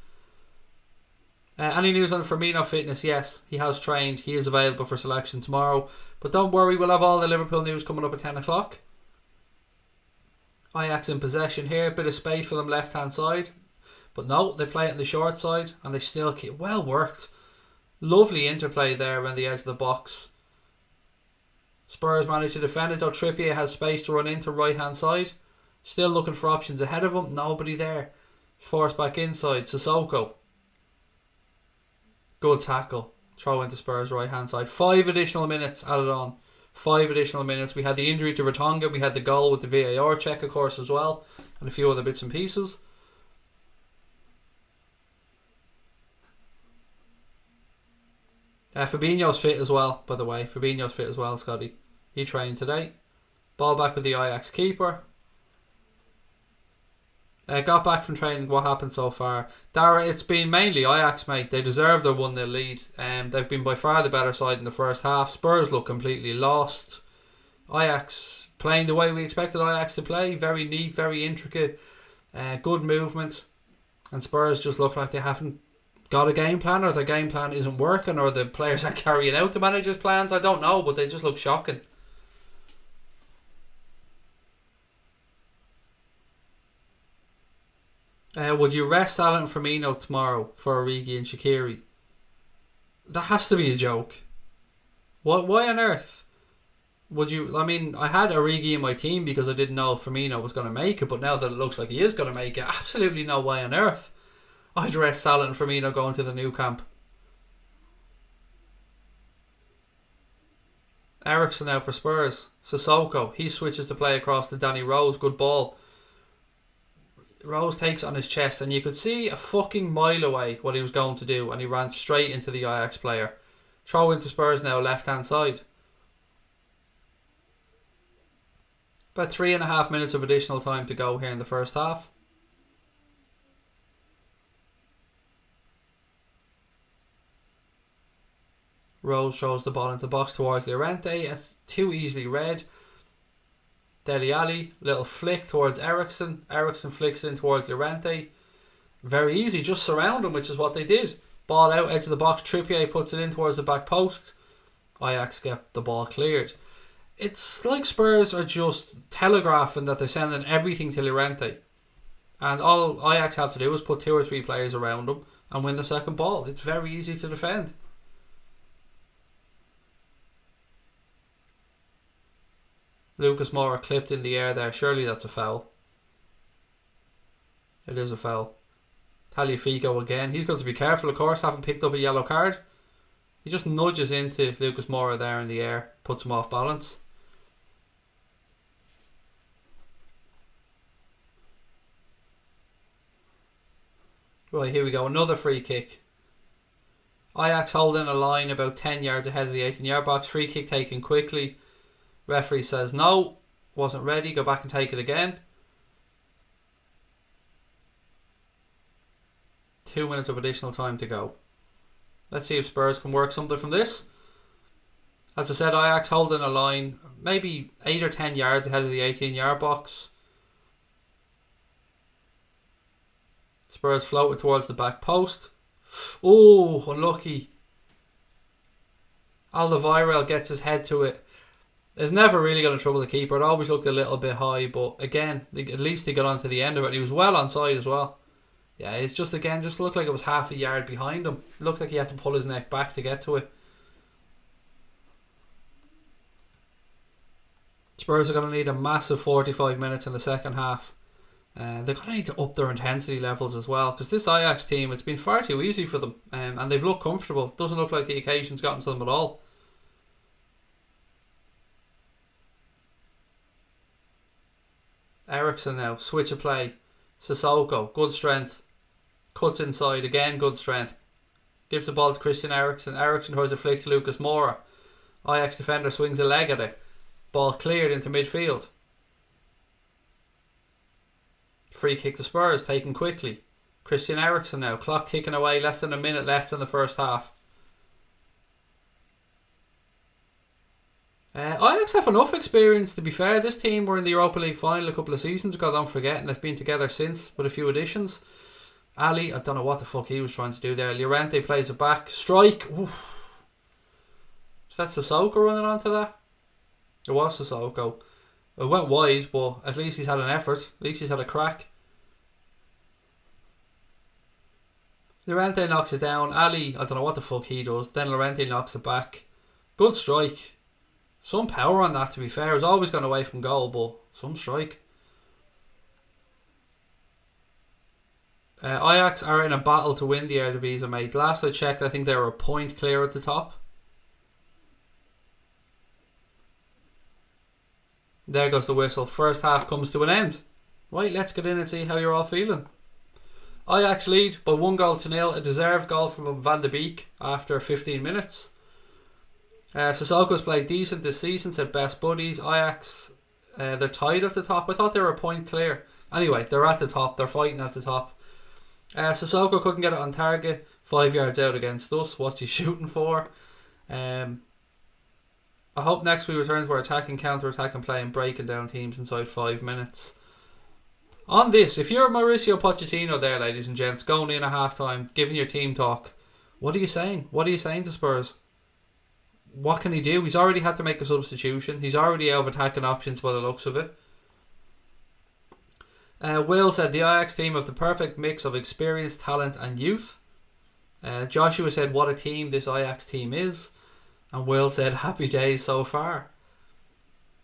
Any news on Firmino fitness? Yes, he has trained. He is available for selection tomorrow. But don't worry, we'll have all the Liverpool news coming up at 10 o'clock. Ajax in possession here. Bit of space for them left hand side. But no, they play it on the short side and they still keep well worked. Lovely interplay there around the edge of the box. Spurs managed to defend it though. Trippier has space to run into right hand side. Still looking for options ahead of him. Nobody there. Forced back inside. Sissoko. Good tackle. Throw into Spurs right hand side. 5 additional minutes added on. 5 additional minutes. We had the injury to Vertonghen. We had the goal with the VAR check, of course, as well. And a few other bits and pieces. Fabinho's fit as well, by the way. Fabinho's fit as well, Scotty. He trained today. Ball back with the Ajax keeper. Got back from training. What happened so far? Dara, it's been mainly Ajax, mate. They deserve their 1-0 lead. They've been by far the better side in the first half. Spurs look completely lost. Ajax playing the way we expected Ajax to play. Very neat, very intricate. Good movement. And Spurs just look like they haven't got a game plan, or their game plan isn't working, or the players are carrying out the manager's plans. I don't know, but they just look shocking. Would you rest Salah and Firmino tomorrow for Origi and Shaqiri? That has to be a joke. What? Why on earth would you? I mean, I had Origi in my team because I didn't know if Firmino was going to make it, but now that it looks like he is going to make it, absolutely no way on earth I'd rest Salah and Firmino going to the new camp. Eriksen now for Spurs. Sissoko, he switches to play across to Danny Rose. Good ball. Rose takes on his chest, and you could see a fucking mile away what he was going to do, and he ran straight into the Ajax player. Throw into Spurs now, left hand side. About 3.5 minutes of additional time to go here in the first half. Rose throws the ball into the box towards Llorente. It's too easily read. Dele Alli, little flick towards Eriksen. Eriksen flicks in towards Llorente. Very easy, just surround him, which is what they did. Ball out, edge of the box. Trippier puts it in towards the back post. Ajax get the ball cleared. It's like Spurs are just telegraphing that they're sending everything to Llorente. And all Ajax have to do is put 2 or 3 players around him and win the second ball. It's very easy to defend. Lucas Moura clipped in the air there. Surely that's a foul. It is a foul. Tagliafico again. He's got to be careful, of course, having picked up a yellow card. He just nudges into Lucas Moura there in the air. Puts him off balance. Right, here we go. Another free kick. Ajax holding a line about 10 yards ahead of the 18-yard box. Free kick taken quickly. Referee says no, wasn't ready, go back and take it again. 2 minutes of additional time to go. Let's see if Spurs can work something from this. As I said, Ajax holding a line maybe 8 or 10 yards ahead of the 18-yard box. Spurs floated towards the back post. Oh, unlucky. Alderweireld gets his head to it. It's never really going to trouble the keeper. It always looked a little bit high, but again, at least he got onto the end of it. He was well onside as well. Yeah, it's just looked like it was half a yard behind him. It looked like he had to pull his neck back to get to it. Spurs are going to need a massive 45 minutes in the second half. They're going to need to up their intensity levels as well, because this Ajax team, it's been far too easy for them, and they've looked comfortable. Doesn't look like the occasion's gotten to them at all. Eriksen now, switch of play. Sissoko, good strength. Cuts inside, again good strength. Gives the ball to Christian Eriksen. Eriksen tries a flick to Lucas Moura. Ajax defender swings a leg at it. Ball cleared into midfield. Free kick to Spurs, taken quickly. Christian Eriksen now, clock ticking away, less than a minute left in the first half. Ajax have enough experience, to be fair. This team were in the Europa League final a couple of seasons ago, don't forget, and they've been together since with a few additions. Ali, I don't know what the fuck he was trying to do there. Llorente plays it back. Strike. Oof. Is that Sissoko running onto that? It was Sissoko. It went wide, but at least he's had an effort. At least he's had a crack. Llorente knocks it down. Ali, I don't know what the fuck he does. Then Llorente knocks it back. Good strike. Some power on that, to be fair. It's always gone away from goal, but some strike. Ajax are in a battle to win the Eredivisie, mate. Last I checked, I think they were a point clear at the top. There goes the whistle. First half comes to an end. Right, let's get in and see how you're all feeling. Ajax lead by 1-0. A deserved goal from Van de Beek after 15 minutes. Sissoko's played decent this season, said best buddies. Ajax, they're tied at the top. I thought they were a point clear. Anyway, they're at the top. They're fighting at the top. Sissoko couldn't get it on target. 5 yards out against us. What's he shooting for? I hope next we return to our attacking, counter-attacking play and breaking down teams inside 5 minutes. On this, if you're Mauricio Pochettino there, ladies and gents, going in at half-time, giving your team talk, what are you saying? What are you saying to Spurs? What can he do? He's already had to make a substitution. He's already out of attacking options by the looks of it. Will said the Ajax team have the perfect mix of experience, talent and youth. Joshua said what a team this Ajax team is. And Will said happy days so far.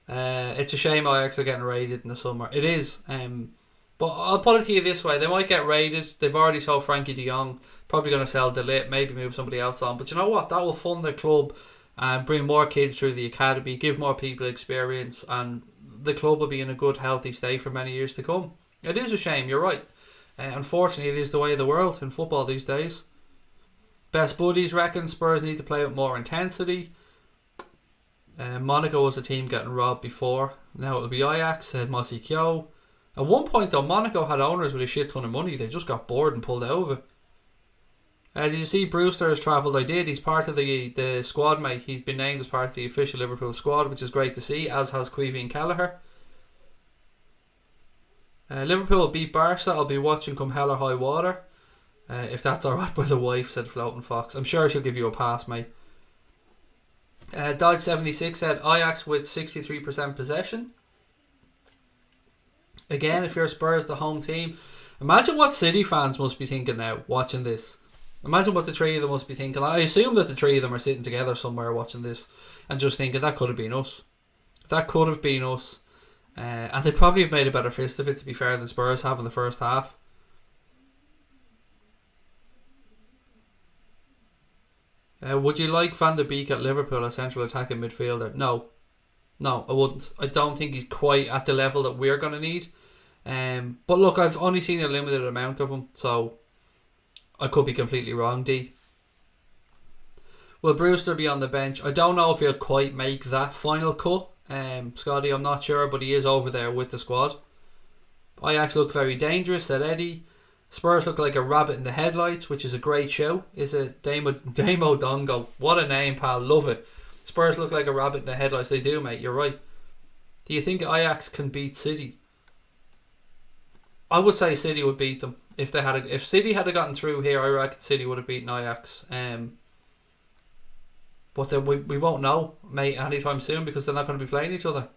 It's a shame Ajax are getting raided in the summer. It is. But I'll put it to you this way. They might get raided. They've already sold Frankie de Jong. Probably going to sell De Ligt. Maybe move somebody else on. But you know what? That will fund their club and bring more kids through the academy. Give more people experience. And the club will be in a good, healthy state for many years to come. It is a shame. You're right. Unfortunately, it is the way of the world in football these days. Best buddies reckon Spurs need to play with more intensity. Monaco was a team getting robbed before. Now it'll be Ajax, said Mossy Kyo. At one point though, Monaco had owners with a shit ton of money. They just got bored and pulled out of it. Did you see Brewster has travelled? I did. He's part of the squad, mate. He's been named as part of the official Liverpool squad, which is great to see, as has Queevy and Kelleher. Liverpool beat Barca. I'll be watching come hell or high water. If that's alright by the wife, said Floating Fox. I'm sure she'll give you a pass, mate. Dodge76 said Ajax with 63% possession. Again, if you're Spurs, the home team, imagine what City fans must be thinking now watching this. Imagine what the three of them must be thinking. I assume that the three of them are sitting together somewhere watching this and just thinking that could have been us. That could have been us. And they probably have made a better fist of it, to be fair, than Spurs have in the first half. Would you like Van de Beek at Liverpool, a central attacking midfielder? No, I wouldn't. I don't think he's quite at the level that we're going to need. But look, I've only seen a limited amount of him, so I could be completely wrong, D. Will Brewster be on the bench? I don't know if he'll quite make that final cut. Scotty, I'm not sure, but he is over there with the squad. Ajax look very dangerous, said Eddie. Spurs look like a rabbit in the headlights, which is a great show. Is it Damo Dongo? What a name, pal. Love it. Spurs look like a rabbit in the headlights. They do, mate. You're right. Do you think Ajax can beat City? I would say City would beat them if they had. If City had gotten through here, I reckon City would have beaten Ajax. But then we won't know, mate, anytime soon because they're not going to be playing each other.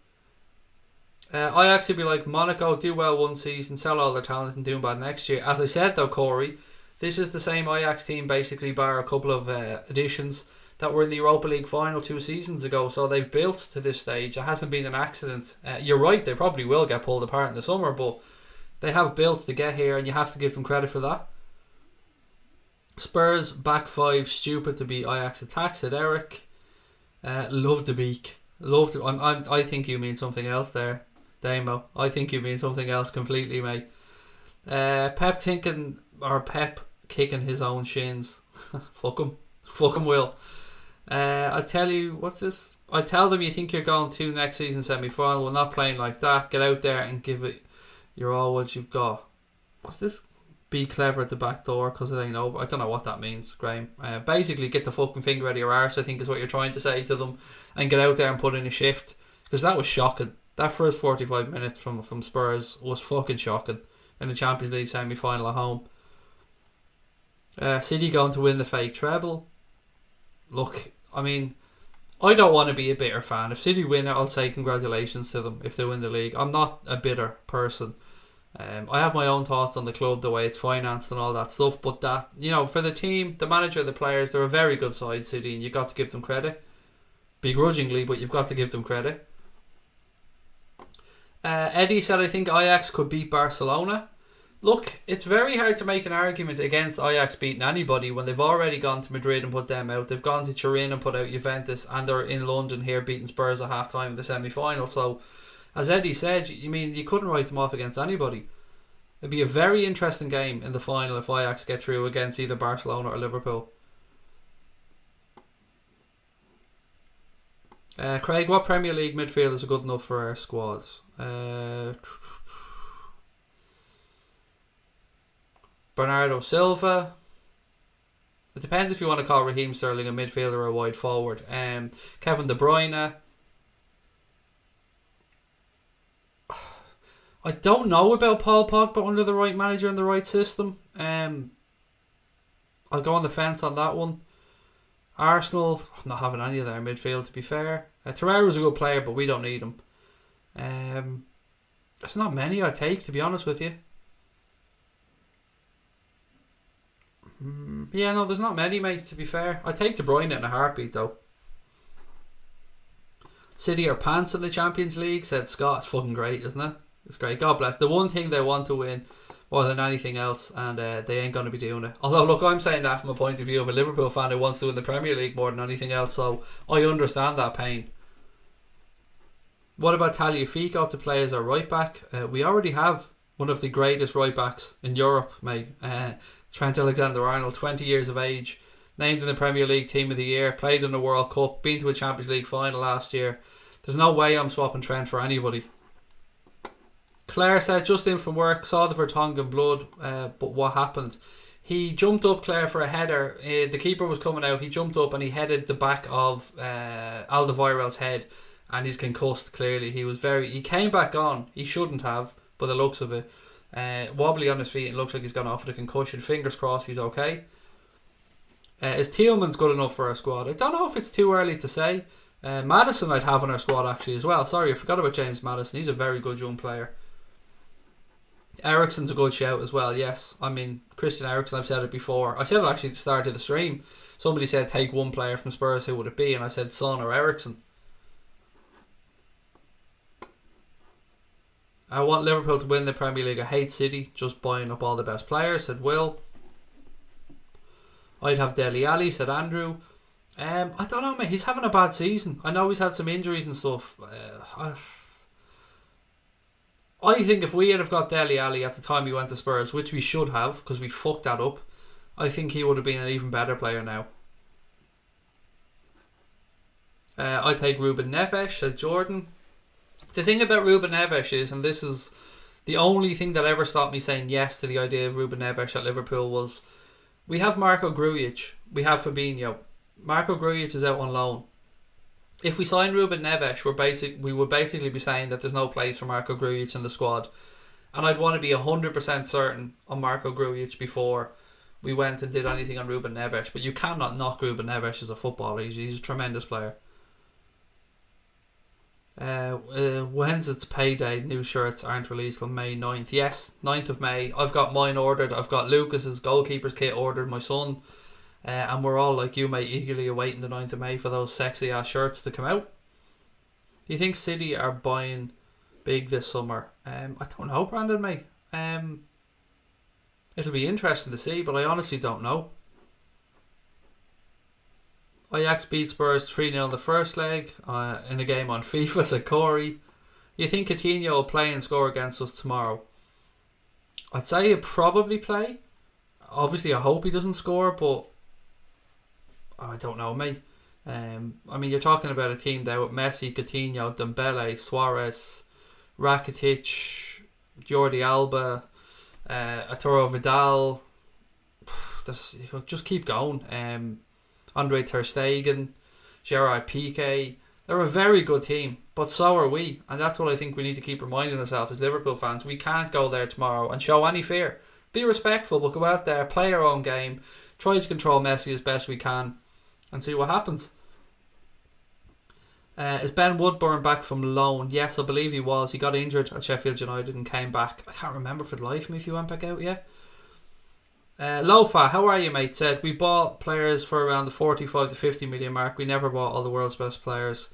Ajax would be like Monaco, do well one season, sell all their talent and do bad next year. As I said though, Corey, this is the same Ajax team basically bar a couple of additions that were in the Europa League final 2 seasons ago. So they've built to this stage. It hasn't been an accident. You're right, they probably will get pulled apart in the summer, but they have built to get here and you have to give them credit for that. Spurs back 5, stupid to be Ajax attack, said Eric. Love the beak. I think you mean something else there, Damo. I think you mean something else completely, mate. Pep kicking his own shins. Fuck him, Will. I tell you, what's this? I tell them you think you're going to next season semi-final. We're not playing like that. Get out there and give it your all what you've got. What's this? Be clever at the back door because it ain't over. I don't know what that means, Graham. Basically, get the fucking finger out of your arse, I think is what you're trying to say to them, and get out there and put in a shift, because that was shocking. That first 45 minutes from Spurs was fucking shocking in the Champions League semi-final at home. City going to win the fake treble. Look, I mean, I don't want to be a bitter fan. If City win it, I'll say congratulations to them if they win the league. I'm not a bitter person. I have my own thoughts on the club, the way it's financed and all that stuff, but that, you know, for the team, the manager, the players, they're a very good side, City, and you've got to give them credit. Begrudgingly, but you've got to give them credit. Eddie said, I think Ajax could beat Barcelona. Look, it's very hard to make an argument against Ajax beating anybody when they've already gone to Madrid and put them out. They've gone to Turin and put out Juventus, and they're in London here beating Spurs at half-time in the semi-final, so as Eddie said, you couldn't write them off against anybody. It'd be a very interesting game in the final if Ajax get through against either Barcelona or Liverpool. Craig, what Premier League midfielders are good enough for our squad? Bernardo Silva. It depends if you want to call Raheem Sterling a midfielder or a wide forward. Kevin De Bruyne. I don't know about Paul Pogba under the right manager and the right system. I'll go on the fence on that one. Arsenal, I'm not having any of their midfield, to be fair. Torreira's a good player, but we don't need him. There's not many I take, to be honest with you. Yeah, no, there's not many, mate, to be fair. I take De Bruyne in a heartbeat, though. City are pants in the Champions League, said Scott. It's fucking great, isn't it? It's great. God bless. The one thing they want to win more than anything else, and they ain't going to be doing it. Although, look, I'm saying that from a point of view of a Liverpool fan who wants to win the Premier League more than anything else, so I understand that pain. What about Tagliafico to play as our right back? We already have one of the greatest right backs in Europe, mate. Trent Alexander-Arnold, 20 years of age, named in the Premier League Team of the Year, played in the World Cup, been to a Champions League final last year. There's no way I'm swapping Trent for anybody. Claire said, just in from work, saw the Vertonghen blood, but what happened? He jumped up, Claire, for a header. The keeper was coming out. He jumped up and he headed the back of Alderweireld's head, and he's concussed, clearly. He came back on. He shouldn't have, by the looks of it. Wobbly on his feet, and looks like he's gone off with a concussion. Fingers crossed he's okay. Is Tielemans good enough for our squad? I don't know if it's too early to say. Maddison I'd have in our squad actually as well. Sorry, I forgot about James Maddison. He's a very good young player. Eriksen's a good shout as well, yes. I mean, Christian Eriksen, I've said it before. I said it actually at the start of the stream. Somebody said take one player from Spurs, who would it be? And I said Son or Eriksen. I want Liverpool to win the Premier League. I hate City just buying up all the best players, said Will. I'd have Dele Alli, said Andrew. I don't know, mate. He's having a bad season. I know he's had some injuries and stuff. I think if we had have got Dele Alli at the time he went to Spurs, which we should have, because we fucked that up, I think he would have been an even better player now. I'd take Ruben Neves, said Jordan. The thing about Ruben Neves is, and this is the only thing that ever stopped me saying yes to the idea of Ruben Neves at Liverpool, was we have Marco Grujic, we have Fabinho. Marco Grujic is out on loan. If we sign Ruben Neves, we would basically be saying that there's no place for Marco Grujic in the squad. And I'd want to be 100% certain on Marco Grujic before we went and did anything on Ruben Neves. But you cannot knock Ruben Neves as a footballer. He's a tremendous player. When's its payday? New shirts aren't released till May 9th. Yes, 9th of May. I've got mine ordered. I've got Lucas's goalkeeper's kit ordered, my son. And we're all like you, mate, eagerly awaiting the 9th of May for those sexy ass shirts to come out. Do you think City are buying big this summer? I don't know, Brandon, mate. It'll be interesting to see, but I honestly don't know. Ajax beat Spurs 3-0 in the first leg in a game on FIFA, said Corey. You think Coutinho will play and score against us tomorrow? I'd say he'll probably play. Obviously, I hope he doesn't score, but I don't know, mate. I mean, you're talking about a team there with Messi, Coutinho, Dembele, Suarez, Rakitic, Jordi Alba, Arturo Vidal. Just keep going. Andre Ter Stegen, Gerard Piqué. They're a very good team, but so are we. And that's what I think we need to keep reminding ourselves as Liverpool fans. We can't go there tomorrow and show any fear. Be respectful, but go out there, play our own game, try to control Messi as best we can, and see what happens. Is Ben Woodburn back from loan? Yes, I believe he was. He got injured at Sheffield United and came back. I can't remember for the life of me if he went back out yet. Lofa, how are you, mate? Said we bought players for around the 45 to 50 million mark. We never bought all the world's best players.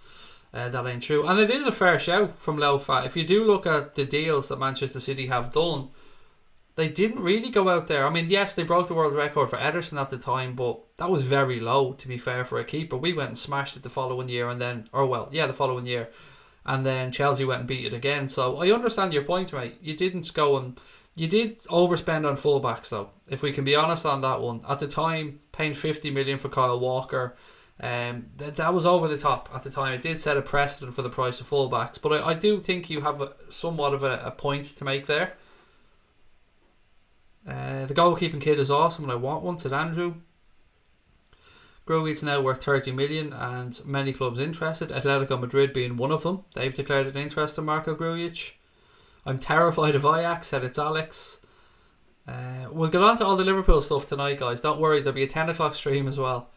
That ain't true. And it is a fair shout from Lofa. If you do look at the deals that Manchester City have done, they didn't really go out there. I mean, yes, they broke the world record for Ederson at the time, but that was very low, to be fair, for a keeper. We went and smashed it the following year, the following year. And then Chelsea went and beat it again. So I understand your point, mate. You did overspend on fullbacks, though, if we can be honest on that one. At the time, paying 50 million for Kyle Walker, that was over the top at the time. It did set a precedent for the price of fullbacks, but I do think you have somewhat of a point to make there. The goalkeeping kit is awesome and I want one, said Andrew. Grujic now worth 30 million and many clubs interested, Atletico Madrid being one of them. They've declared an interest in Marco Grujic. I'm terrified of Ajax, said it's Alex. We'll get on to all the Liverpool stuff tonight, guys. Don't worry, there'll be a 10 o'clock stream as well.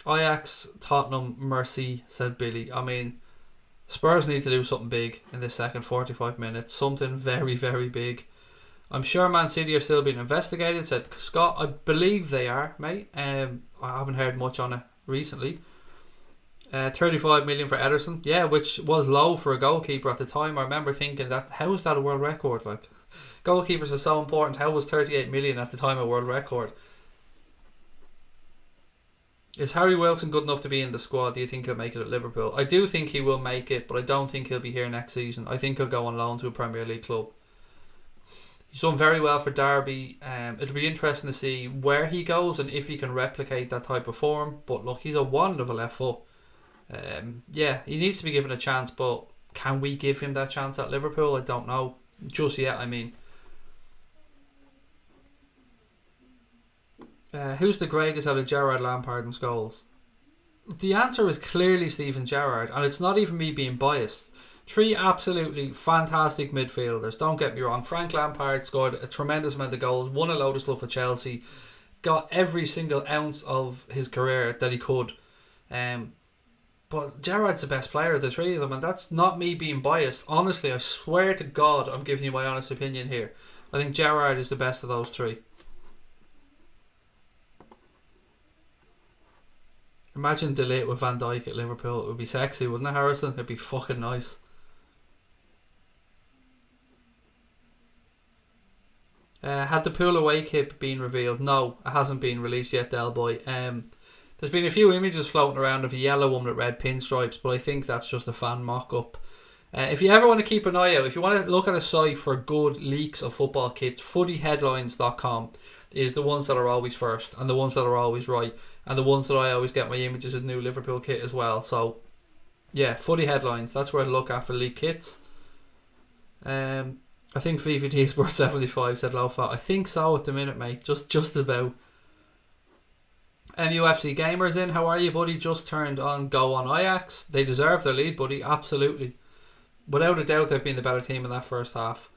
Ajax, Tottenham, mercy, said Billy. I mean, Spurs need to do something big in this second 45 minutes. Something very, very big. I'm sure Man City are still being investigated, said Scott. I believe they are, mate. I haven't heard much on it recently. 35 million for Ederson, yeah, which was low for a goalkeeper at the time. I remember thinking that, how is that a world record? Like, goalkeepers are so important. How was 38 million at the time a world record? Is Harry Wilson good enough to be in the squad? Do you think he'll make it at Liverpool? I do think he will make it, but I don't think he'll be here next season. I think he'll go on loan to a Premier League club. He's done very well for Derby. It'll be interesting to see where he goes and if he can replicate that type of form. But look, he's a wand of a left foot. Yeah, he needs to be given a chance, but can we give him that chance at Liverpool? I don't know. Just yet, I mean. Who's the greatest out of Gerrard, Lampard and Scholes? The answer is clearly Steven Gerrard, and it's not even me being biased. 3 absolutely fantastic midfielders, don't get me wrong. Frank Lampard scored a tremendous amount of goals, won a load of stuff for Chelsea, got every single ounce of his career that he could. But Gerrard's the best player of the 3 of them, and that's not me being biased. Honestly, I swear to God, I'm giving you my honest opinion here. I think Gerrard is the best of those 3. Imagine De Ligt with Van Dijk at Liverpool. It would be sexy, wouldn't it, Harrison? It'd be fucking nice. Had the Pool away kit been revealed? No, it hasn't been released yet, Del Boy. There's been a few images floating around of a yellow one with red pinstripes, but I think that's just a fan mock-up. If you ever want to keep an eye out, if you want to look at a site for good leaks of football kits, footyheadlines.com is the ones that are always first, and the ones that are always right, and the ones that I always get my images of the new Liverpool kit as well. So, yeah, Footy Headlines, that's where I look at for leak kits. I think VVT Sport 75 said low fat. I think so at the minute, mate. Just about. MUFC Gamers in, how are you, buddy? Just turned on go on Ajax. They deserve their lead, buddy, absolutely. Without a doubt, they've been the better team in that first half.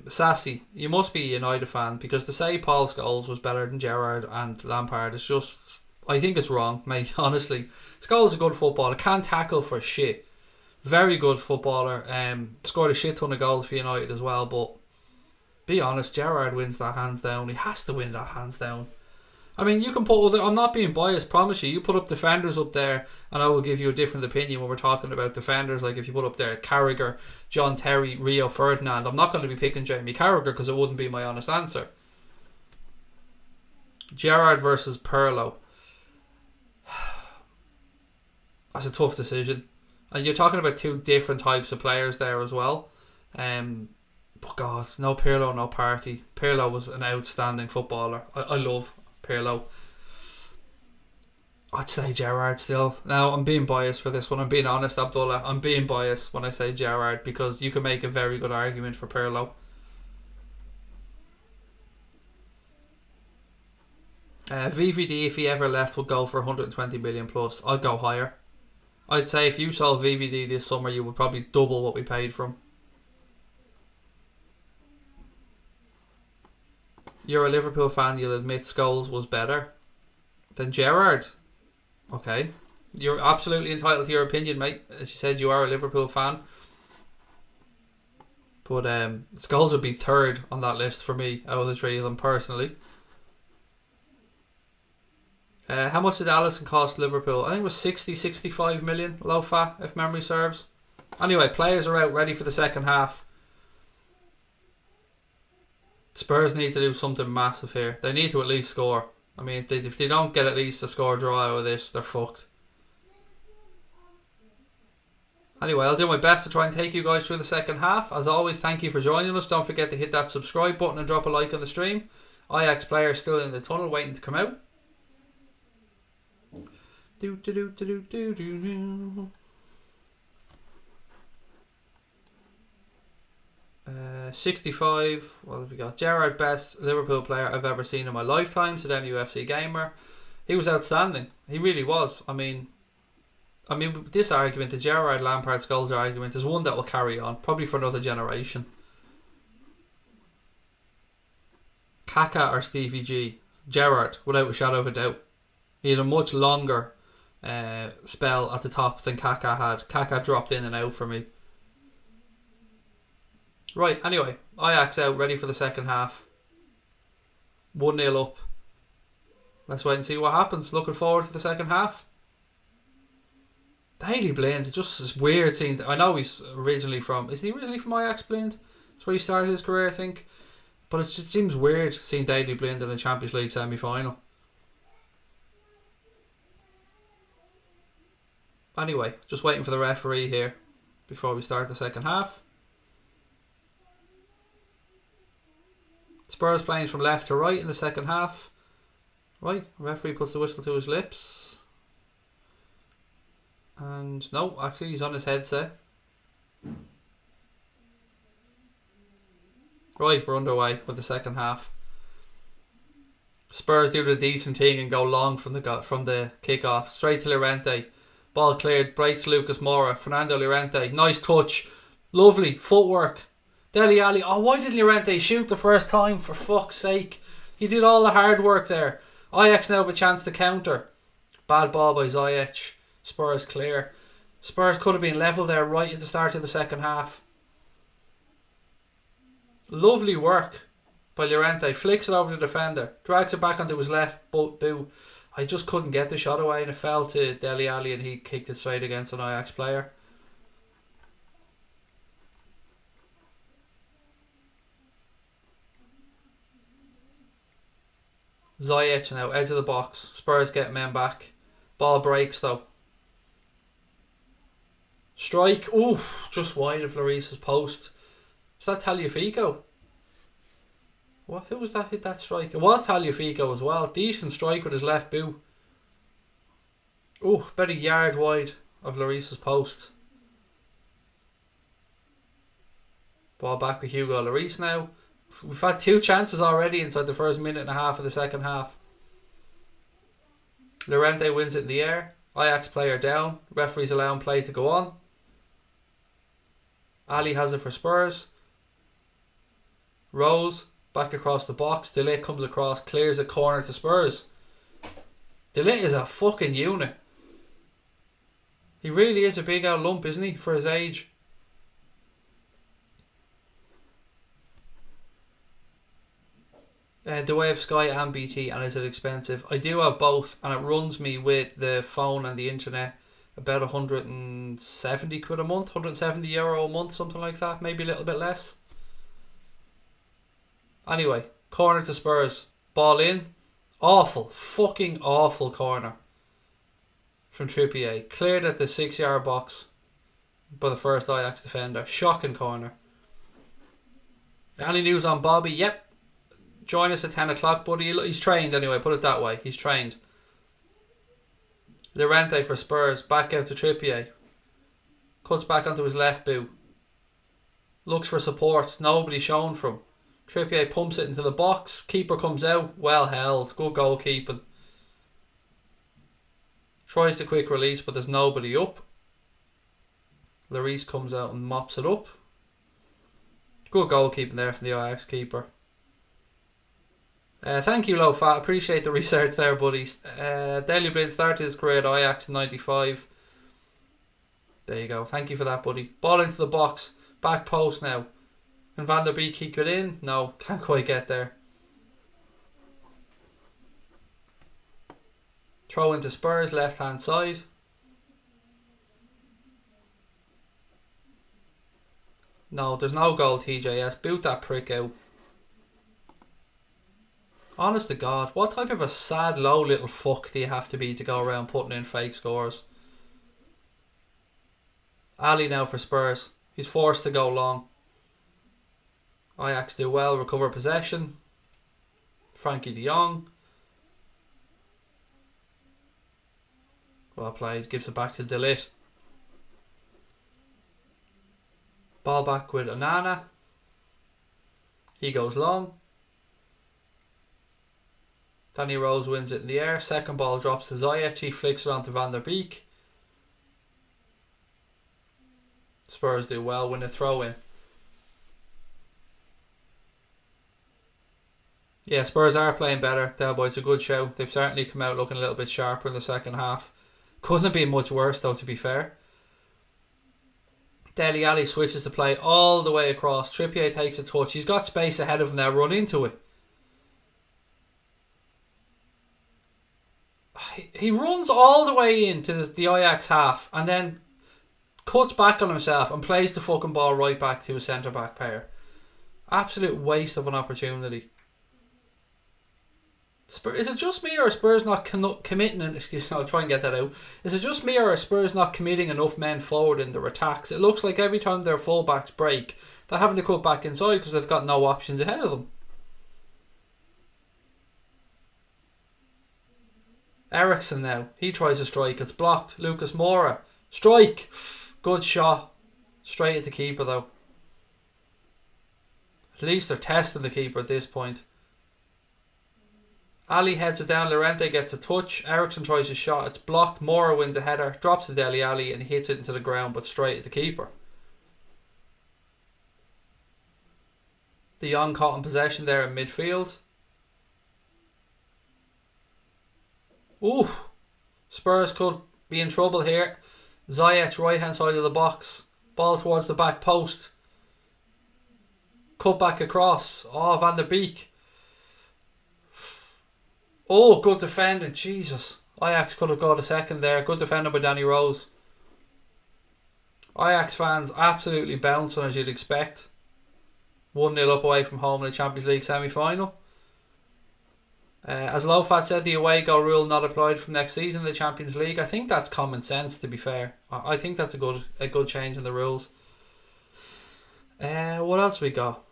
Sassy, you must be a United fan, because to say Paul Scholes was better than Gerrard and Lampard is just, I think it's wrong, mate, honestly. Scholes is a good footballer, can't tackle for shit. Very good footballer, scored a shit ton of goals for United as well, but be honest, Gerrard wins that hands down. He has to win that hands down. I mean, you can put other, I'm not being biased, promise you put up defenders up there and I will give you a different opinion when we're talking about defenders. Like if you put up there Carragher, John Terry, Rio Ferdinand, I'm not going to be picking Jamie Carragher because it wouldn't be my honest answer. Gerrard versus Pirlo. That's a tough decision. And you're talking about 2 different types of players there as well. But God, no Pirlo, no Partey. Pirlo was an outstanding footballer. I love Pirlo. I'd say Gerrard still. Now, I'm being biased for this one. I'm being honest, Abdullah. I'm being biased when I say Gerrard because you can make a very good argument for Pirlo. VVD, if he ever left, would go for 120 million plus. I'd go higher. I'd say if you sold VVD this summer, you would probably double what we paid for him. You're a Liverpool fan, you'll admit Scholes was better than Gerrard. Okay. You're absolutely entitled to your opinion, mate. As you said, you are a Liverpool fan. But Scholes would be 3rd on that list for me out of the 3 of them personally. How much did Alisson cost Liverpool? I think it was 65 million, low fat, if memory serves. Anyway, players are out ready for the second half. Spurs need to do something massive here. They need to at least score. I mean, if they don't get at least a score draw out of this, they're fucked. Anyway, I'll do my best to try and take you guys through the second half. As always, thank you for joining us. Don't forget to hit that subscribe button and drop a like on the stream. Ajax players still in the tunnel waiting to come out. 65. What have we got? Gerrard, best Liverpool player I've ever seen in my lifetime, said MUFC Gamer. He was outstanding. He really was. I mean, this argument, the Gerrard Lampard Scholes argument, is one that will carry on probably for another generation. Kaka or Stevie G? Gerrard, without a shadow of a doubt. He had a much longer spell at the top than Kaká had. Kaká dropped in and out for me. Right, anyway, Ajax out, ready for the second half. 1-0 up. Let's wait and see what happens. Looking forward to the second half. Daley Blind, it's just weird seeing. I know he's originally from. Is he originally from Ajax Blind? That's where he started his career, I think. But it just seems weird seeing Daley Blind in a Champions League semi-final. Anyway, just waiting for the referee here before we start the second half. Spurs playing from left to right in the second half. Right, referee puts the whistle to his lips. And no, actually he's on his headset. Right, we're underway with the second half. Spurs do the decent thing and go long from the kick-off. Straight to Llorente. Ball cleared, breaks Lucas Moura. Fernando Llorente, nice touch. Lovely footwork. Dele Alli, oh, why didn't Llorente shoot the first time, for fuck's sake? He did all the hard work there. Ajax now have a chance to counter. Bad ball by Ziyech. Spurs clear. Spurs could have been level there right at the start of the second half. Lovely work by Llorente. Flicks it over the defender. Drags it back onto his left boot. I just couldn't get the shot away and it fell to Dele Alli and he kicked it straight against an Ajax player. Ziyech now, edge of the box. Spurs get men back. Ball breaks though. Strike. Ooh, just wide of Lloris's post. Was that Tagliafico? What? Who was that hit that strike? It was Tagliafico as well. Decent strike with his left boot. Ooh, about a yard wide of Lloris's post. Ball back with Hugo Lloris now. We've had 2 chances already inside the first minute and a half of the second half. Llorente wins it in the air. Ajax player down. Referees allowing play to go on. Ali has it for Spurs. Rose back across the box. De Ligt comes across, clears a corner to Spurs. De Ligt is a fucking unit. He really is a big old lump, isn't he, for his age? Do I have Sky and BT, and is it expensive? I do have both, and it runs me with the phone and the internet about 170 quid a month, €170 a month, something like that, maybe a little bit less. Anyway, corner to Spurs, ball in, awful, fucking awful corner from Trippier, cleared at the 6-yard box by the first Ajax defender. Shocking corner. Any news on Bobby? Yep. Join us at 10 o'clock, buddy. He's trained anyway, put it that way. He's trained. Llorente for Spurs. Back out to Trippier. Cuts back onto his left boot. Looks for support. Nobody shown from. Trippier pumps it into the box. Keeper comes out. Well held. Good goalkeeping. Tries the quick release, but there's nobody up. Lloris comes out and mops it up. Good goalkeeping there from the Ajax keeper. Thank you, Lofat. Appreciate the research there, buddies. Daley Blind started his career at Ajax in 95. There you go. Thank you for that, buddy. Ball into the box. Back post now. Can Van der Beek kick it in? No, can't quite get there. Throw into Spurs, left hand side. No, there's no goal, TJS. Boot that prick out. Honest to God, what type of a sad, low little fuck do you have to be to go around putting in fake scores? Ali now for Spurs. He's forced to go long. Ajax do well, recover possession. Frankie de Jong. Well played, gives it back to De Ligt. Ball back with Onana. He goes long. Danny Rose wins it in the air. Second ball drops to Ziyech. He flicks it onto Van der Beek. Spurs do well, win a throw in. Yeah, Spurs are playing better. Del Boy's a good show. They've certainly come out looking a little bit sharper in the second half. Couldn't have been much worse though, to be fair. Dele Alli switches the play all the way across. Trippier takes a touch. He's got space ahead of him now. Run into it. He runs all the way into the Ajax half and then cuts back on himself and plays the fucking ball right back to a centre back player. Absolute waste of an opportunity. Is it just me or are Spurs not committing? Excuse me, I'll try and get that out. Is it just me or are Spurs not committing enough men forward in their attacks? It looks like every time their fullbacks break, they're having to cut back inside because they've got no options ahead of them. Ericsson now. He tries a strike. It's blocked. Lucas Moura. Strike. Good shot. Straight at the keeper though. At least they're testing the keeper at this point. Ali heads it down. Llorente gets a touch. Ericsson tries a shot. It's blocked. Moura wins a header. Drops to Dele Alli and hits it into the ground but straight at the keeper. De Jong caught in possession there in midfield. Ooh. Spurs could be in trouble here. Ziyech right hand side of the box. Ball towards the back post. Cut back across. Oh, Van der Beek. Oh, good defending. Jesus. Ajax could have got a second there. Good defending by Danny Rose. Ajax fans absolutely bouncing as you'd expect. 1-0 up away from home in the Champions League semi-final. As Lofat said, the away goal rule not applied from next season in the Champions League. I think that's common sense, to be fair. I think that's a good change in the rules. What else we got?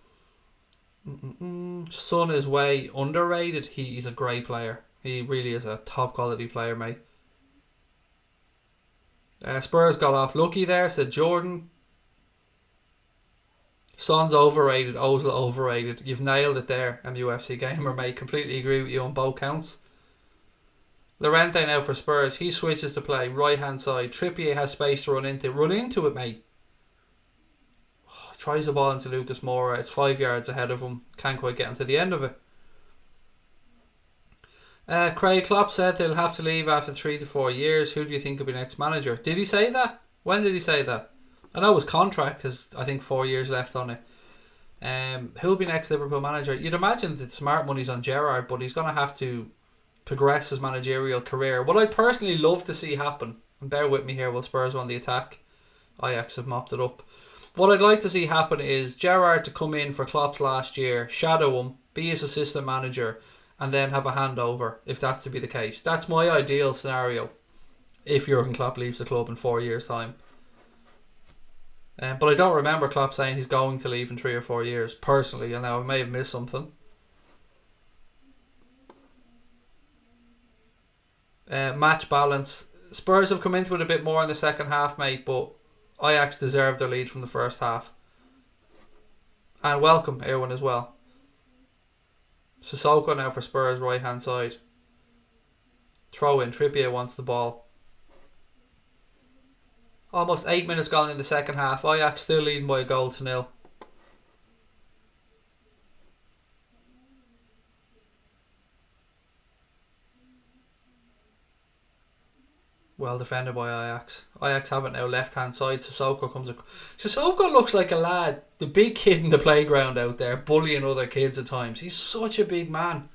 Son is way underrated. He's a great player. He really is a top quality player, mate. Spurs got off lucky there, said Jordan. Son's overrated. Ozil overrated. You've nailed it there, MUFC Gamer, mate. Completely agree with you on both counts. Llorente now for Spurs. He switches to play right hand side. Trippier has space to run into. Run into it, mate. Tries the ball into Lucas Moura. It's 5 yards ahead of him. Can't quite get into the end of it. Craig Klopp said they'll have to leave after 3 to 4 years. Who do you think will be next manager? Did he say that? When did he say that? I know his contract has, I think, 4 years left on it. Who'll be next Liverpool manager? You'd imagine that smart money's on Gerrard, but he's going to have to progress his managerial career. What I'd personally love to see happen, and bear with me here while Spurs are on the attack. Ajax have mopped it up. What I'd like to see happen is Gerrard to come in for Klopp's last year, shadow him, be his assistant manager, and then have a handover, if that's to be the case. That's my ideal scenario if Jurgen Klopp leaves the club in 4 years' time. But I don't remember Klopp saying he's going to leave in 3 or 4 years, personally, and now I may have missed something. Match balance. Spurs have come into it a bit more in the second half, mate, but Ajax deserved their lead from the first half. And welcome, Erwin, as well. Sissoko now for Spurs, right hand side. Throw in. Trippier wants the ball. Almost 8 minutes gone in the second half. Ajax still leading by a goal to 0. Well defended by Ajax. Ajax have it now left hand side. Sissoko comes across. Sissoko looks like a lad, the big kid in the playground out there, bullying other kids at times. He's such a big man.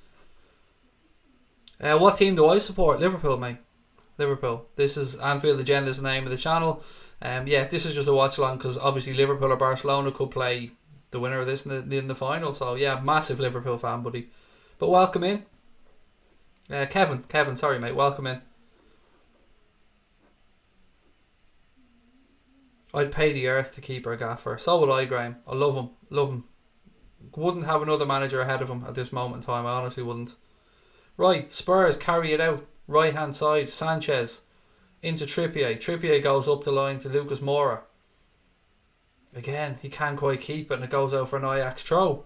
What team do I support? Liverpool, mate. Liverpool. This is Anfield Agenda, is the name of the channel. This is just a watch along because obviously Liverpool or Barcelona could play the winner of this in the final. So yeah, massive Liverpool fan, buddy. But welcome in. Kevin, sorry mate, welcome in. I'd pay the earth to keep our gaffer. So would I, Graham. I love him. Wouldn't have another manager ahead of him at this moment in time. I honestly wouldn't. Right, Spurs carry it out. Right hand side, Sanchez into Trippier. Trippier goes up the line to Lucas Moura. Again, he can't quite keep it and it goes out for an Ajax throw.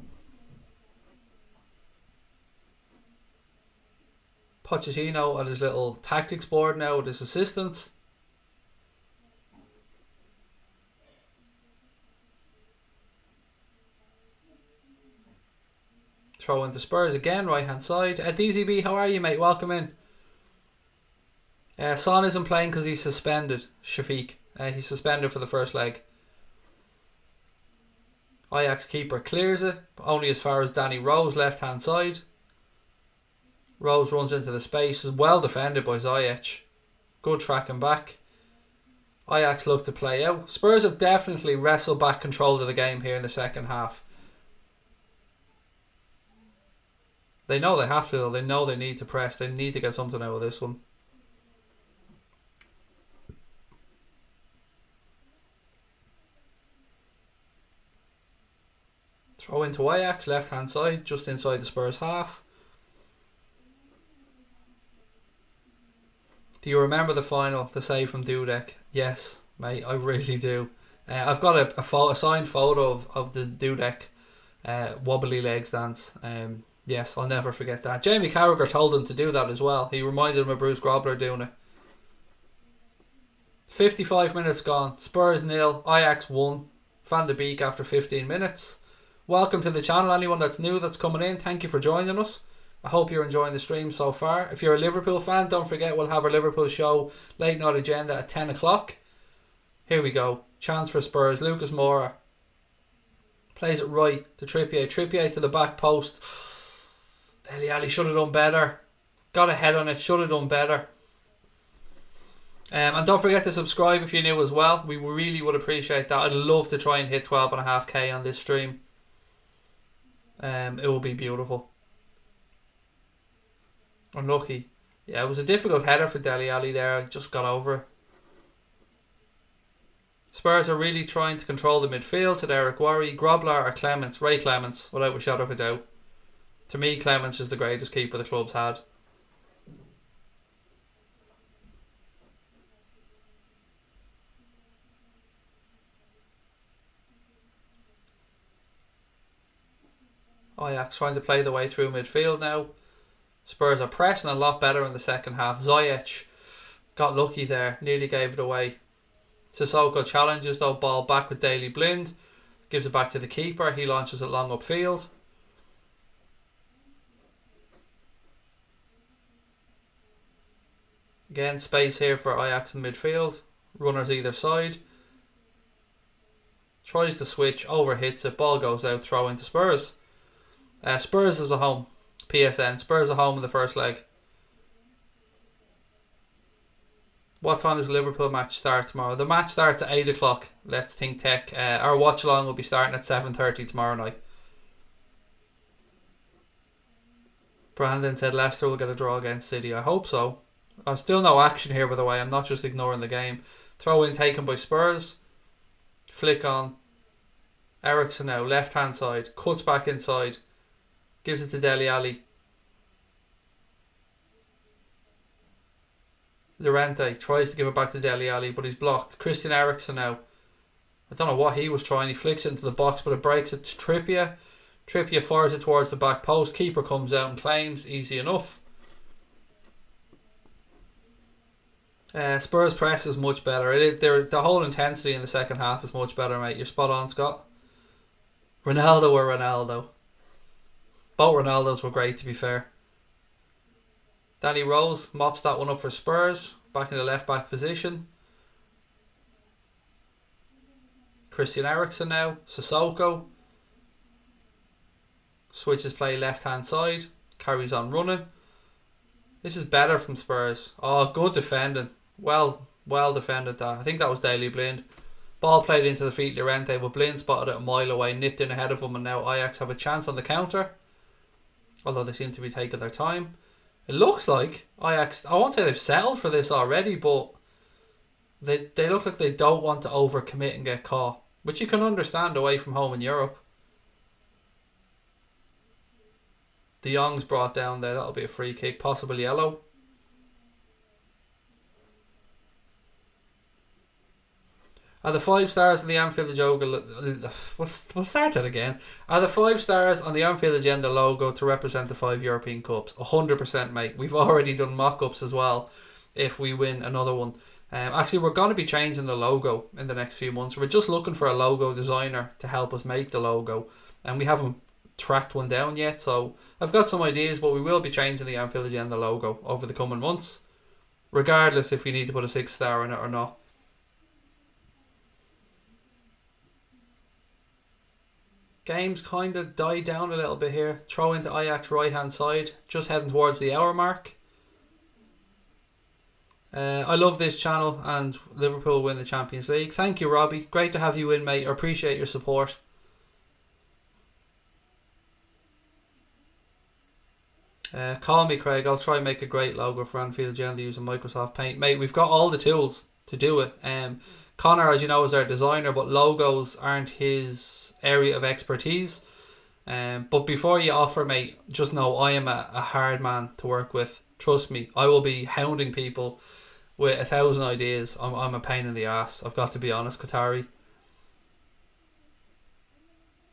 Pochettino on his little tactics board now with his assistants. Throw into Spurs again, right hand side. DZB, how are you, mate? Welcome in. Son isn't playing because he's suspended. Shafiq. He's suspended for the first leg. Ajax keeper clears it, but only as far as Danny Rose, left hand side. Rose runs into the space, is well defended by Ziyech. Good tracking back. Ajax look to play out. Spurs have definitely wrestled back control of the game here in the second half. They know they have to though. They know they need to press. They need to get something out of this one. Throw into Ajax, left hand side, just inside the Spurs half. Do you remember the final, the save from Dudek? Yes, mate, I really do. I've got a signed photo of the Dudek wobbly legs dance. Yes, I'll never forget that. Jamie Carragher told him to do that as well. He reminded him of Bruce Grobler doing it. 55 minutes gone. Spurs 0, Ajax 1. Van de Beek after 15 minutes. Welcome to the channel. Anyone that's new that's coming in, thank you for joining us. I hope you're enjoying the stream so far. If you're a Liverpool fan, don't forget we'll have our Liverpool show late night agenda at 10 o'clock. Here we go. Chance for Spurs. Lucas Moura plays it right to Trippier. Trippier to the back post. Dele Alli should have done better. Got a head on it. Should have done better. And don't forget to subscribe if you're new as well. We really would appreciate that. I'd love to try and hit 12.5k on this stream. It will be beautiful. Unlucky. Yeah, it was a difficult header for Dele Alli there. I just got over it. Spurs are really trying to control the midfield to Eric Worry, Grobler or Clements. Ray Clements, without a shadow of a doubt. To me, Clements is the greatest keeper the club's had. Ajax trying to play the way through midfield now. Spurs are pressing a lot better in the second half. Ziyech got lucky there, nearly gave it away. Sissoko challenges though, ball back with Daley Blind. Gives it back to the keeper, he launches it long upfield. Again, space here for Ajax in midfield. Runners either side. Tries to switch, overhits it, ball goes out, throw into Spurs. Spurs is a home. PSN. Spurs are home in the first leg. What time does the Liverpool match start tomorrow? The match starts at 8 o'clock. Let's Think Tech. Our watch along will be starting at 7:30 tomorrow night. Brandon said Leicester will get a draw against City. I hope so. Still no action here by the way. I'm not just ignoring the game. Throw in taken by Spurs. Flick on. Ericsson now. Left hand side. Cuts back inside. Gives it to Dele Alli. Llorente tries to give it back to Dele Alli, but he's blocked. Christian Eriksen now. I don't know what he was trying. He flicks it into the box, but it breaks it to Trippier. Trippier fires it towards the back post. Keeper comes out and claims. Easy enough. Spurs press is much better. The whole intensity in the second half is much better, mate. You're spot on, Scott. Ronaldo or Ronaldo. Both Ronaldos were great, to be fair. Danny Rose mops that one up for Spurs. Back in the left back position. Christian Eriksen now. Sissoko. Switches play left hand side. Carries on running. This is better from Spurs. Oh, good defending. Well defended that. I think that was Daley Blind. Ball played into the feet Llorente, but Blind spotted it a mile away, nipped in ahead of him, and now Ajax have a chance on the counter. Although they seem to be taking their time. It looks like Ajax, I won't say they've settled for this already, but they look like they don't want to overcommit and get caught, which you can understand away from home in Europe. De Jong's brought down there. That'll be a free kick, possible yellow. Are the 5 stars on the Anfield Agenda? We'll start that again. Are the 5 stars on the Anfield Agenda logo to represent the 5 European Cups? 100%, mate. We've already done mock-ups as well. If we win another one, actually, we're going to be changing the logo in the next few months. We're just looking for a logo designer to help us make the logo, and we haven't tracked one down yet, so I've got some ideas, but we will be changing the Anfield Agenda logo over the coming months, regardless if we need to put a 6-star in it or not. Games kind of died down a little bit here. Throw into Ajax right hand side, just heading towards the hour mark. I love this channel, and Liverpool win the Champions League. Thank you, Robbie. Great to have you in, mate. I appreciate your support. Call me, Craig. I'll try and make a great logo for Anfield Agenda using Microsoft Paint. Mate, we've got all the tools to do it. Connor, as you know, is our designer, but logos aren't his area of expertise. But before you offer, mate, just know I am a hard man to work with. Trust me, I will be hounding people with 1,000 ideas. I'm a pain in the ass. I've got to be honest, Qatari.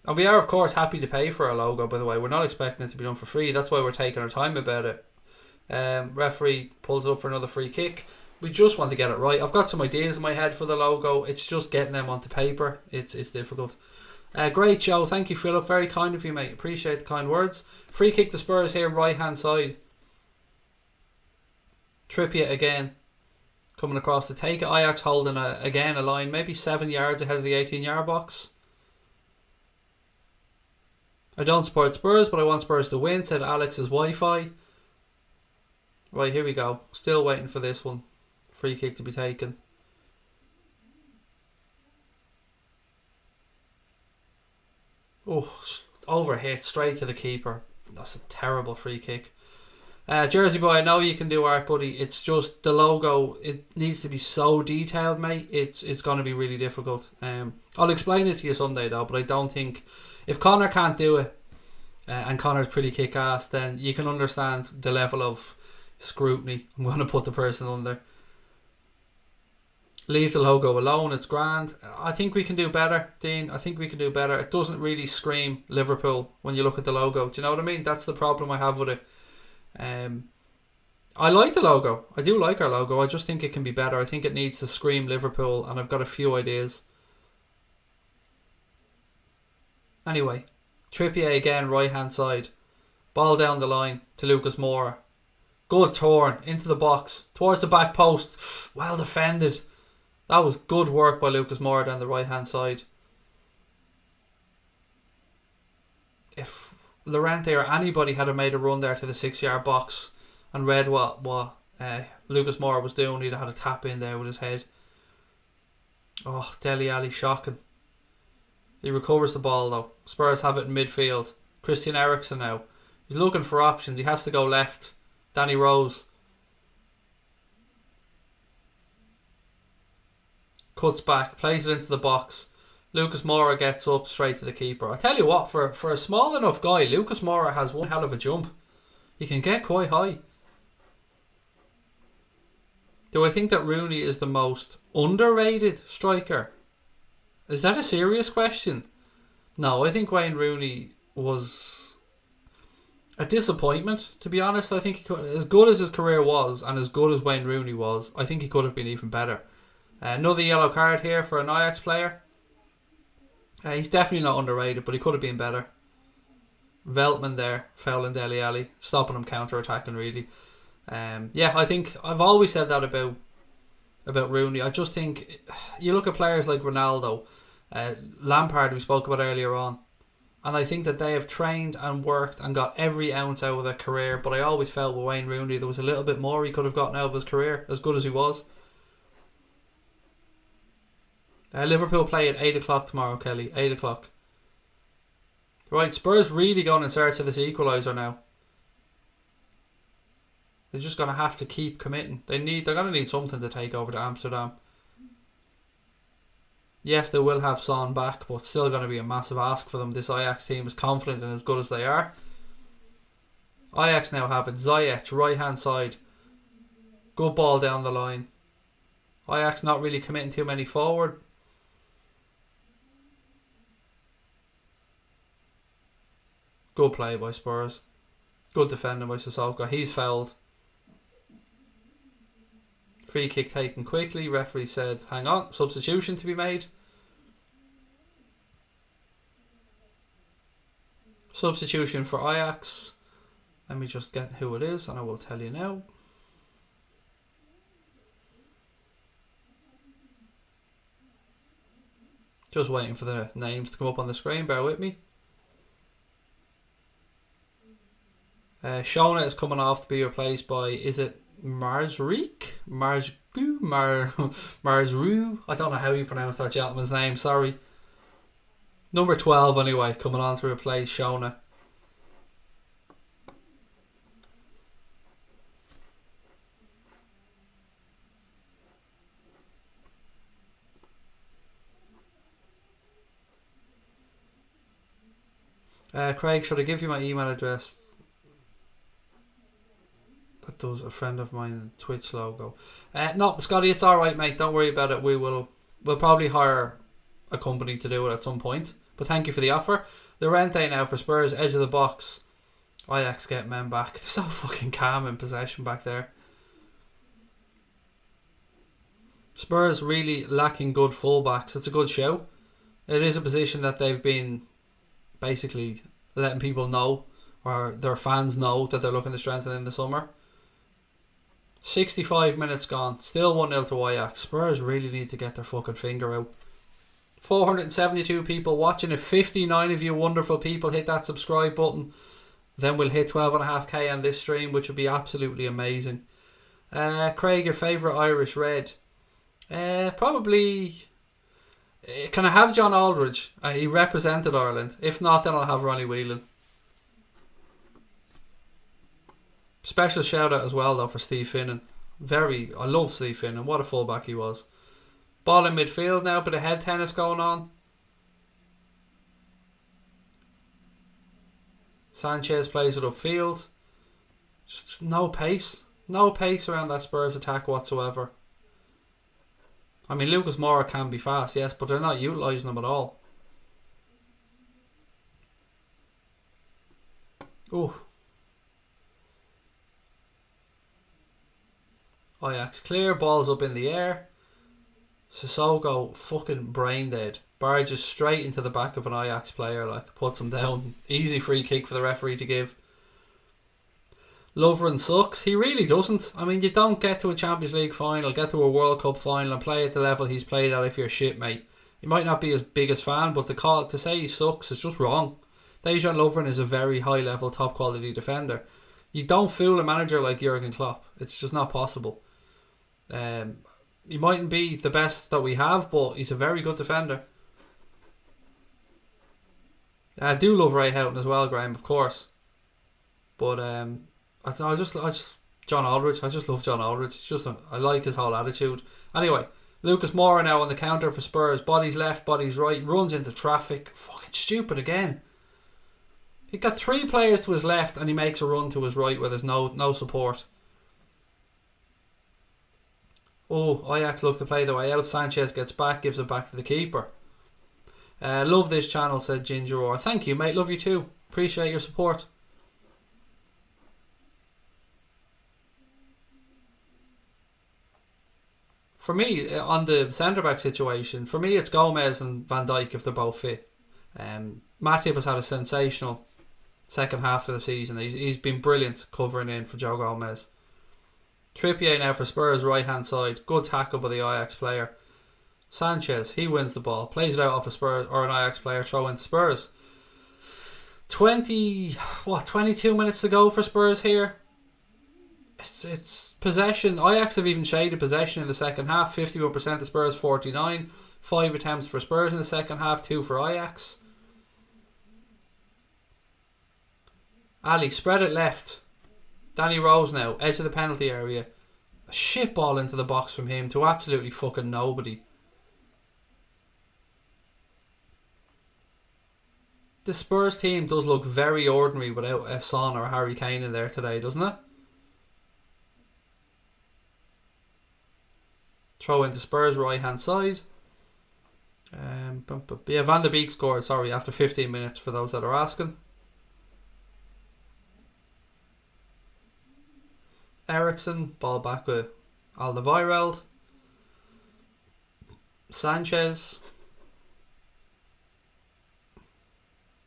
And we are, of course, happy to pay for our logo, by the way. We're not expecting it to be done for free. That's why we're taking our time about it. Referee pulls it up for another free kick. We just want to get it right. I've got some ideas in my head for the logo. It's just getting them onto paper. It's difficult. Great show. Thank you, Philip. Very kind of you, mate. Appreciate the kind words. Free kick to Spurs here, right-hand side. Trippier again. Coming across to take it. Ajax holding, again, a line. Maybe 7 yards ahead of the 18-yard box. I don't support Spurs, but I want Spurs to win, said Alex's Wi-Fi. Right, here we go. Still waiting for this one. Free kick to be taken. Oh, overhit straight to the keeper. That's a terrible free kick. Jersey boy, I know you can do art, buddy. It's just the logo. It needs to be so detailed, mate. It's going to be really difficult. I'll explain it to you someday, though. But I don't think if Connor can't do it, and Connor's pretty kick-ass, then you can understand the level of scrutiny I'm going to put the person under. Leave the logo alone. It's grand. I think we can do better, Dean. I think we can do better. It doesn't really scream Liverpool when you look at the logo. Do you know what I mean? That's the problem I have with it. I like the logo. I do like our logo. I just think it can be better. I think it needs to scream Liverpool, and I've got a few ideas. Anyway, Trippier again, right hand side. Ball down the line to Lucas Moura. Good turn into the box towards the back post. Well defended. That was good work by Lucas Moura down the right hand side. If Llorente or anybody had made a run there to the 6-yard box and read what Lucas Moura was doing, he'd have had a tap in there with his head. Oh, Dele Alli, shocking. He recovers the ball though. Spurs have it in midfield. Christian Eriksen now. He's looking for options. He has to go left. Danny Rose. Cuts back. Plays it into the box. Lucas Moura gets up straight to the keeper. I tell you what, for a small enough guy, Lucas Moura has one hell of a jump. He can get quite high. Do I think that Rooney is the most underrated striker? Is that a serious question? No, I think Wayne Rooney was a disappointment, to be honest. I think he could, as good as his career was and as good as Wayne Rooney was, I think he could have been even better. Another yellow card here for an Ajax player. He's definitely not underrated, but he could have been better. Veltman there, fouling Dele Alli, stopping him counter-attacking really. Yeah, I think I've always said that about Rooney. I just think you look at players like Ronaldo, Lampard we spoke about earlier on, and I think that they have trained and worked and got every ounce out of their career, but I always felt with Wayne Rooney there was a little bit more he could have gotten out of his career, as good as he was. Liverpool play at 8 o'clock tomorrow, Kelly. 8 o'clock. Right, Spurs really going in search of this equaliser now. They're just going to have to keep committing. They're going to need something to take over to Amsterdam. Yes, they will have Son back, but still going to be a massive ask for them. This Ajax team is confident and as good as they are. Ajax now have it. Ziyech, right hand side. Good ball down the line. Ajax not really committing too many forward. Good play by Spurs. Good defending by Sissoko. He's fouled. Free kick taken quickly. Referee said, hang on, substitution to be made. Substitution for Ajax. Let me just get who it is and I will tell you now. Just waiting for the names to come up on the screen. Bear with me. Shona is coming off to be replaced by, is it Marzreek? Marzru? I don't know how you pronounce that gentleman's name, sorry. Number 12 anyway, coming on to replace Shona. Craig, should I give you my email address? That does a friend of mine, Twitch logo. No, Scotty, it's alright, mate. Don't worry about it. We'll probably hire a company to do it at some point. But thank you for the offer. The rent day now for Spurs, edge of the box. Ajax get men back. They're so fucking calm in possession back there. Spurs really lacking good fullbacks. It's a good show. It is a position that they've been basically letting people know, or their fans know, that they're looking to strengthen in the summer. 65 minutes gone. Still 1-0 to Ajax. Spurs really need to get their fucking finger out. 472 people watching. If 59 of you wonderful people hit that subscribe button, then we'll hit 12.5k on this stream, which would be absolutely amazing. Craig, your favourite Irish red? Probably... Can I have John Aldridge? He represented Ireland. If not, then I'll have Ronnie Whelan. Special shout out as well though for Steve Finnan. I love Steve Finnan. What a fullback he was. Ball in midfield now, bit of head tennis going on. Sanchez plays it upfield. Just no pace. No pace around that Spurs attack whatsoever. I mean, Lucas Moura can be fast, yes, but they're not utilising him at all. Ooh. Ajax clear, balls up in the air. Sissoko fucking brain dead. Barges straight into the back of an Ajax player, like, puts him down. Easy free kick for the referee to give. Lovren sucks. He really doesn't. I mean, you don't get to a Champions League final, get to a World Cup final and play at the level he's played at if you're shit, mate. You might not be his biggest fan, but to say he sucks is just wrong. Dejan Lovren is a very high level, top quality defender. You don't fool a manager like Jurgen Klopp. It's just not possible. He mightn't be the best that we have, but he's a very good defender. I do love Ray Houghton as well, Graham, of course. But I just John Aldridge. I just love John Aldridge. I like his whole attitude. Anyway, Lucas Moura now on the counter for Spurs. Bodies left, bodies right. Runs into traffic. Fucking stupid again. He got 3 players to his left and he makes a run to his right where there's no support. Oh, Ajax look to play the way out. Sanchez gets back, gives it back to the keeper. Love this channel, said Ginger Orr. Thank you, mate. Love you too. Appreciate your support. For me, on the centre-back situation, for me it's Gomez and Van Dijk if they're both fit. Matip has had a sensational second half of the season. He's been brilliant covering in for Joe Gomez. Trippier now for Spurs right hand side. Good tackle by the Ajax player. Sanchez, he wins the ball, plays it out off a Spurs or an Ajax player, throw into Spurs. 22 minutes to go for Spurs here. It's possession. Ajax have even shaded possession in the second half. 51% to Spurs, 49. 5 attempts for Spurs in the second half, 2 for Ajax. Ali, spread it left. Danny Rose now, edge of the penalty area. A shit ball into the box from him to absolutely fucking nobody. The Spurs team does look very ordinary without a Son or a Harry Kane in there today, doesn't it? Throw into Spurs right hand side. Yeah, Van der Beek scored, sorry, after 15 minutes for those that are asking. Ericsson, ball back with Alderweireld. Sanchez.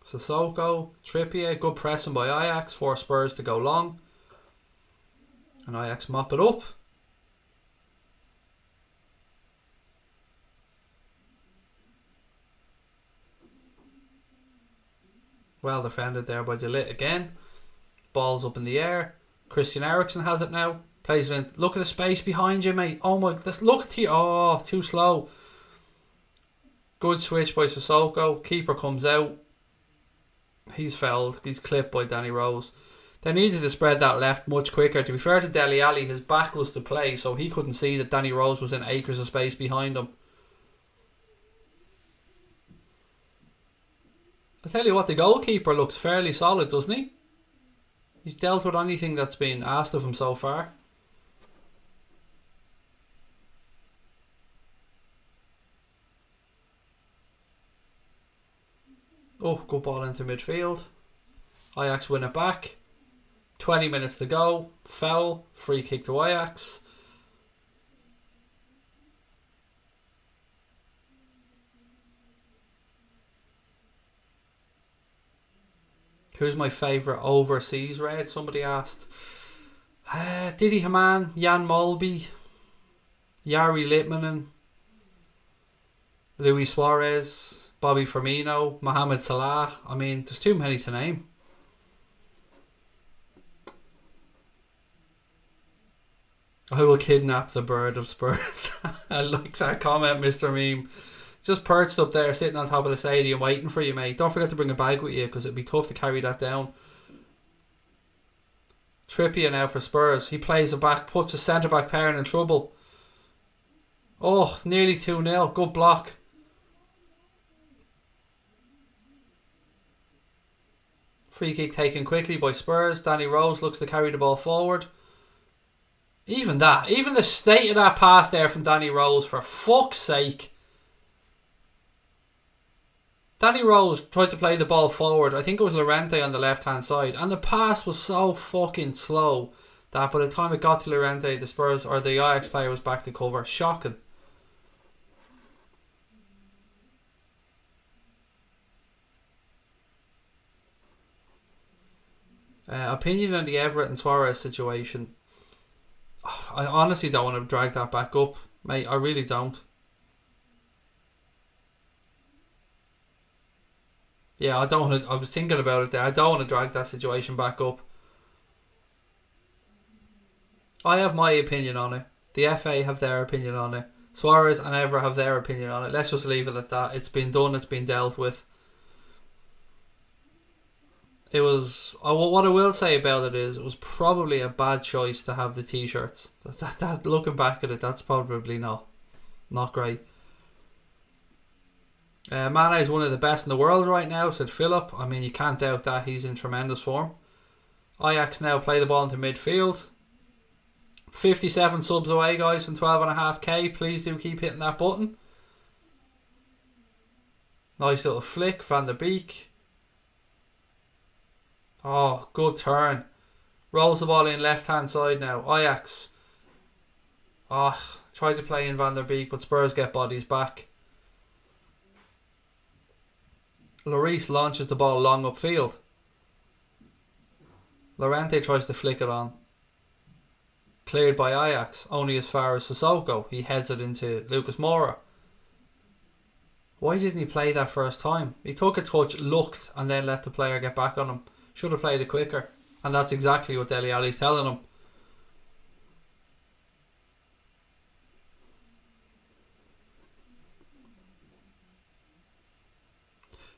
Sissoko, Trippier, good pressing by Ajax, for Spurs to go long. And Ajax mop it up. Well defended there by De Ligt again. Ball's up in the air. Christian Eriksen has it now. Plays it in. Look at the space behind you, mate. Oh my, look at you. Oh, too slow. Good switch by Sissoko. Keeper comes out. He's fouled. He's clipped by Danny Rose. They needed to spread that left much quicker. To be fair to Dele Alli, his back was to play, so he couldn't see that Danny Rose was in acres of space behind him. I tell you what, the goalkeeper looks fairly solid, doesn't he? He's dealt with anything that's been asked of him so far. Oh, good ball into midfield. Ajax win it back. 20 minutes to go. Foul. Free kick to Ajax. Who's my favourite overseas red? Somebody asked. Didi Hamann, Jan Molby, Yari Litmanen, Luis Suarez, Bobby Firmino, Mohamed Salah. I mean, there's too many to name. I will kidnap the bird of Spurs. I like that comment, Mr. Meme. Just perched up there, sitting on top of the stadium, waiting for you, mate. Don't forget to bring a bag with you, because it'd be tough to carry that down. Trippier now for Spurs. He plays it back, puts his centre-back pairing in trouble. Oh, nearly 2-0. Good block. Free kick taken quickly by Spurs. Danny Rose looks to carry the ball forward. Even the state of that pass there from Danny Rose, for fuck's sake. Danny Rose tried to play the ball forward. I think it was Llorente on the left hand side, and the pass was so fucking slow that by the time it got to Llorente, the Spurs or the Ajax player was back to cover. Shocking. Opinion on the Everett and Suarez situation. I honestly don't want to drag that back up, mate. I really don't. Yeah, I don't want to. I was thinking about it there. I don't want to drag that situation back up. I have my opinion on it. The FA have their opinion on it. Suarez and Everett have their opinion on it. Let's just leave it at that. It's been done. It's been dealt with. It was. What I will say about it is, it was probably a bad choice to have the t-shirts. That looking back at it, that's probably not great. Mane is one of the best in the world right now, said Philip. I mean, you can't doubt that. He's in tremendous form. Ajax now play the ball into midfield. 57 subs away, guys, from 12.5k. Please do keep hitting that button. Nice little flick. Van der Beek. Oh, good turn. Rolls the ball in left hand side now. Ajax. Oh, try to play in Van der Beek, but Spurs get bodies back. Lloris launches the ball long upfield. Llorente tries to flick it on. Cleared by Ajax, only as far as Sissoko. He heads it into Lucas Moura. Why didn't he play that first time? He took a touch, looked, and then let the player get back on him. Should have played it quicker. And that's exactly what Dele Alli's telling him.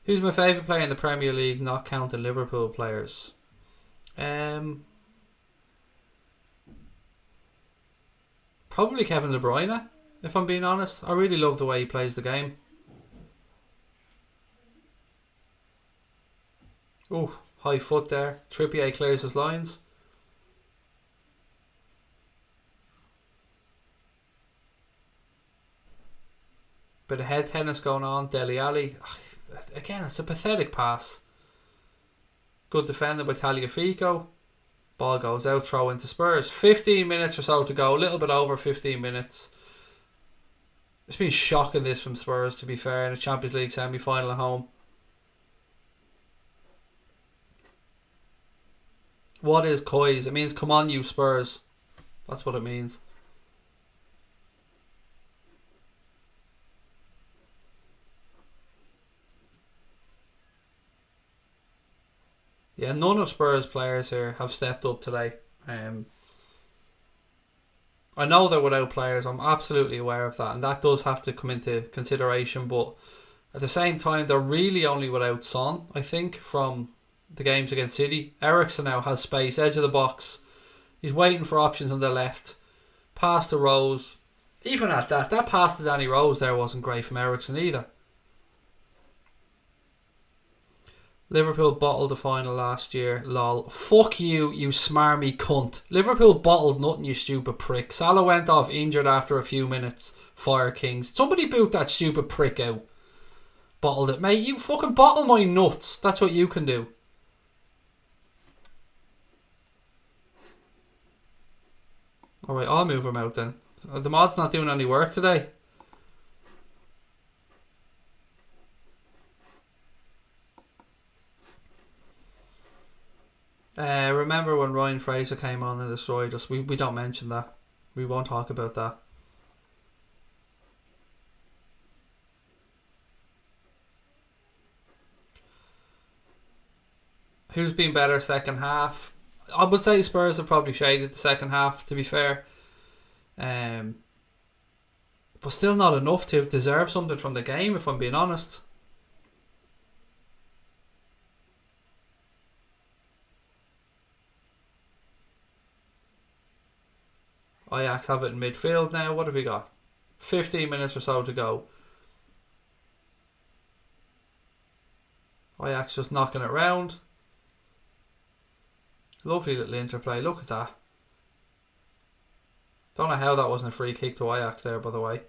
Who's my favourite player in the Premier League, not counting Liverpool players? Probably Kevin De Bruyne, if I'm being honest. I really love the way he plays the game. Oh, high foot there. Trippier clears his lines. Bit of head tennis going on. Dele Alli. Again, it's a pathetic pass. Good defended by Tagliafico. Ball goes out, throw into Spurs. 15 minutes or so to go. A little bit over 15 minutes. It's been shocking this from Spurs, to be fair, in a Champions League semi-final at home. What is coys? It means come on you Spurs. That's what it means. Yeah, none of Spurs players here have stepped up today. I know they're without players. I'm absolutely aware of that, and that does have to come into consideration. But at the same time, they're really only without Son, I think, from the games against City. Eriksen now has space, edge of the box. He's waiting for options on the left. Pass to Rose. Even at that pass to Danny Rose there wasn't great from Eriksen either. Liverpool bottled the final last year. Lol. Fuck you, you smarmy cunt. Liverpool bottled nothing, you stupid prick. Salah went off injured after a few minutes. Fire Kings. Somebody boot that stupid prick out. Bottled it. Mate, you fucking bottle my nuts. That's what you can do. Alright, I'll move him out then. The mod's not doing any work today. Remember when Ryan Fraser came on and destroyed us? We don't mention that. We won't talk about that. Who's been better second half? I would say Spurs have probably shaded the second half, to be fair. But still not enough to deserve something from the game, if I'm being honest. Ajax have it in midfield now. What have we got? 15 minutes or so to go. Ajax just knocking it round. Lovely little interplay. Look at that. Don't know how that wasn't a free kick to Ajax there, by the way.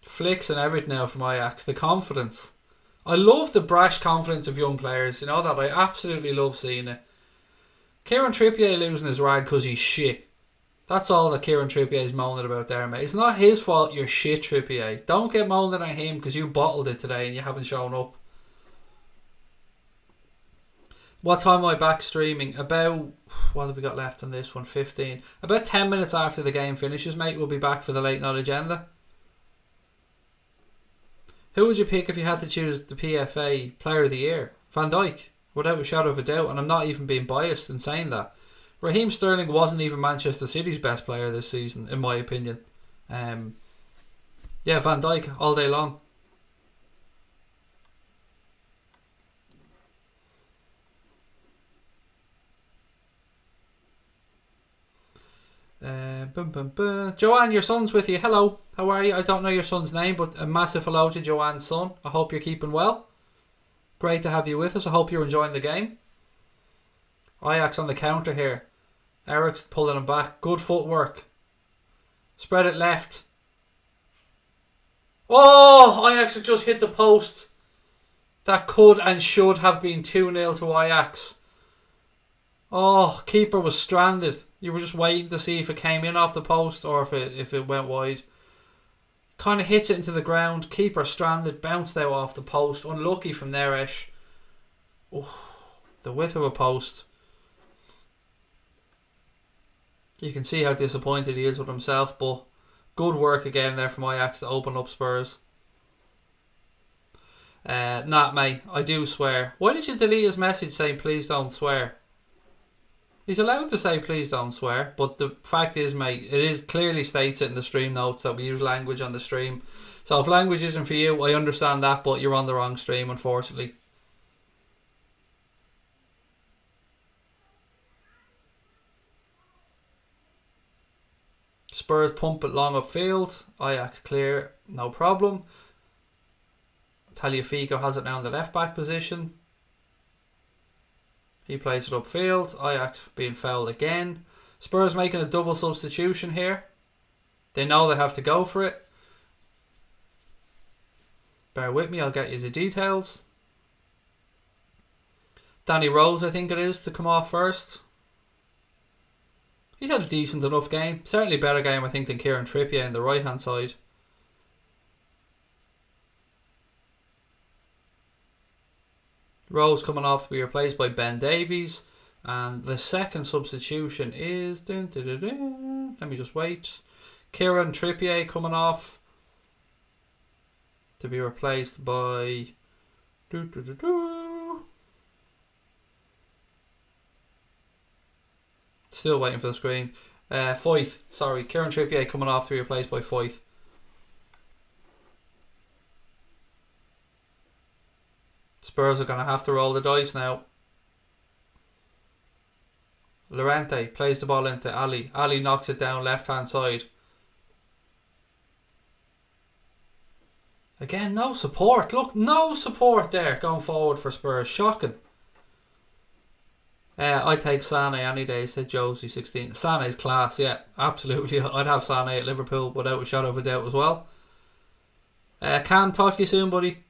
Flicks and everything now from Ajax. The confidence. I love the brash confidence of young players. You know that? I absolutely love seeing it. Kieran Trippier losing his rag because he's shit. That's all that Kieran Trippier is moaning about there, mate. It's not his fault you're shit, Trippier. Don't get moaning at him because you bottled it today and you haven't shown up. What time am I back streaming? About, what have we got left on this one? 15. About 10 minutes after the game finishes, mate. We'll be back for the late night agenda. Who would you pick if you had to choose the PFA Player of the Year? Van Dijk, without a shadow of a doubt. And I'm not even being biased in saying that. Raheem Sterling wasn't even Manchester City's best player this season, in my opinion. Yeah, Van Dijk all day long. Joanne, your son's with you. Hello, how are you? I don't know your son's name, but a massive hello to Joanne's son. I hope you're keeping well. Great to have you with us. I hope you're enjoying the game. Ajax on the counter here. Eric's pulling him back. Good footwork. Spread it left. Oh, Ajax have just hit the post. That could and should have been 2-0 to Ajax. Oh, keeper was stranded. You were just waiting to see if it came in off the post or if it went wide. Kind of hits it into the ground. Keeper stranded. Bounced out off the post. Unlucky from there, Esh. Oh, the width of a post. You can see how disappointed he is with himself, but good work again there from Ajax to open up Spurs. Nah, mate, I do swear. Why did you delete his message saying please don't swear? He's allowed to say please don't swear, but the fact is, mate, it is clearly states it in the stream notes that we use language on the stream. So if language isn't for you, I understand that, but you're on the wrong stream, unfortunately. Spurs pump it long upfield. Ajax clear, no problem. Tagliafico has it now in the left back position. He plays it upfield. Ajax being fouled again. Spurs making a double substitution here. They know they have to go for it. Bear with me, I'll get you the details. Danny Rose, I think it is, to come off first. He's had a decent enough game. Certainly better game, I think, than Kieran Trippier on the right hand side. Rose coming off to be replaced by Ben Davies. And the second substitution is... Let me just wait. Kieran Trippier coming off to be replaced by... Still waiting for the screen. Foyth. Sorry, Kieran Trippier coming off to be replaced by Foyth. Spurs are going to have to roll the dice now. Llorente plays the ball into Ali. Ali knocks it down left hand side. Again, no support. Look, no support there going forward for Spurs. Shocking. I'd take Sané any day, said Josie 16. Sané's class, yeah, absolutely. I'd have Sané at Liverpool without a shadow of a doubt as well. Cam, talk to you soon, buddy.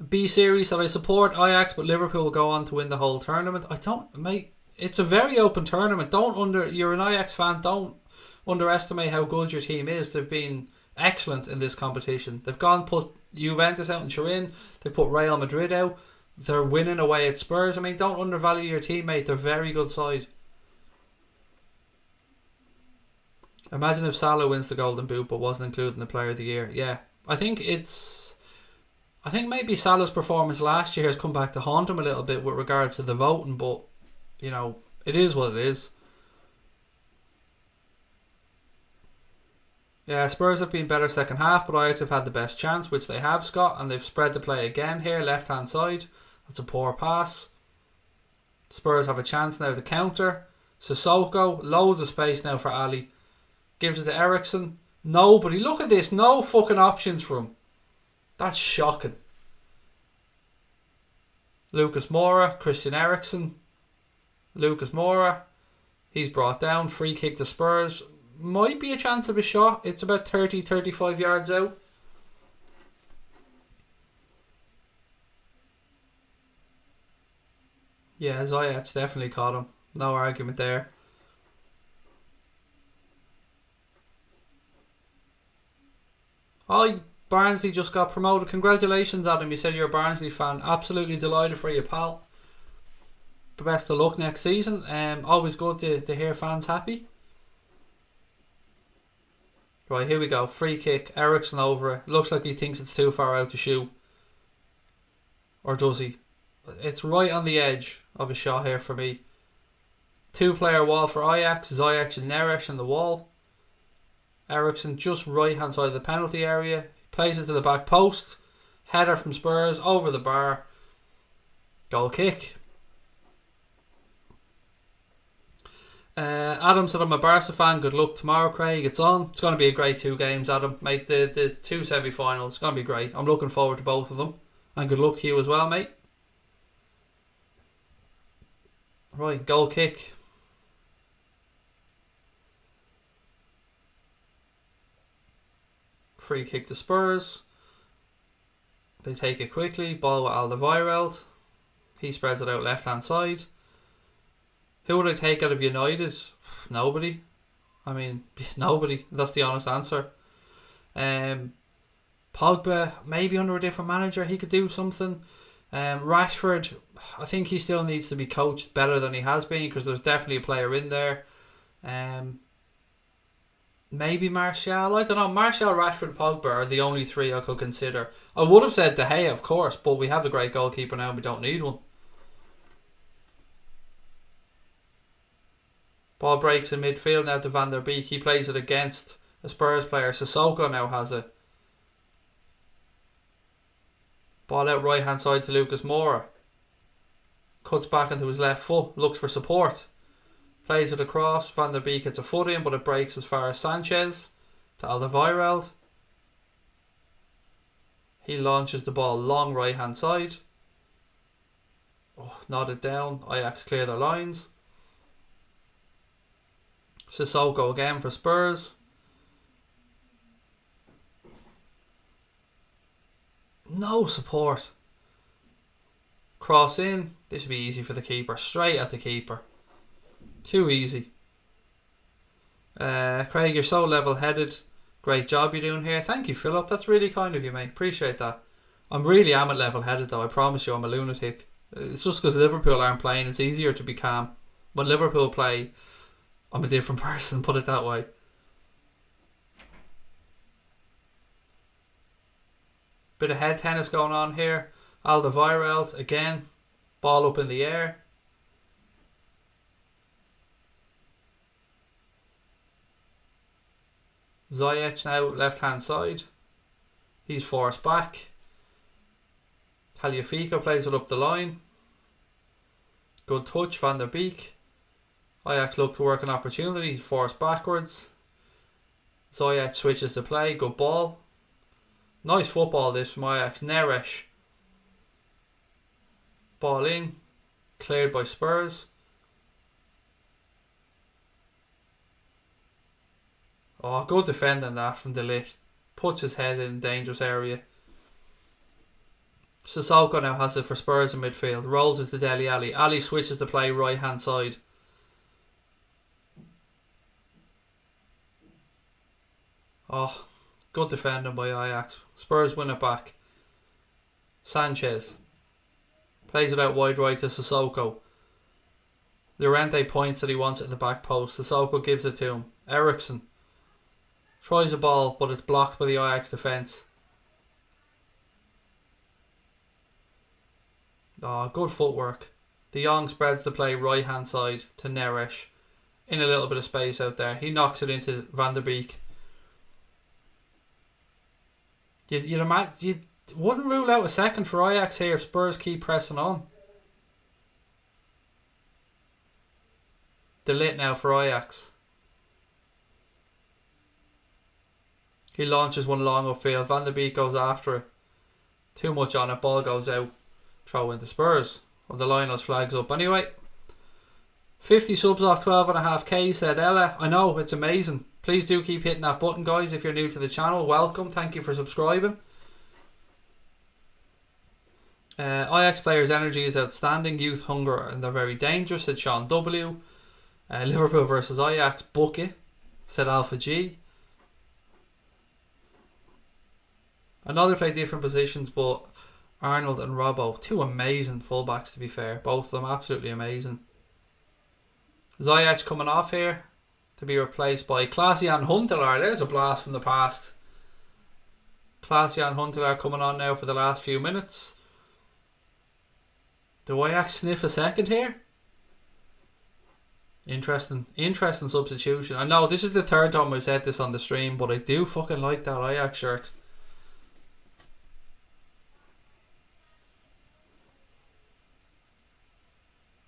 B series that I support Ajax, but Liverpool will go on to win the whole tournament. I don't, mate. It's a very open tournament. You're an Ajax fan. Don't underestimate how good your team is. They've been excellent in this competition. They've put Juventus out in Turin. They put Real Madrid out. They're winning away at Spurs. I mean, don't undervalue your teammate. They're a very good side. Imagine if Salah wins the Golden Boot but wasn't included in the Player of the Year. Yeah, I think maybe Salah's performance last year has come back to haunt him a little bit with regards to the voting, but you know, it is what it is. Yeah, Spurs have been better second half, but Ajax have had the best chance, which they have, Scott, and they've spread the play again here, left hand side. That's a poor pass. Spurs have a chance now to counter. Sissoko, loads of space now for Ali. Gives it to Eriksen. Nobody, look at this, no fucking options for him. That's shocking. Lucas Moura, Christian Eriksen. Lucas Moura. He's brought down. Free kick to Spurs. Might be a chance of a shot. It's about 30-35 yards out. Yeah, Ziyech's definitely caught him. No argument there. Oh, Barnsley just got promoted. Congratulations, Adam. You said you're a Barnsley fan. Absolutely delighted for you, pal. Best of luck next season. Always good to hear fans happy. Right, here we go. Free kick. Eriksen over it. Looks like he thinks it's too far out to shoot. Or does he? It's right on the edge of a shot here for me. 2-player wall for Ajax. Ziyech and Neres in the wall. Eriksen just right hand side of the penalty area. Plays it to the back post. Header from Spurs over the bar. Goal kick. Adam said I'm a Barca fan. Good luck tomorrow, Craig. It's on. It's going to be a great 2 games, Adam. Mate, the 2 semi-finals. It's going to be great. I'm looking forward to both of them. And good luck to you as well, mate. Right, goal kick. Free kick to Spurs. They take it quickly. Ball with Alderweireld. He spreads it out left hand side. Who would I take out of United? Nobody. I mean, nobody. That's the honest answer. Pogba, maybe under a different manager, he could do something. Rashford, I think he still needs to be coached better than he has been, because there's definitely a player in there. Maybe Martial. I don't know. Martial, Rashford, Pogba are the only 3 I could consider. I would have said De Gea, of course, but we have a great goalkeeper now and we don't need one. Ball breaks in midfield now to Van der Beek. He plays it against a Spurs player. Sissoko now has it. Ball out right hand side to Lucas Moura. Cuts back into his left foot. Looks for support. Plays it across. Van der Beek gets a foot in, but it breaks as far as Sanchez to Alderweireld. He launches the ball long right hand side. Oh, nodded down. Ajax clear their lines. Sissoko again for Spurs. No support. Cross in. This would be easy for the keeper. Straight at the keeper. Too easy. Craig, you're so level-headed. Great job you're doing here. Thank you, Philip. That's really kind of you, mate. Appreciate that. I really am a level-headed, though. I promise you, I'm a lunatic. It's just because Liverpool aren't playing. It's easier to be calm. When Liverpool play, I'm a different person, put it that way. Bit of head tennis going on here. Alderweireld again. Ball up in the air. Ziyech now, left hand side. He's forced back. Tagliafico plays it up the line. Good touch, Van der Beek. Ajax look to work an opportunity, forced backwards. Ziyech switches the play, good ball. Nice football this from Ajax. Neres. Ball in. Cleared by Spurs. Oh, good defending that from De Ligt. Puts his head in a dangerous area. Sissoko now has it for Spurs in midfield. Rolls it to Dele Alli. Ali switches the play right hand side. Oh, good defending by Ajax. Spurs win it back. Sanchez plays it out wide right to Sissoko. Llorente points that he wants it in the back post. Sissoko gives it to him. Eriksen tries a ball, but it's blocked by the Ajax defence. Oh, good footwork. De Jong spreads the play right hand side to Neres. In a little bit of space out there. He knocks it into Van der Beek. You wouldn't rule out a second for Ajax here if Spurs keep pressing on. De Ligt now for Ajax. He launches one long upfield. Van der Beek goes after it. Too much on it. Ball goes out. Throw into Spurs. On the line, those flags up. Anyway, 50 subs off 12.5k, said Ella. I know, it's amazing. Please do keep hitting that button, guys. If you're new to the channel, welcome. Thank you for subscribing. Ajax players' energy is outstanding. Youth hunger, and they're very dangerous, said Sean W. Liverpool versus Ajax, book it, said Alpha G. I know they play different positions, but Arnold and Robbo, two amazing fullbacks to be fair. Both of them absolutely amazing. Ziyech coming off here to be replaced by Klaas-Jan Huntelaar. There's a blast from the past. Klaas-Jan Huntelaar coming on now for the last few minutes. Do Ajax sniff a second here? Interesting substitution. I know this is the third time I've said this on the stream, but I do fucking like that Ajax shirt.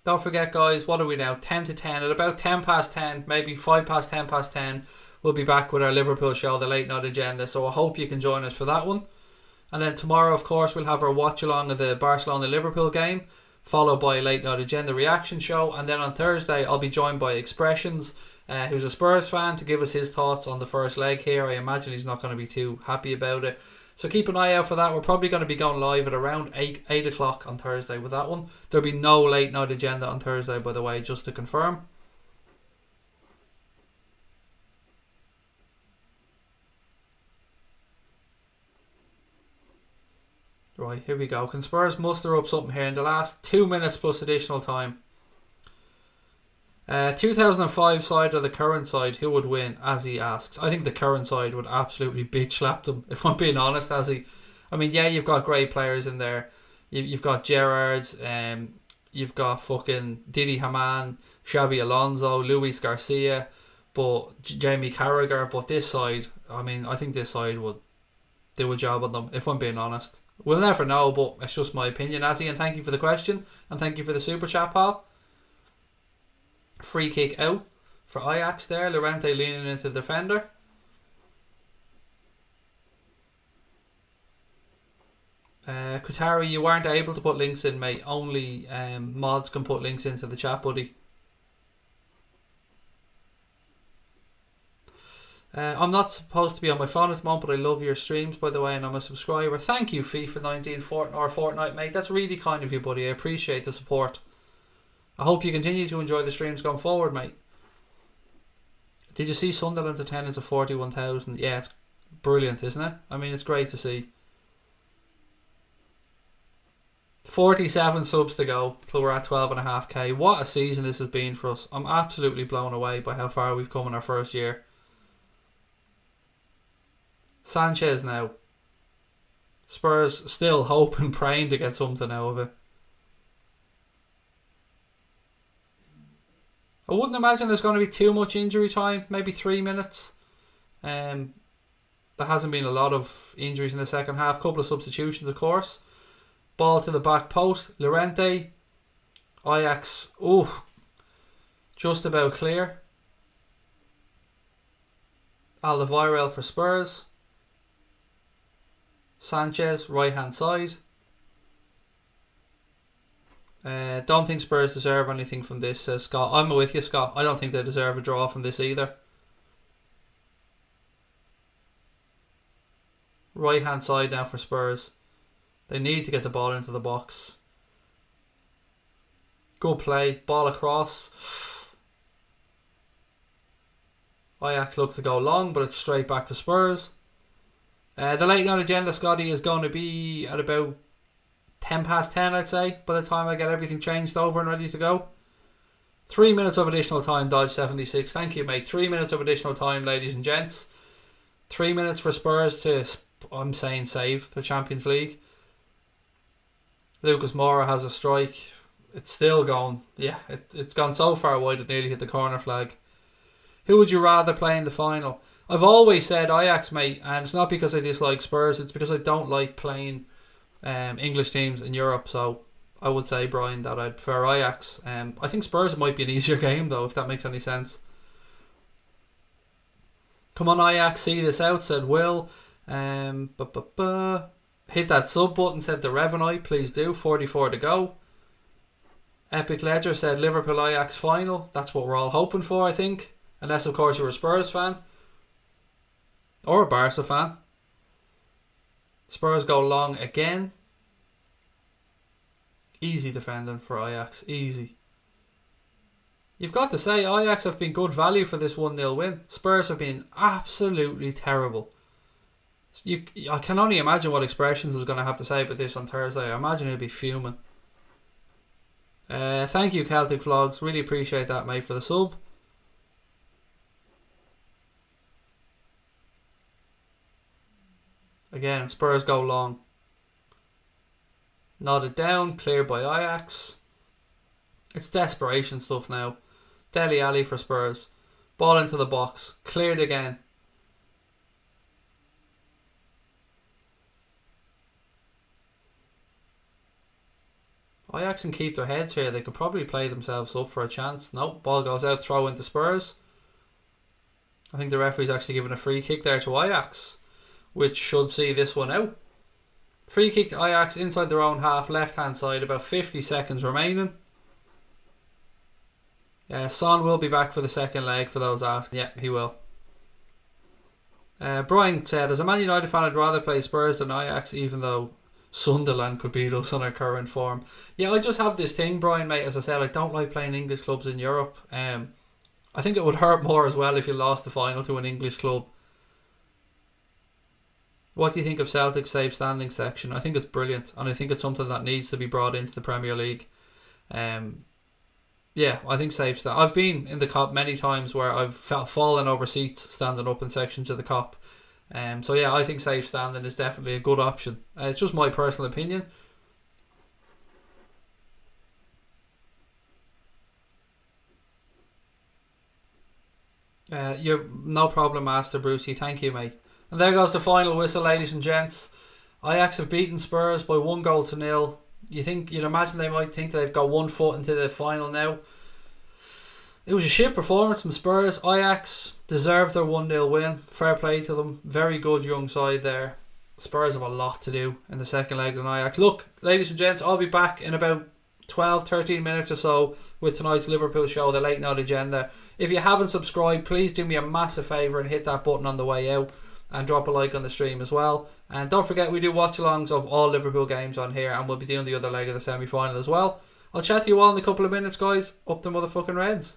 Don't forget, guys, what are we now? 10 to 10. At about 10 past 10, maybe 5 past 10 past 10, we'll be back with our Liverpool show, the late night agenda. So I hope you can join us for that one. And then tomorrow, of course, we'll have our watch along of the Barcelona-Liverpool game, followed by a late night agenda reaction show. And then on Thursday, I'll be joined by Expressions, who's a Spurs fan, to give us his thoughts on the first leg here. I imagine he's not going to be too happy about it. So keep an eye out for that. We're probably going to be going live at around 8 o'clock on Thursday with that one. There'll be no late night agenda on Thursday, by the way, just to confirm. Right, here we go. Can Spurs muster up something here in the last 2 minutes plus additional time? 2005 side or the current side, who would win? As he asks. I think the current side would absolutely bitch slap them, if I'm being honest. As he, I mean, yeah, you've got great players in there. You've got Gerrard, you've got fucking Didi Hamann, Xabi Alonso, Luis Garcia, but Jamie Carragher. But this side, I mean, I think this side would do a job on them, if I'm being honest. We'll never know, but it's just my opinion, Azzy, and thank you for the question, and thank you for the super chat, pal. Free kick out for Ajax there. Llorente leaning into the defender. Qatari, you weren't able to put links in, mate. Only mods can put links into the chat, buddy. I'm not supposed to be on my phone at the moment, but I love your streams, by the way, and I'm a subscriber. Thank you, FIFA 19 Fortnite, mate. That's really kind of you, buddy. I appreciate the support. I hope you continue to enjoy the streams going forward, mate. Did you see Sunderland's attendance of 41,000? Yeah, it's brilliant, isn't it? I mean, it's great to see. 47 subs to go till we're at 12.5k. What a season this has been for us. I'm absolutely blown away by how far we've come in our first year. Sanchez now. Spurs still hoping, praying to get something out of it. I wouldn't imagine there's going to be too much injury time. Maybe 3 minutes. There hasn't been a lot of injuries in the second half. Couple of substitutions, of course. Ball to the back post. Llorente. Ajax. Just about clear. Alderweireld for Spurs. Sanchez, right hand side. Don't think Spurs deserve anything from this, says Scott. I'm with you, Scott. I don't think they deserve a draw from this either. Right hand side now for Spurs. They need to get the ball into the box. Good play. Ball across. Ajax look to go long, but it's straight back to Spurs. The late night agenda, Scotty, is going to be at about 10 past 10, I'd say, by the time I get everything changed over and ready to go. 3 minutes of additional time, Dodge76. Thank you, mate. 3 minutes of additional time, ladies and gents. 3 minutes for Spurs to, I'm saying, save the Champions League. Lucas Moura has a strike. It's still going. Yeah, it's gone so far wide it nearly hit the corner flag. Who would you rather play in the final? I've always said Ajax, mate, and it's not because I dislike Spurs, it's because I don't like playing English teams in Europe, so I would say, Brian, that I'd prefer Ajax. I think Spurs might be an easier game, though, if that makes any sense. Come on, Ajax, see this out, said Will. Hit that sub button, said the Revenite, please do. 44 to go. Epic Ledger said Liverpool Ajax final. That's what we're all hoping for, I think. Unless, of course, you're a Spurs fan. Or a Barca fan. Spurs go long again. Easy defending for Ajax. Easy. You've got to say, Ajax have been good value for this 1-0 win. Spurs have been absolutely terrible. I can only imagine what Expressions is going to have to say about this on Thursday. I imagine he'll be fuming. Thank you, Celtic Vlogs. Really appreciate that, mate, for the sub. Again, Spurs go long. Nodded down, cleared by Ajax. It's desperation stuff now. Dele Alli for Spurs. Ball into the box. Cleared again. Ajax can keep their heads here. They could probably play themselves up for a chance. Nope, ball goes out, throw into Spurs. I think the referee's actually given a free kick there to Ajax, which should see this one out. Free kick to Ajax inside their own half, left hand side, about 50 seconds remaining. Son will be back for the second leg for those asking. Yeah, he will. Brian said, as a Man United fan, I'd rather play Spurs than Ajax, even though Sunderland could beat us on our current form. Yeah, I just have this thing, Brian, mate. As I said, I don't like playing English clubs in Europe. I think it would hurt more as well if you lost the final to an English club. What do you think of Celtic's safe standing section? I think it's brilliant, and I think it's something that needs to be brought into the Premier League. Yeah, I think safe stand. I've been in the Kop many times where I've fallen over seats standing up in sections of the Kop. So yeah, I think safe standing is definitely a good option. It's just my personal opinion. You're no problem, Master Brucey. Thank you, mate. And there goes the final whistle, ladies and gents. Ajax have beaten Spurs by 1-0. You'd imagine they might think they've got 1 foot into the final now. It was a shit performance from Spurs. Ajax deserved their 1-0 win. Fair play to them. Very good young side there. Spurs have a lot to do in the second leg than Ajax. Look, ladies and gents, I'll be back in about 12-13 minutes or so with tonight's Liverpool show, the late night agenda. If you haven't subscribed, please do me a massive favour and hit that button on the way out. And drop a like on the stream as well. And don't forget, we do watch-alongs of all Liverpool games on here, and we'll be doing the other leg of the semi-final as well. I'll chat to you all in a couple of minutes, guys. Up the motherfucking Reds.